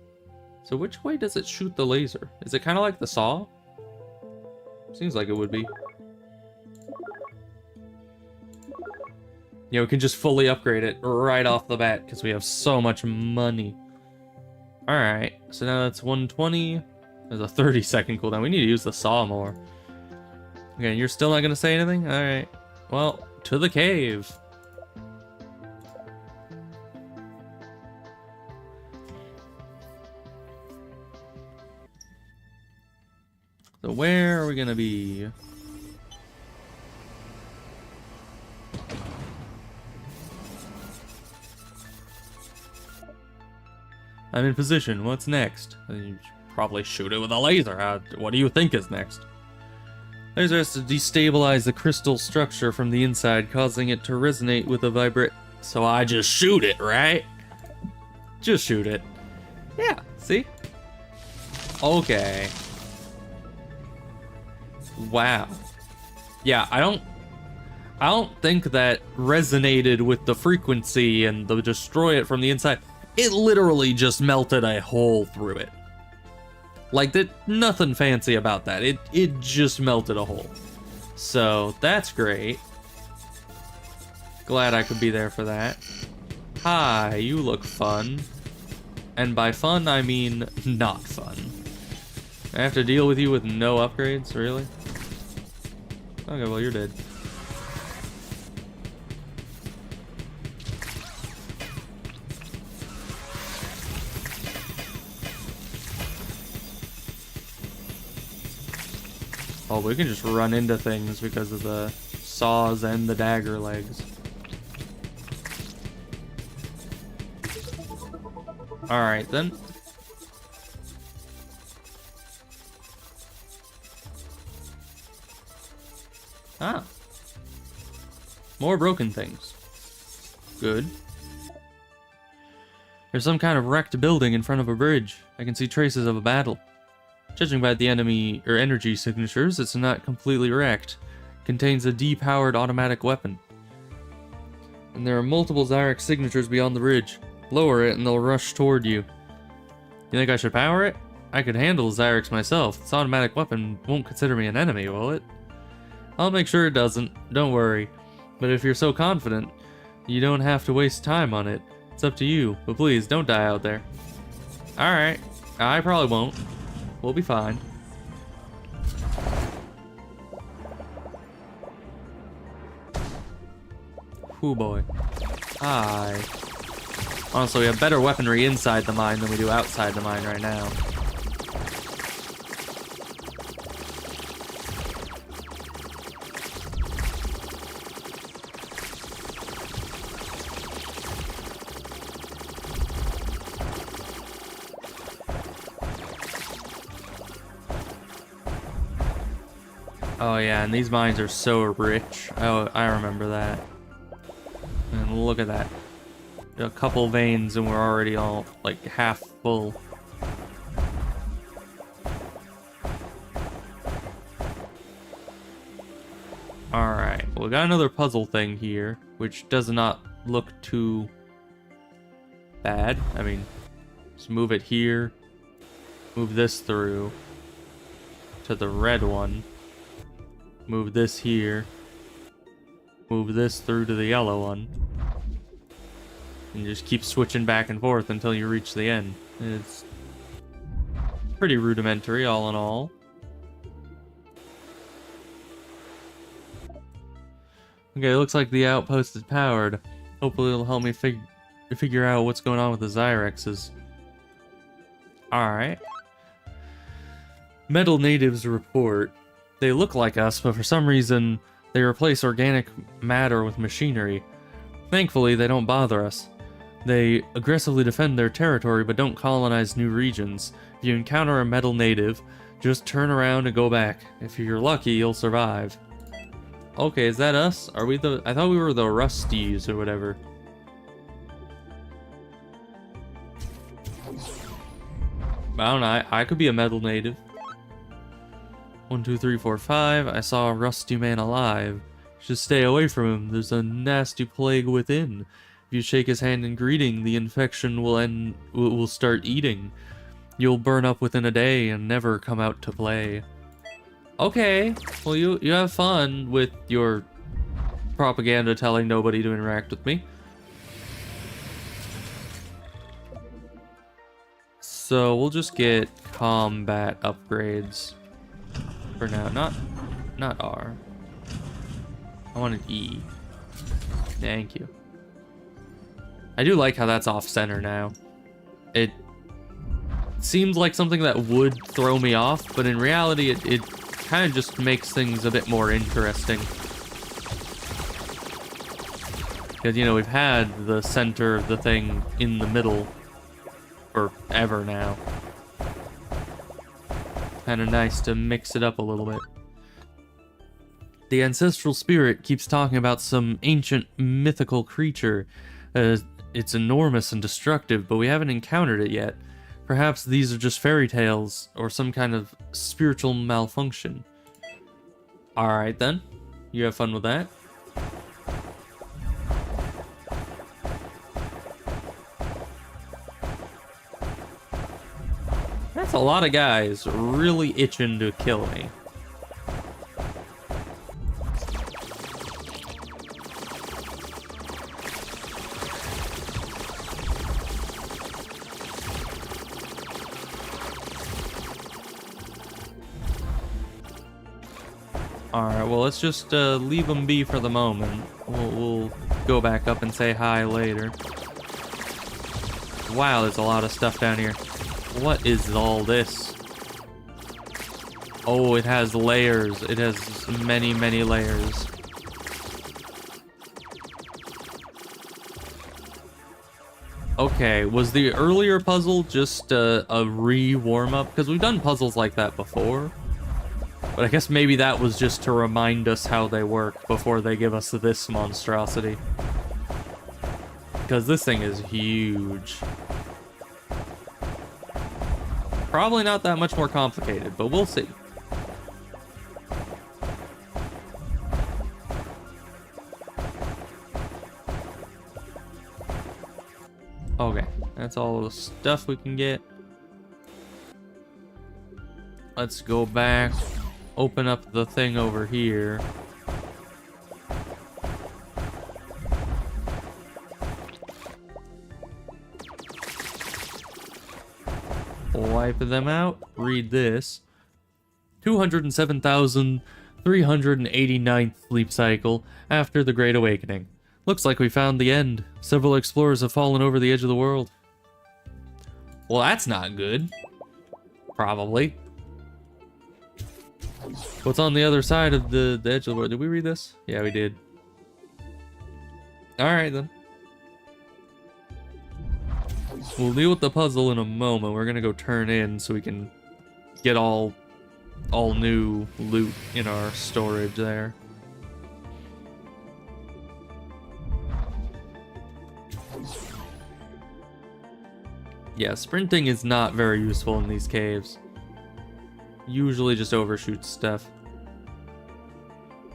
So which way does it shoot the laser? Is it kind of like the saw? Seems like it would be. Yeah, we can just fully upgrade it right off the bat because we have so much money. Alright, so now that's 120. There's a 30-second cooldown. We need to use the saw more. Okay, you're still not gonna say anything? Alright. Well, to the cave. So where are we gonna be? I'm in position. What's next? You should probably shoot it with a laser. What do you think is next? Laser has to destabilize the crystal structure from the inside, causing it to resonate with a vibrate. So I just shoot it, right? Just shoot it. Yeah, see? Okay. Wow. Yeah, I don't think that resonated with the frequency and the destroy it from the inside. It literally just melted a hole through it. Like, nothing fancy about that. It just melted a hole. So, that's great. Glad I could be there for that. Hi, you look fun. And by fun, I mean not fun. I have to deal with you with no upgrades? Really? Okay, well, you're dead. Oh, we can just run into things because of the saws and the dagger legs. Alright, then. Ah. More broken things. Good. There's some kind of wrecked building in front of a bridge. I can see traces of a battle. Judging by the enemy or energy signatures, it's not completely wrecked. Contains a depowered automatic weapon. And there are multiple Zyrex signatures beyond the bridge. Lower it and they'll rush toward you. You think I should power it? I could handle Zyrex myself. This automatic weapon won't consider me an enemy, will it? I'll make sure it doesn't. Don't worry. But if you're so confident, you don't have to waste time on it. It's up to you. But please, don't die out there. Alright. I probably won't. We'll be fine. Ooh boy. Hi. Honestly, we have better weaponry inside the mine than we do outside the mine right now. Oh yeah, and these mines are so rich. Oh, I remember that. And look at that. A couple veins and we're already all, like, half full. Alright, well, we got another puzzle thing here, which does not look too bad. I mean, just move it here. Move this through to the red one. Move this here. Move this through to the yellow one. And just keep switching back and forth until you reach the end. It's pretty rudimentary, all in all. Okay, it looks like the outpost is powered. Hopefully it'll help me figure out what's going on with the Zyrexes. Alright. Metal natives report. They look like us, but for some reason, they replace organic matter with machinery. Thankfully, they don't bother us. They aggressively defend their territory, but don't colonize new regions. If you encounter a metal native, just turn around and go back. If you're lucky, you'll survive. Okay, is that us? Are we the... I thought we were the Rusties or whatever. I don't know, I could be a metal native. 1, 2, 3, 4, 5. I saw a rusty man alive. Should stay away from him. There's a nasty plague within. If you shake his hand in greeting, the infection will start eating. You'll burn up within a day and never come out to play. Okay. Well, you have fun with your propaganda telling nobody to interact with me. So we'll just get combat upgrades. For now, not R. I want an E. Thank you. I do like how that's off center now. It seems like something that would throw me off, but in reality, it kind of just makes things a bit more interesting. Because, you know, we've had the center of the thing in the middle forever now. Kind of nice to mix it up a little bit. The ancestral spirit keeps talking about some ancient mythical creature. It's enormous and destructive, but we haven't encountered it yet. Perhaps these are just fairy tales or some kind of spiritual malfunction. Alright then. You have fun with that. That's a lot of guys really itching to kill me. Alright, well, let's just leave them be for the moment. We'll go back up and say hi later. Wow, there's a lot of stuff down here. What is all this? Oh, it has layers. It has many, many layers. Okay, was the earlier puzzle just a re-warm-up? Because we've done puzzles like that before. But I guess maybe that was just to remind us how they work before they give us this monstrosity. Because this thing is huge. Probably not that much more complicated, but we'll see. Okay, that's all the stuff we can get. Let's go back, open up the thing over here. Wipe them out. Read this. 207,389th sleep cycle after the Great Awakening. Looks like we found the end. Several explorers have fallen over the edge of the world. Well, that's not good. Probably. What's on the other side of the edge of the world? Did we read this? Yeah, we did. Alright then. We'll deal with the puzzle in a moment. We're gonna go turn in so we can get all new loot in our storage there. Yeah, sprinting is not very useful in these caves. Usually just overshoots stuff.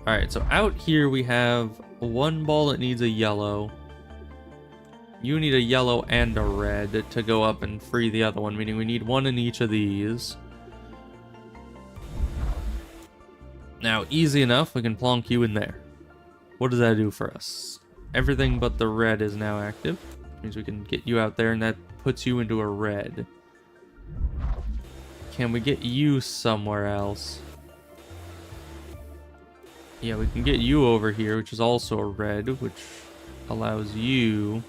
Alright, so out here we have one ball that needs a yellow. You need a yellow and a red to go up and free the other one, meaning we need one in each of these. Now, easy enough, we can plonk you in there. What does that do for us? Everything but the red is now active. Means we can get you out there, and that puts you into a red. Can we get you somewhere else? Yeah, we can get you over here, which is also a red, which allows you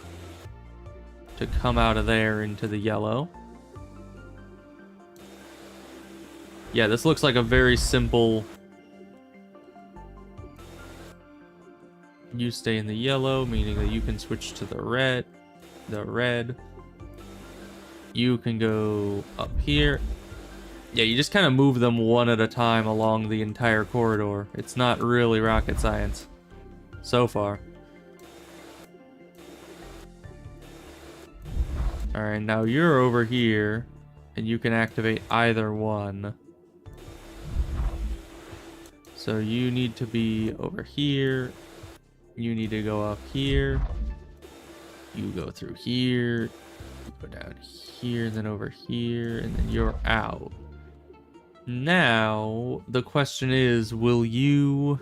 to come out of there into the yellow. Yeah, this looks like a very simple... You stay in the yellow, meaning that you can switch to the red. You can go up here. Yeah, you just kind of move them one at a time along the entire corridor. It's not really rocket science so far. Alright, now you're over here, and you can activate either one. So you need to be over here. You need to go up here. You go through here. You go down here, and then over here, and then you're out. Now, the question is, will you...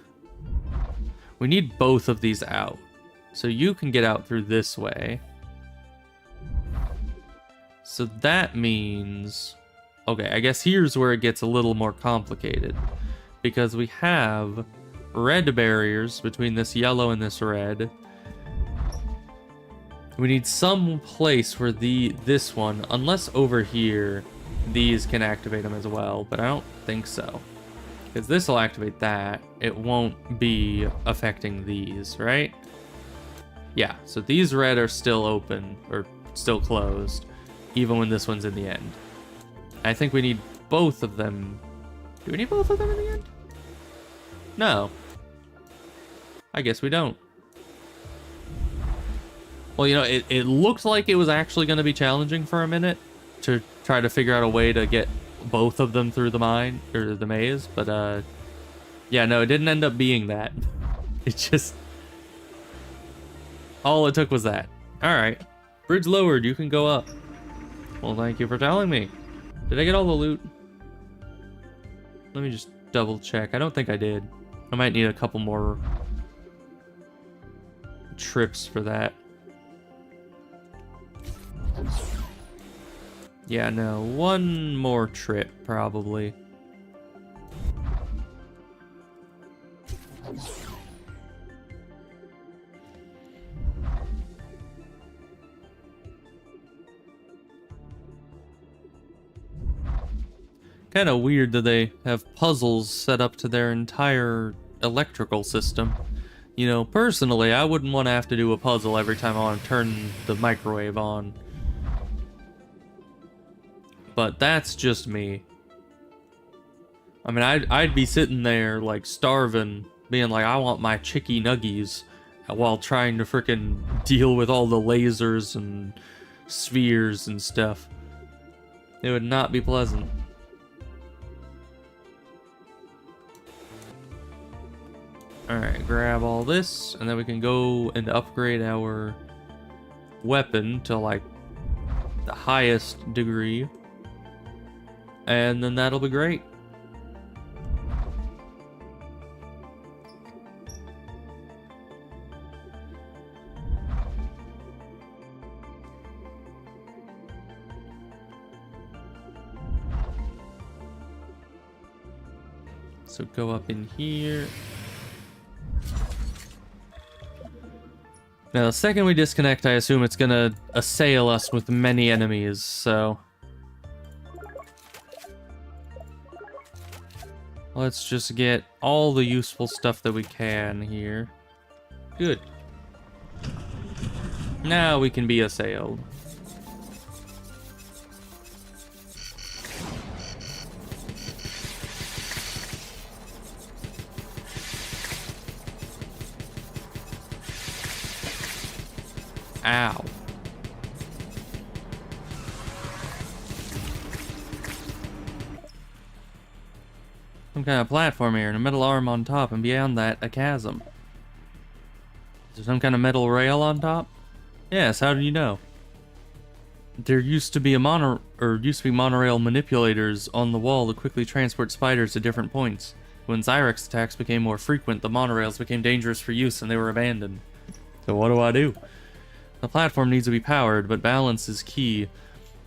We need both of these out. So you can get out through this way. So that means... Okay, I guess here's where it gets a little more complicated. Because we have red barriers between this yellow and this red. We need some place where this one, unless over here, these can activate them as well, but I don't think so. Because this will activate that. It won't be affecting these, right? Yeah, so these red are still open, or still closed, even when this one's in the end. I think we need both of them. Do we need both of them in the end? No. I guess we don't. Well, you know, it looked like it was actually going to be challenging for a minute to try to figure out a way to get both of them through the mine, or the maze, but, yeah, no, it didn't end up being that. It just... all it took was that. Alright. Bridge lowered, you can go up. Well, thank you for telling me. Did I get all the loot? Let me just double check. I don't think I did. I might need a couple more trips for that. Yeah, no, one more trip, probably. Kind of weird that they have puzzles set up to their entire electrical system. You know, personally, I wouldn't want to have to do a puzzle every time I want to turn the microwave on. But that's just me. I mean, I'd be sitting there, like, starving, being like, I want my chicky nuggies, while trying to frickin' deal with all the lasers and spheres and stuff. It would not be pleasant. Alright, grab all this, and then we can go and upgrade our weapon to, like, the highest degree. And then that'll be great. So go up in here. Now, the second we disconnect, I assume it's gonna assail us with many enemies, so... let's just get all the useful stuff that we can here. Good. Now we can be assailed. Ow. Some kind of platform here, and a metal arm on top, and beyond that, a chasm. Is there some kind of metal rail on top? Yes, how do you know? There used to be monorail manipulators on the wall to quickly transport spiders to different points. When Zyrex attacks became more frequent, the monorails became dangerous for use and they were abandoned. So what do I do? The platform needs to be powered, but balance is key.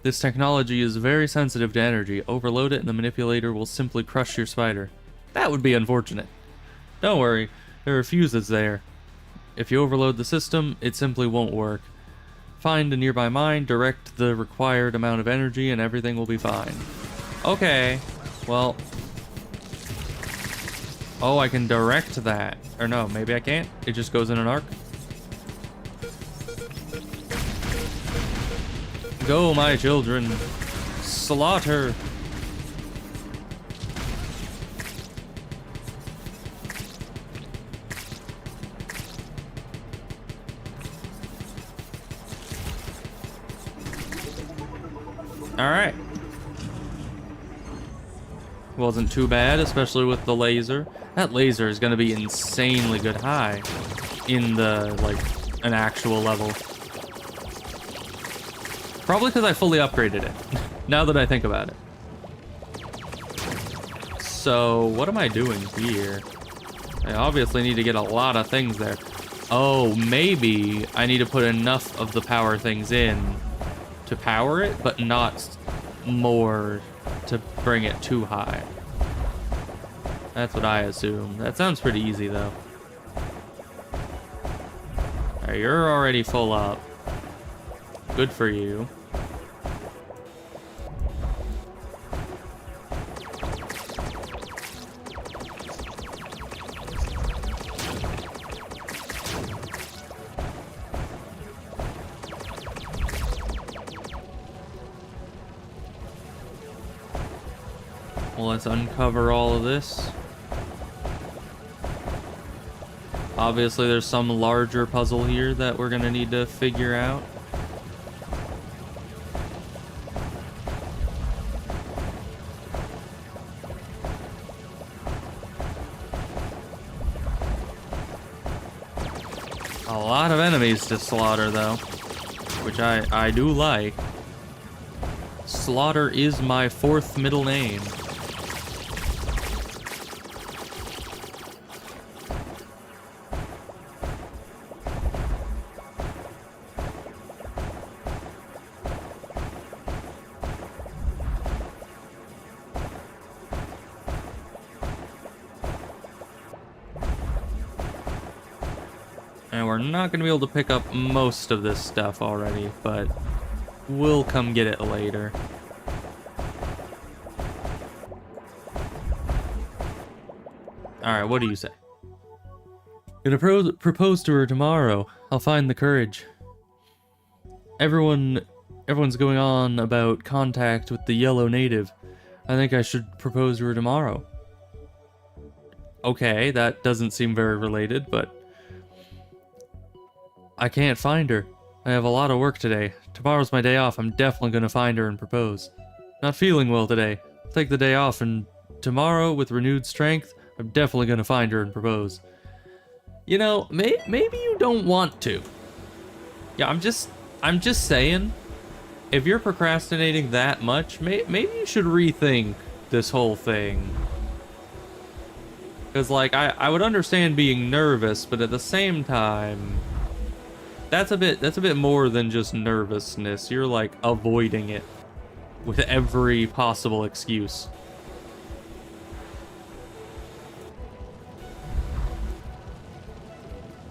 This technology is very sensitive to energy. Overload it and the manipulator will simply crush your spider. That would be unfortunate. Don't worry, there are fuses there. If you overload the system, it simply won't work. Find a nearby mine, direct the required amount of energy, and everything will be fine. Okay, well... oh, I can direct that. Or no, maybe I can't. It just goes in an arc. Go, my children. Slaughter. Alright. Wasn't too bad, especially with the laser. That laser is going to be insanely good high in the, like, an actual level. Probably because I fully upgraded it, now that I think about it. So, what am I doing here? I obviously need to get a lot of things there. Oh, maybe I need to put enough of the power things in to power it, but not more to bring it too high. That's what I assume. That sounds pretty easy, though. Alright, you're already full up. Good for you. Well, let's uncover all of this. Obviously, there's some larger puzzle here that we're gonna need to figure out. A lot of enemies to slaughter, though, which I do like. Slaughter is my fourth middle name. And we're not going to be able to pick up most of this stuff already, but we'll come get it later. Alright, what do you say? Gonna propose to her tomorrow. I'll find the courage. Everyone's going on about contact with the yellow native. I think I should propose to her tomorrow. Okay, that doesn't seem very related, but I can't find her. I have a lot of work today. Tomorrow's my day off. I'm definitely gonna find her and propose. Not feeling well today. I'll take the day off, and tomorrow, with renewed strength, I'm definitely gonna find her and propose. You know, maybe you don't want to. Yeah, I'm just saying, if you're procrastinating that much, maybe you should rethink this whole thing. Because, like, I would understand being nervous, but at the same time, that's a bit more than just nervousness. You're, like, avoiding it with every possible excuse.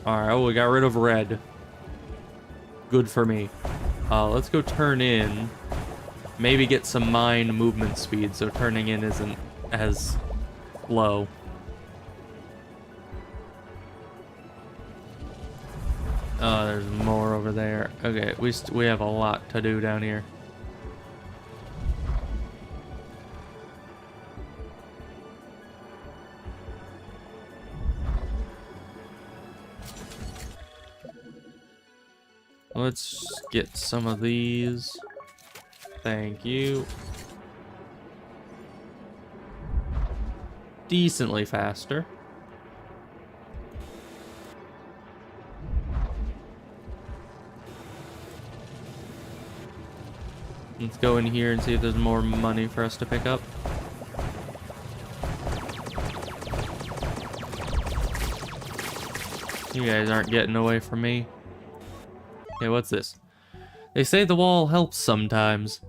Alright, well, we got rid of red. Good for me. Let's go turn in. Maybe get some mine movement speed, so turning in isn't as low. Oh, there's more over there. Okay, we have a lot to do down here. Let's get some of these. Thank you. Decently faster. Let's go in here and see if there's more money for us to pick up. You guys aren't getting away from me. Okay, what's this? They say the wall helps sometimes.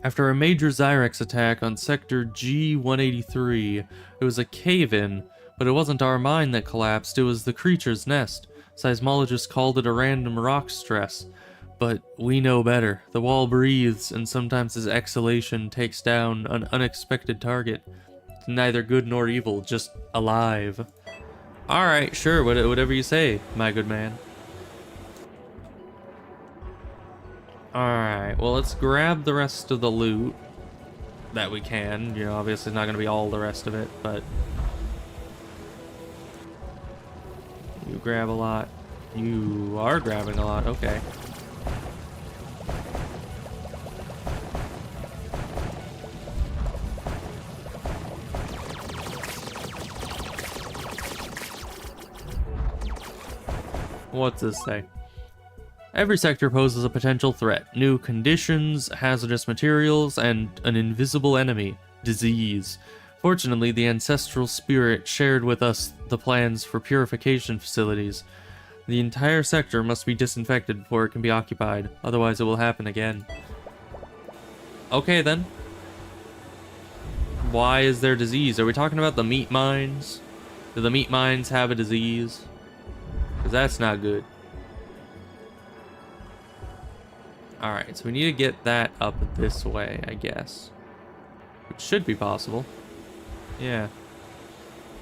After a major Zyrex attack on sector G-183, it was a cave-in, but it wasn't our mine that collapsed, it was the creature's nest. Seismologists called it a random rock stress. But we know better. The wall breathes, and sometimes its exhalation takes down an unexpected target. It's neither good nor evil, just alive. Alright, sure, whatever you say, my good man. Alright, well, let's grab the rest of the loot that we can. You know, obviously it's not going to be all the rest of it, but you grab a lot. You are grabbing a lot, okay. What's this say? Every sector poses a potential threat. New conditions, hazardous materials, and an invisible enemy, disease. Fortunately, the ancestral spirit shared with us the plans for purification facilities. The entire sector must be disinfected before it can be occupied, otherwise it will happen again. Okay then. Why is there disease? Are we talking about the meat mines? Do the meat mines have a disease? Because that's not good. Alright, so we need to get that up this way, I guess. Which should be possible. Yeah.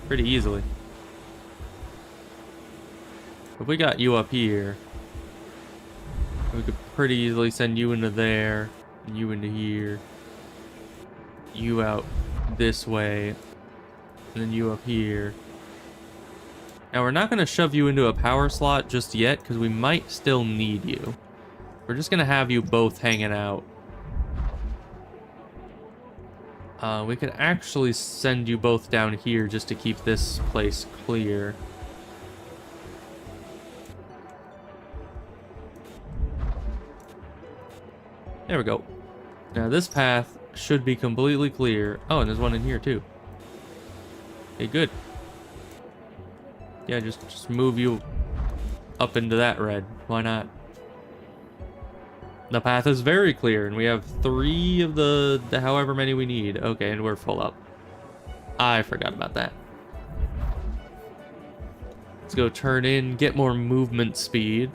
Pretty easily. If we got you up here, we could pretty easily send you into there, and you into here, you out this way, and then you up here. Now, we're not going to shove you into a power slot just yet, because we might still need you. We're just going to have you both hanging out. We could actually send you both down here just to keep this place clear. There we go. Now this path should be completely clear. Oh, and there's one in here too. Okay, good. Yeah, just move you up into that red. Why not? The path is very clear, and we have 3 of the however many we need. Okay, and we're full up. I forgot about that. Let's go turn in, get more movement speed.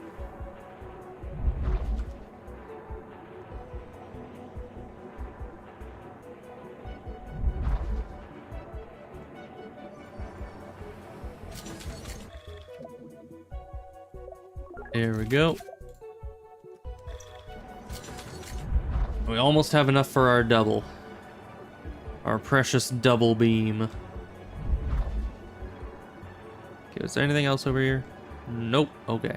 There we go. We almost have enough for our double. Our precious double beam. Okay, is there anything else over here? Nope. Okay.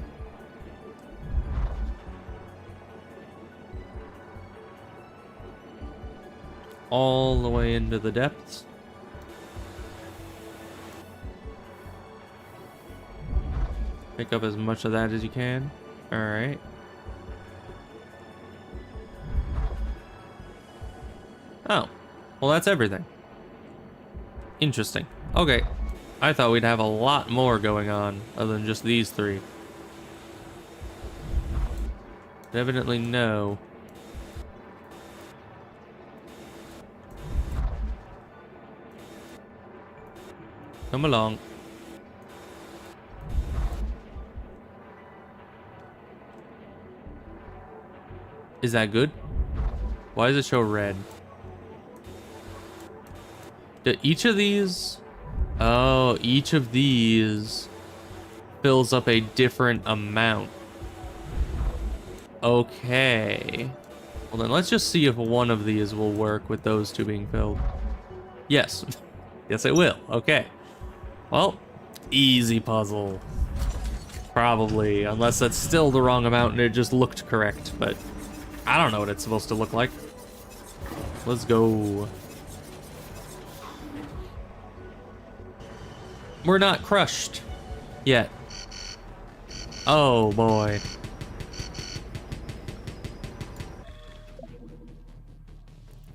All the way into the depths. Pick up as much of that as you can. Alright. Oh. Well, that's everything. Interesting. Okay. I thought we'd have a lot more going on other than just these 3. Evidently no. Come along. Is that good? Why does it show red? Each of these... Oh, each of these fills up a different amount. Okay. Well then let's just see if one of these will work with those 2 being filled. Yes. Yes it will. Okay. Well, easy puzzle. Probably, unless that's still the wrong amount and it just looked correct, but I don't know what it's supposed to look like. Let's go. We're not crushed yet. Oh boy.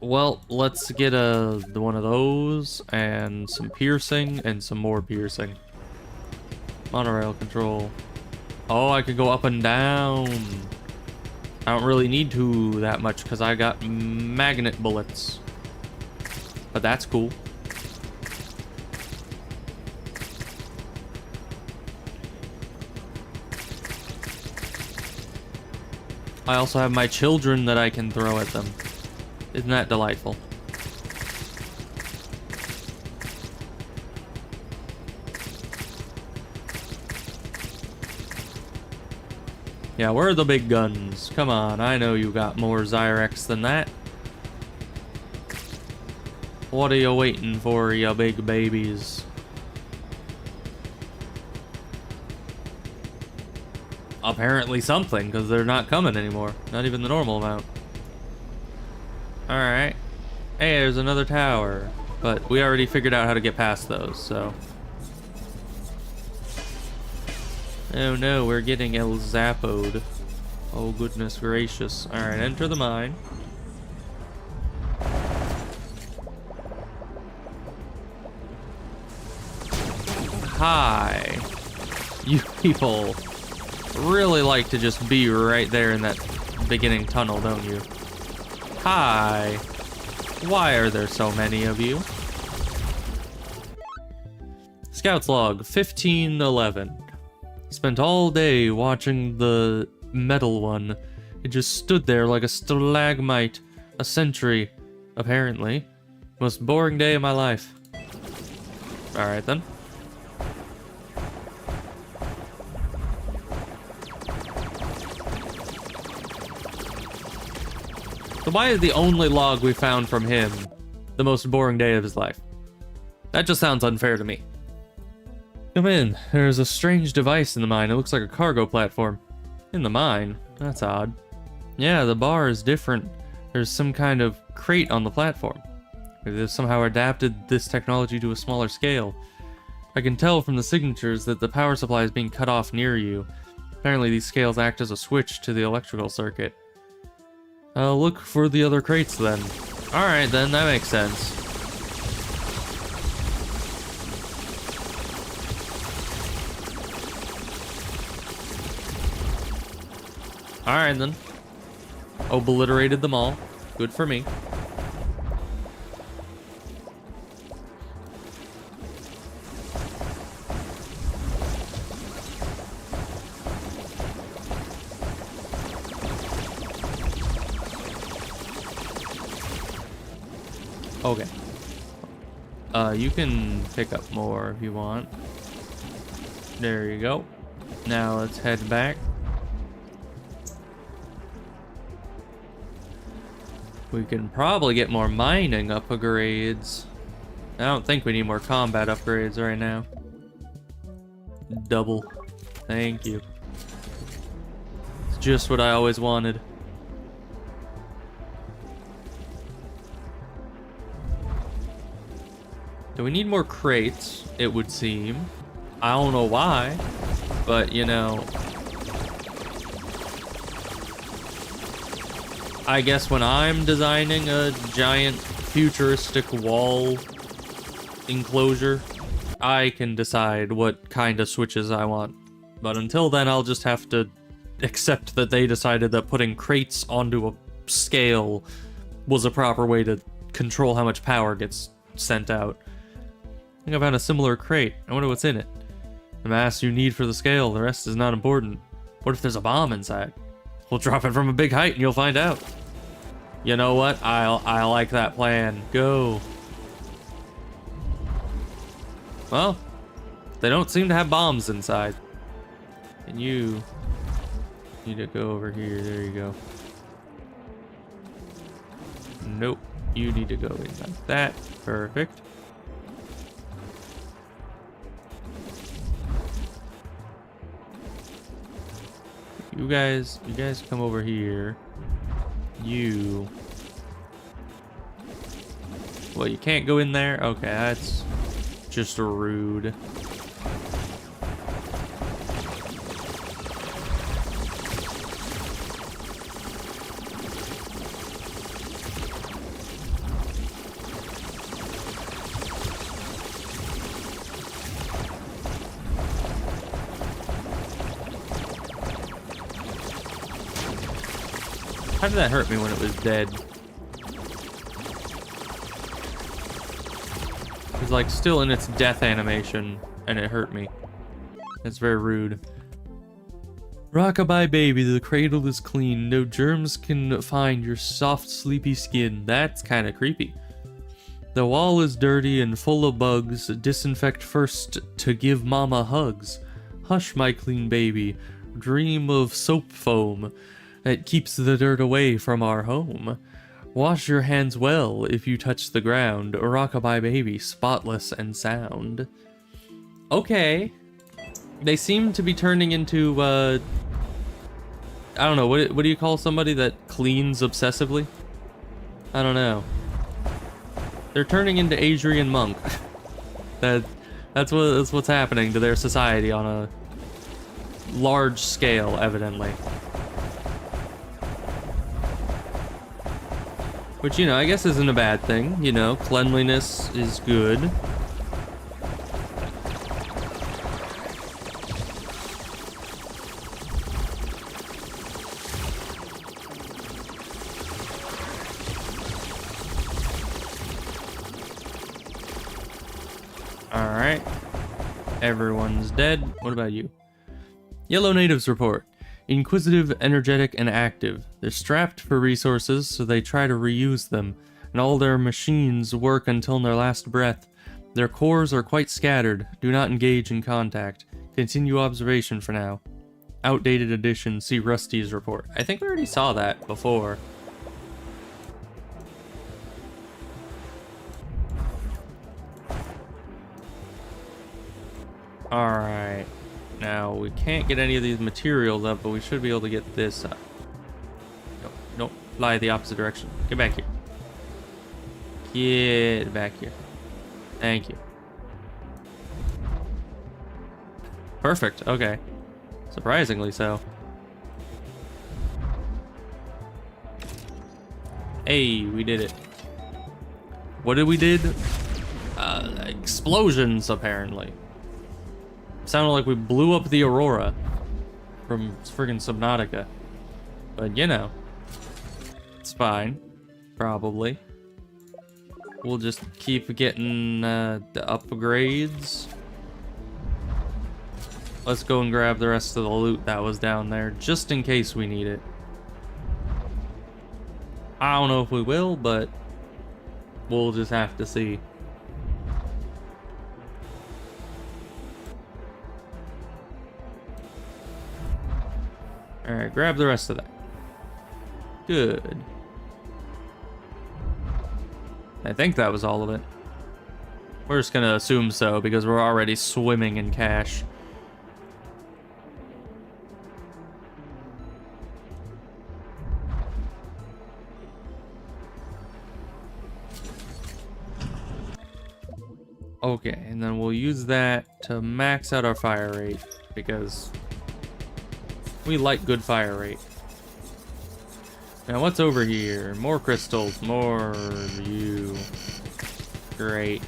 Well, let's get one of those and some piercing and some more piercing. Monorail control. Oh, I could go up and down. I don't really need to that much because I got magnet bullets. But that's cool. I also have my children that I can throw at them. Isn't that delightful? Yeah, where are the big guns? Come on, I know you got more Zyrex than that. What are you waiting for, you big babies? Apparently something, because they're not coming anymore. Not even the normal amount. Alright. Hey, there's another tower. But we already figured out how to get past those, so... Oh no, we're getting El Zappoed. Oh goodness gracious. Alright, enter the mine. Hi. You people really like to just be right there in that beginning tunnel, don't you? Hi. Why are there so many of you? Scout's log, 1511. Spent all day watching the metal one. It just stood there like a stalagmite. A sentry, apparently. Most boring day of my life. Alright then. So why is the only log we found from him the most boring day of his life? That just sounds unfair to me. Come in. There's a strange device in the mine. It looks like a cargo platform. In the mine? That's odd. Yeah, the bar is different. There's some kind of crate on the platform. They've somehow adapted this technology to a smaller scale. I can tell from the signatures that the power supply is being cut off near you. Apparently these scales act as a switch to the electrical circuit. I'll look for the other crates then. Alright then, that makes sense. Alright then. Obliterated them all. Good for me. Okay. You can pick up more if you want. There you go. Now let's head back. We can probably get more mining upgrades. I don't think we need more combat upgrades right now. Double. Thank you. It's just what I always wanted. Do we need more crates? It would seem. I don't know why, but you know, I guess when I'm designing a giant futuristic wall enclosure, I can decide what kind of switches I want. But until then, I'll just have to accept that they decided that putting crates onto a scale was a proper way to control how much power gets sent out. I think I found a similar crate. I wonder what's in it. The mass you need for the scale, the rest is not important. What if there's a bomb inside? We'll drop it from a big height and you'll find out. You know what? I like that plan. Go. Well, they don't seem to have bombs inside. And you need to go over here. There you go. Nope. You need to go in like that. Perfect. You guys come over here. Well, you can't go in there? Okay, that's just rude. How did that hurt me when it was dead? It was like still in its death animation and it hurt me. That's very rude. Rockabye baby, the cradle is clean. No germs can find your soft sleepy skin. That's kinda creepy. The wall is dirty and full of bugs. Disinfect first to give mama hugs. Hush my clean baby. Dream of soap foam. That keeps the dirt away from our home. Wash your hands well if you touch the ground. Rockabye baby, spotless and sound. Okay. They seem to be turning into, I don't know, what do you call somebody that cleans obsessively? I don't know. They're turning into Adrian Monk. That's what's happening to their society on a large scale, evidently. Which, you know, I guess isn't a bad thing. You know, cleanliness is good. Alright. Everyone's dead. What about you? Yellow Natives report. Inquisitive, energetic, and active. They're strapped for resources, so they try to reuse them, and all their machines work until their last breath. Their cores are quite scattered. Do not engage in contact. Continue observation for now. Outdated edition, see Rusty's report. I think we already saw that before. Alright. Now, we can't get any of these materials up, but we should be able to get this up. Nope, nope. Fly the opposite direction. Get back here. Get back here. Thank you. Perfect. Okay. Surprisingly so. Hey, we did it. What did we did? Explosions, apparently. Sounded like we blew up the Aurora from friggin' Subnautica. But, you know. It's fine. Probably. We'll just keep getting the upgrades. Let's go and grab the rest of the loot that was down there, just in case we need it. I don't know if we will, but we'll just have to see. Alright, grab the rest of that. Good. I think that was all of it. We're just gonna assume so, because we're already swimming in cash. Okay, and then we'll use that to max out our fire rate, because we like good fire rate. Now what's over here? More crystals, more you. Great.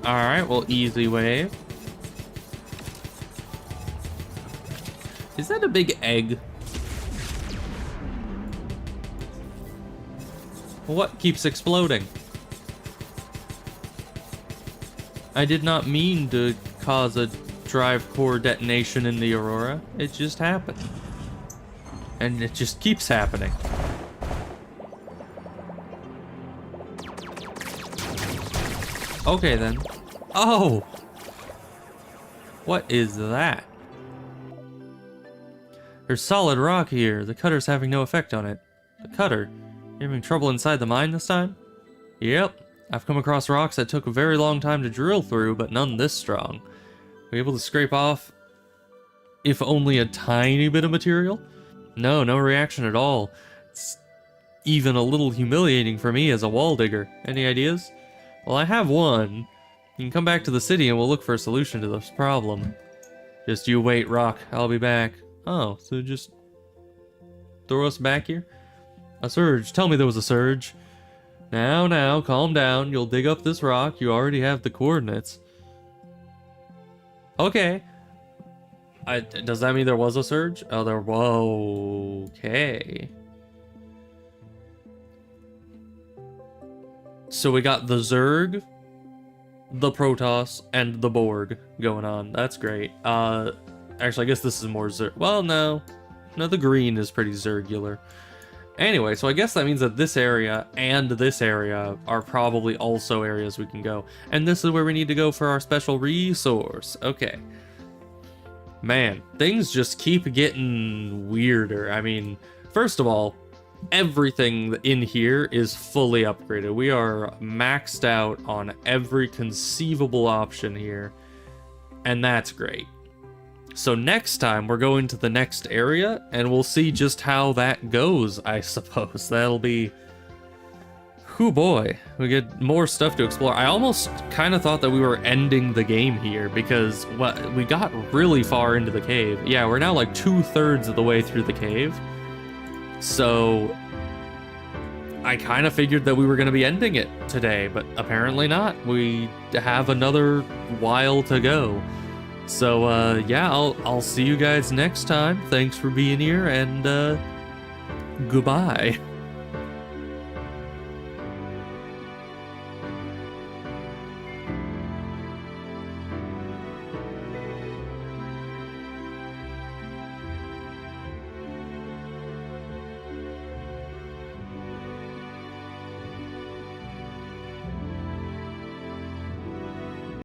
Alright, well, easy wave. Is that a big egg? What keeps exploding? I did not mean to cause a drive core detonation in the Aurora. It just happened. And it just keeps happening. Okay then. Oh! What is that? There's solid rock here. The cutter's having no effect on it. The cutter? You're having trouble inside the mine this time? Yep. I've come across rocks that took a very long time to drill through, but none this strong. Were you able to scrape off, if only a tiny bit of material? No reaction at all. It's even a little humiliating for me as a wall digger. Any ideas? Well, I have one. You can come back to the city and we'll look for a solution to this problem. Just you wait, Rock. I'll be back. Oh, so just throw us back here? A surge. Tell me there was a surge. Now, calm down. You'll dig up this rock. You already have the coordinates. Okay. Does that mean there was a surge? Oh, there. Whoa. Okay. So we got the Zerg, the Protoss, and the Borg going on. That's great. Actually, I guess this is more Zerg. Well, no, the green is pretty Zergular. Anyway, so I guess that means that this area and this area are probably also areas we can go. And this is where we need to go for our special resource. Okay. Man, things just keep getting weirder. I mean, first of all, everything in here is fully upgraded. We are maxed out on every conceivable option here. And that's great. So next time we're going to the next area and we'll see just how that goes, I suppose. That'll be... Whew boy, we get more stuff to explore. I almost kind of thought that we were ending the game here because we got really far into the cave. Yeah, we're now like 2/3 of the way through the cave. So I kind of figured that we were going to be ending it today, but apparently not. We have another while to go. So yeah, I'll see you guys next time. Thanks for being here, and goodbye.